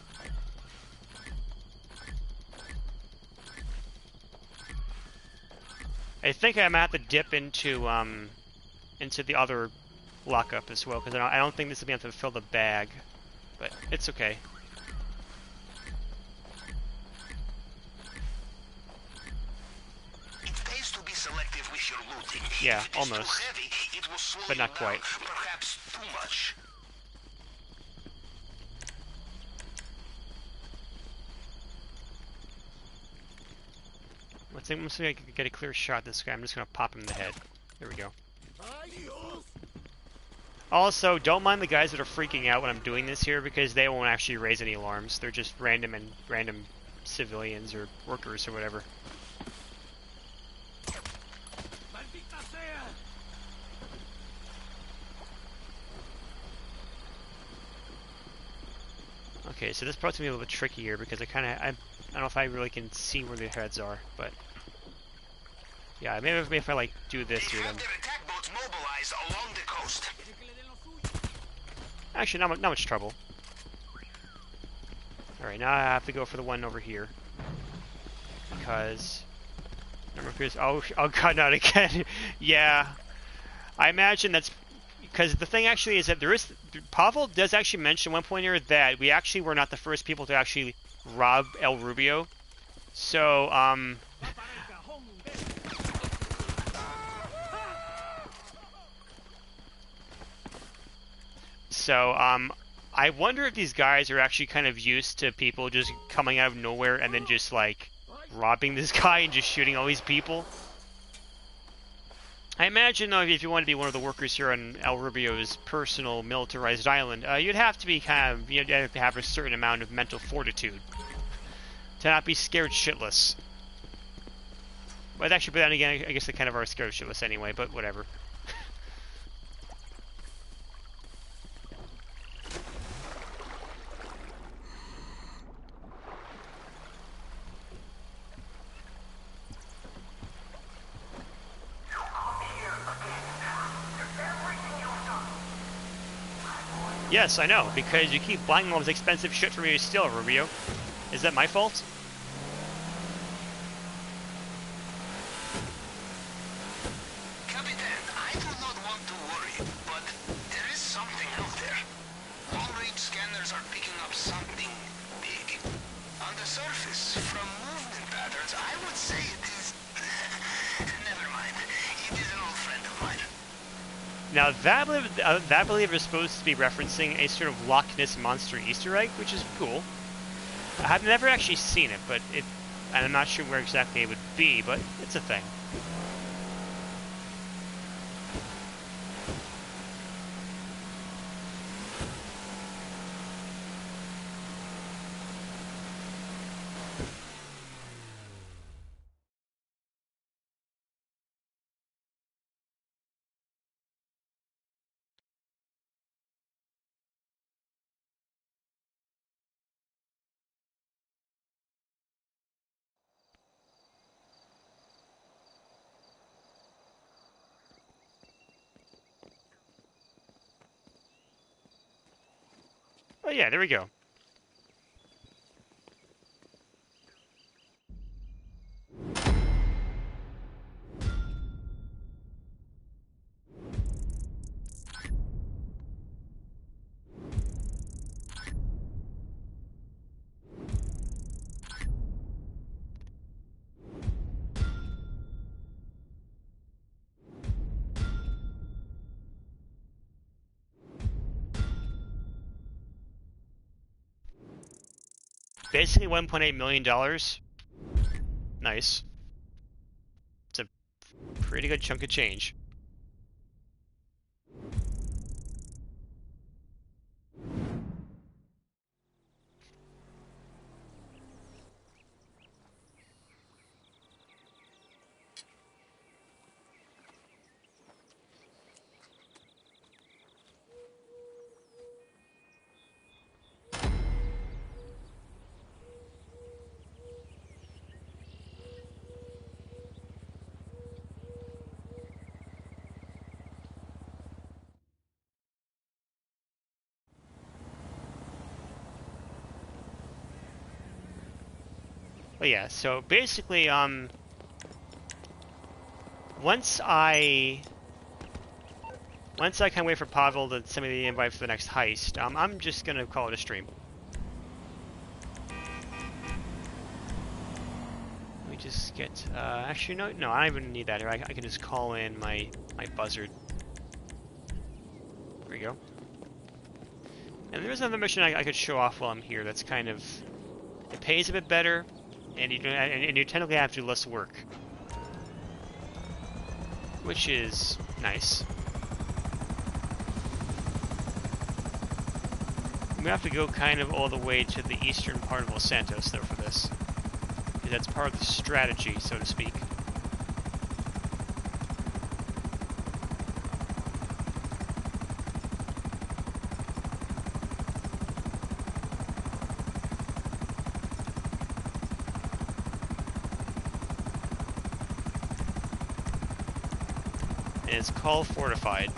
I think I might have to dip into the other lockup as well, because I don't think this will be able to fill the bag, but it's okay. It pays to be selective with your looting. Yeah, If it is almost. too heavy, it will slow But you not quite. down, perhaps too much. Let's see if I can get a clear shot of this guy. I'm just gonna pop him in the head. There we go. Also, don't mind the guys that are freaking out when I'm doing this here because they won't actually raise any alarms. They're just random civilians or workers or whatever. Okay, so this part's gonna be a little bit trickier because I don't know if I really can see where their heads are, but yeah, maybe if I like do this here, then. Their attack boats mobilized along the coast. Actually, not much trouble. All right, now I have to go for the one over here because number appears. Oh God, not again! Yeah, I imagine that's. Because the thing actually is that Pavel does actually mention at one point here that we actually were not the first people to actually rob El Rubio. So, I wonder if these guys are actually kind of used to people just coming out of nowhere and then just, like, robbing this guy and just shooting all these people. I imagine, though, if you want to be one of the workers here on El Rubio's personal militarized island, you'd have to be you'd have to have a certain amount of mental fortitude to not be scared shitless. But actually, but then again, I guess they kind of are scared shitless anyway, but whatever. Yes, I know, because you keep buying all this expensive shit for me to steal, Rubio. Is that my fault? Capitan, I do not want to worry, but there is something out there. Long-range scanners are picking up something big. On the surface, from movement patterns, I would say it is... Never mind. It is an old friend of mine. Now, that believe is supposed to be referencing a sort of Loch Ness Monster Easter egg, which is cool. I have never actually seen it, and I'm not sure where exactly it would be, but it's a thing. Oh yeah, there we go. Basically $1.8 million. Nice. It's a pretty good chunk of change. But yeah, so basically, once I kind of wait for Pavel to send me the invite for the next heist, I'm just gonna call it a stream. Let me just get, actually no, I don't even need that here. I can just call in my buzzard. There we go. And there's another mission I could show off while I'm here that's kind of, it pays a bit better, and you technically have to do less work, which is nice. We have to go kind of all the way to the eastern part of Los Santos, though, for this. Because that's part of the strategy, so to speak. And it's called Fortified.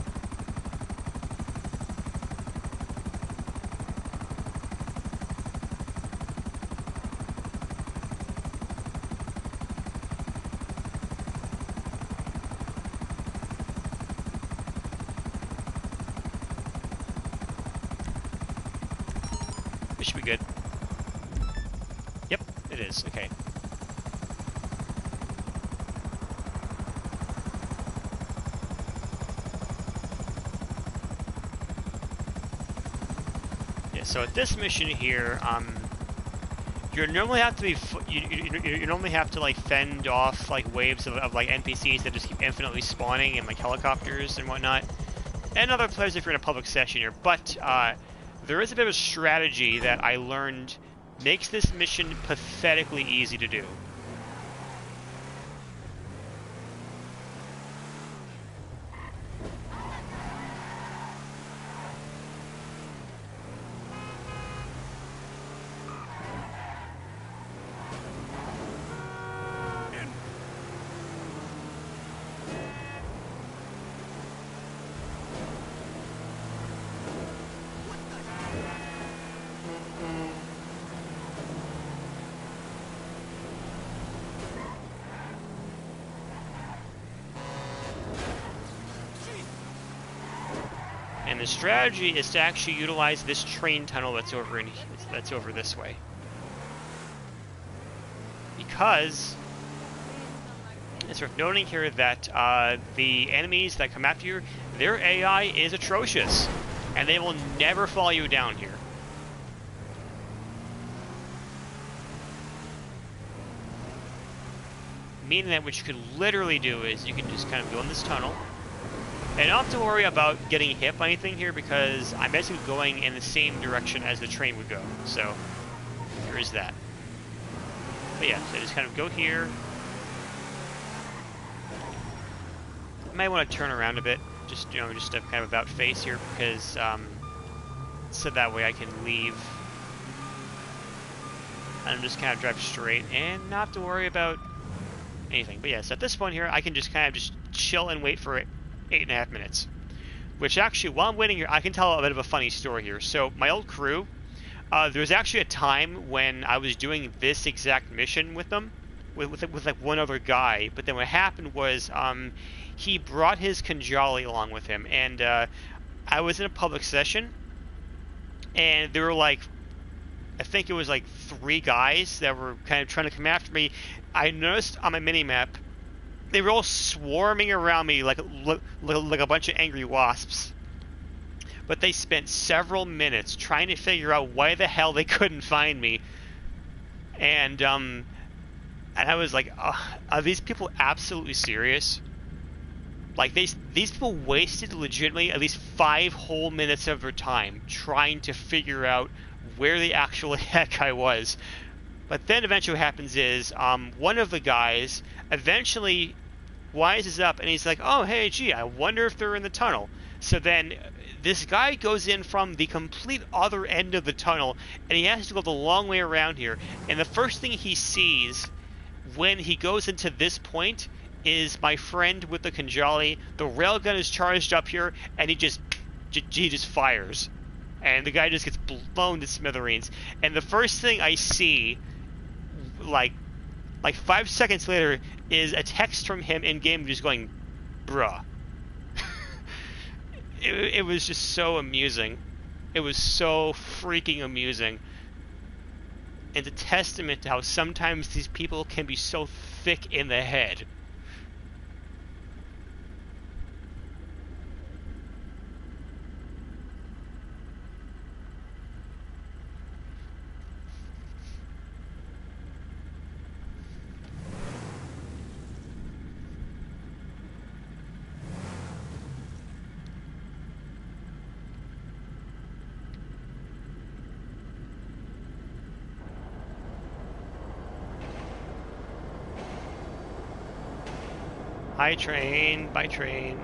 It should be good. Yep, it is. Okay. Yeah, so at this mission here, you normally have to be you normally have to like fend off like waves of like NPCs that just keep infinitely spawning and like helicopters and whatnot, and other players if you're in a public session here. But there is a bit of a strategy that I learned makes this mission pathetically easy to do. And the strategy is to actually utilize this train tunnel that's over this way. Because it's worth noting here that the enemies that come after you, their AI is atrocious, and they will never follow you down here. Meaning that what you could literally do is you can just kind of go in this tunnel. And not to worry about getting hit by anything here because I'm basically going in the same direction as the train would go. So, there is that. But yeah, so just kind of go here. I might want to turn around a bit, just just to kind of about face here because so that way I can leave. And just kind of drive straight and not have to worry about anything. But yes, at this point here, I can just kind of just chill and wait for it. 8.5 minutes. Which actually, while I'm waiting here, I can tell a bit of a funny story here. So, my old crew, there was actually a time when I was doing this exact mission with them, with like one other guy. But then what happened was, he brought his Kanjali along with him, and I was in a public session, and there were like, I think it was like 3 guys that were kind of trying to come after me. I noticed on my mini-map they were all swarming around me like a bunch of angry wasps. But they spent several minutes trying to figure out why the hell they couldn't find me. And I was like, are these people absolutely serious? Like, these people wasted legitimately at least 5 whole minutes of their time trying to figure out where the actual heck I was. But then eventually what happens is, one of the guys eventually wises up and he's like, oh, hey, gee, I wonder if they're in the tunnel. So then this guy goes in from the complete other end of the tunnel and he has to go the long way around here. And the first thing he sees when he goes into this point is my friend with the Kanjali. The railgun is charged up here and he just fires. And the guy just gets blown to smithereens. And the first thing I see, like 5 seconds later, is a text from him in game just going, bruh. It was just so amusing. It was so freaking amusing. And it's a testament to how sometimes these people can be so thick in the head. By train, by train.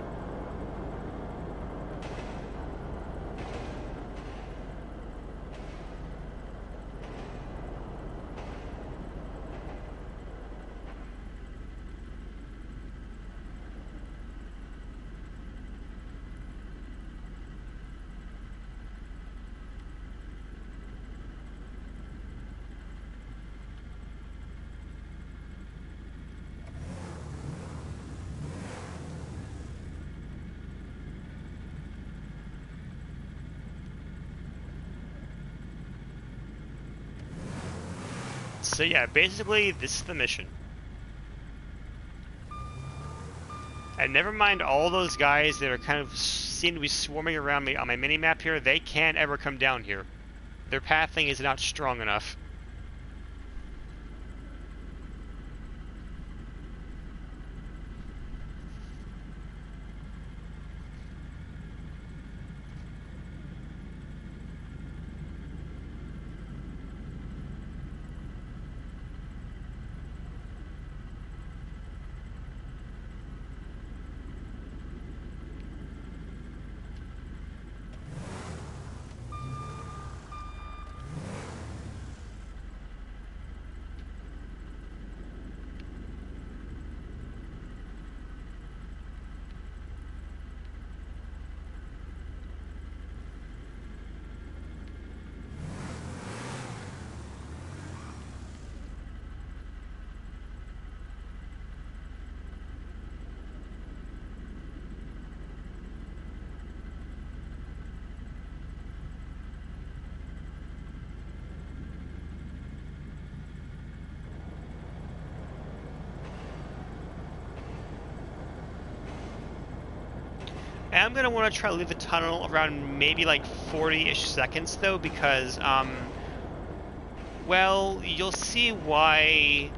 So yeah, basically this is the mission. And never mind all those guys that are kind of seem to be swarming around me on my mini-map here, they can't ever come down here. Their pathing is not strong enough. And I'm gonna want to try to leave the tunnel around maybe like 40-ish seconds though, because well, you'll see why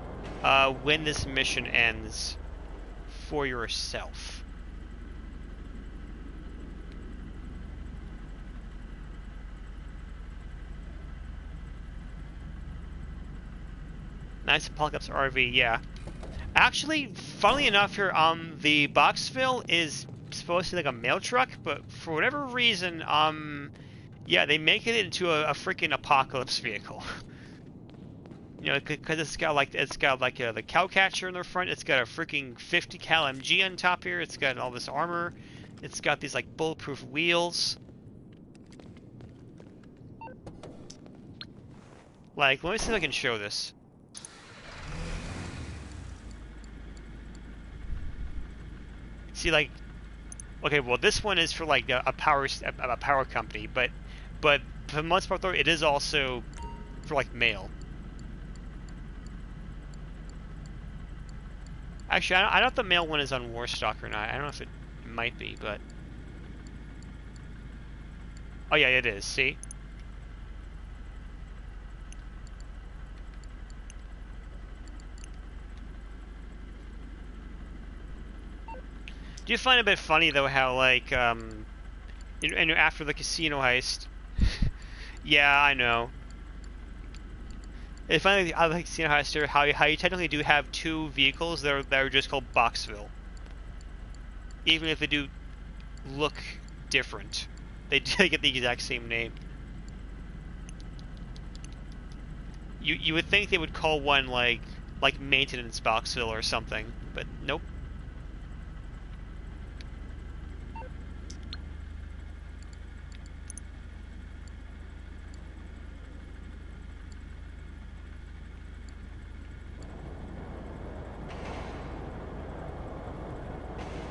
when this mission ends for yourself. Nice Apocalypse RV, yeah. Actually, funnily enough here, the Boxville is supposed to be like a mail truck, but for whatever reason, yeah, they make it into a freaking apocalypse vehicle. You know, because it's got like the cow catcher in the front. It's got a freaking 50 cal MG on top here. It's got all this armor. It's got these like bulletproof wheels. Like, let me see if I can show this. See, like, okay, well, this one is for like a power company, but for the most part, though, it is also for like mail. Actually, I don't know if the mail one is on Warstock or not. I don't know if it might be, but oh yeah, it is. See. Do you find it a bit funny though how like and after the casino heist? Yeah, I know. It's funny I like casino heist here how you technically do have two vehicles that are just called Boxville, even if they do look different. They do get the exact same name. You would think they would call one like maintenance Boxville or something, but nope.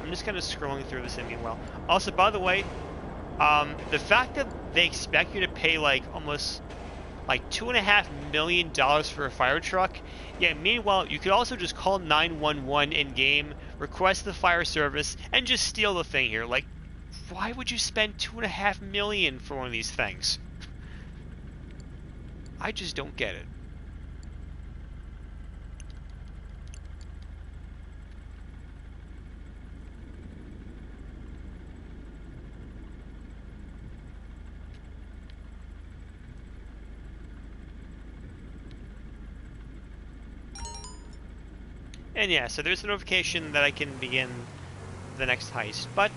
I'm just kind of scrolling through this meanwhile. Also, by the way, the fact that they expect you to pay like almost like $2.5 million for a fire truck, yeah, meanwhile, you could also just call 911 in-game, request the fire service, and just steal the thing here. Like, why would you spend $2.5 million for one of these things? I just don't get it. And yeah, so there's a notification that I can begin the next heist, but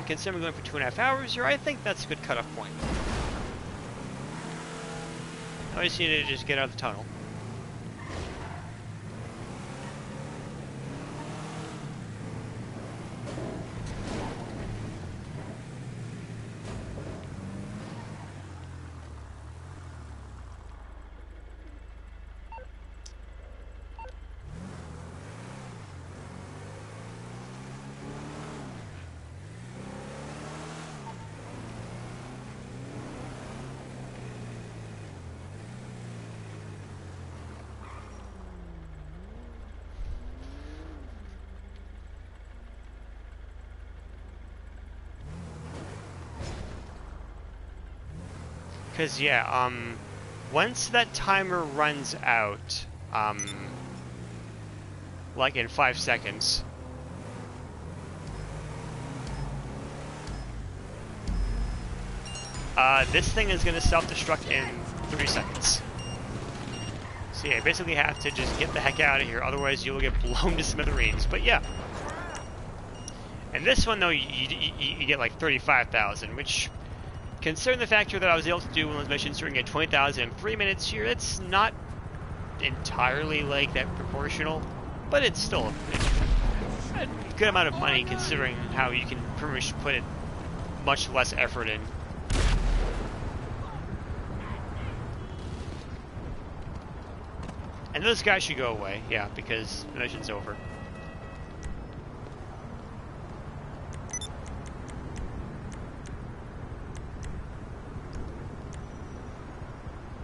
considering we're going for 2.5 hours here, I think that's a good cutoff point. I just need to just get out of the tunnel. Because, yeah, once that timer runs out, like in 5 seconds, this thing is going to self-destruct in 3 seconds. So yeah, you basically have to just get the heck out of here, otherwise you'll get blown to smithereens. But yeah. And this one, though, you get like 35,000, which, considering the factor that I was able to do one of those missions during at 20,000 in 3 minutes here, it's not entirely like that proportional, but it's still a good amount of money considering how you can pretty much put it much less effort in. And those guys should go away, yeah, because the mission's over.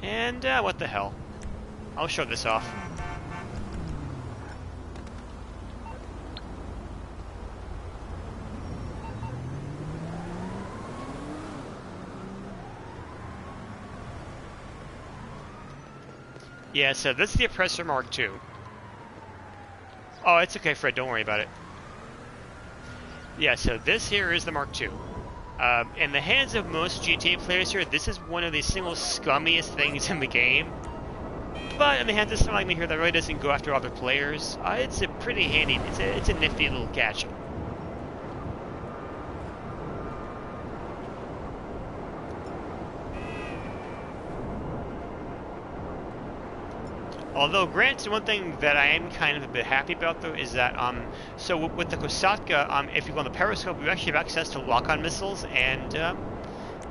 And, what the hell. I'll show this off. Yeah, so this is the Oppressor Mark II. Oh, it's okay, Fred, don't worry about it. Yeah, so this here is the Mark II. In the hands of most GTA players here, this is one of the single scummiest things in the game. But in the hands of someone like me here that really doesn't go after other players, it's a pretty handy, it's a nifty little gadget. Although, granted, one thing that I am kind of a bit happy about, though, is that, so with the Kosatka, if you go on the periscope, you actually have access to lock-on missiles, and,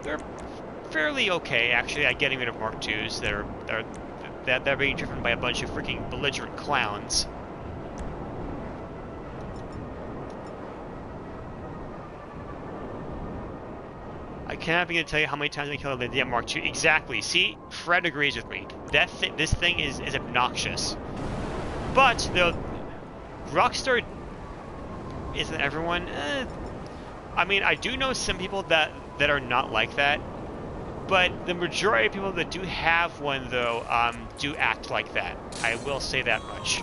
they're fairly okay, actually, at getting rid of Mark IIs that are being driven by a bunch of freaking belligerent clowns. I cannot begin to tell you how many times I killed the damn Mark II. Exactly. See, Fred agrees with me. This thing is obnoxious. But the Rockstar isn't everyone. I mean, I do know some people that are not like that, but the majority of people that do have one, though, do act like that. I will say that much.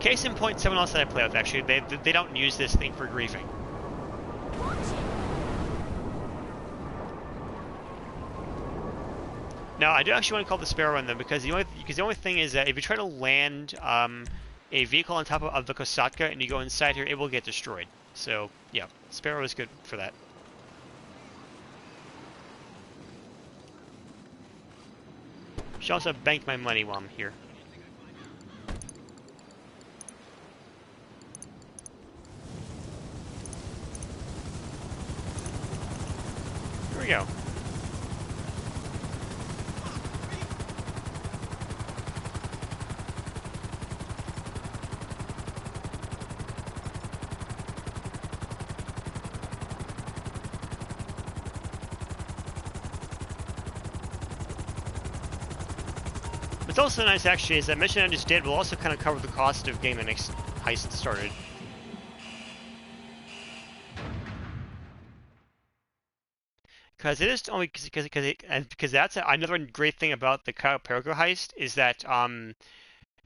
Case in point, someone else that I play with, actually, they don't use this thing for griefing. Now, I do actually want to call the Sparrow on them because the only thing is that if you try to land a vehicle on top of the Kosatka and you go inside here, it will get destroyed. So, yeah, Sparrow is good for that. Should also bank my money while I'm here. Here we go. What's also nice, actually, is that mission I just did will also kind of cover the cost of getting the next heist started. Because it is only because that's another great thing about the Cayo Perico heist is that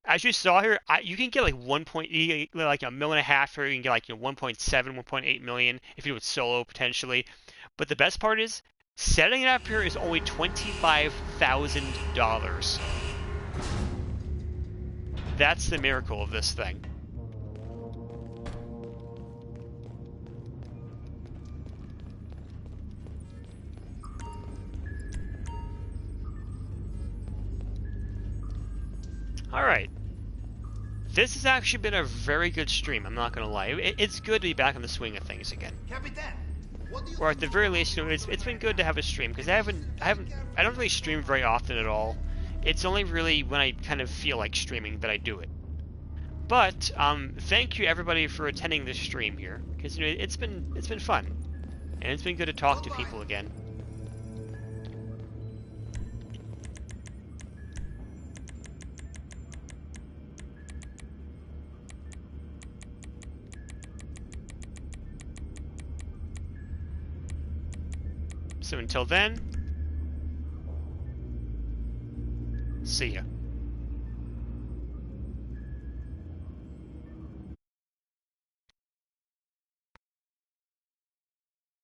as you saw here, you can get like like $1.5 million here. You can get like 1.7, 1.8 million if you do it solo potentially. But the best part is Setting it up here is only $25,000. That's the miracle of this thing. Alright. This has actually been a very good stream, I'm not gonna lie. It's good to be back in the swing of things again. Capitan, what do you Or at the very least, you know, it's been good to have a stream, because I don't really stream very often at all. It's only really when I kind of feel like streaming that I do it. But thank you everybody for attending this stream here, because you know it's been fun, and it's been good to talk to people again. So until then, see ya.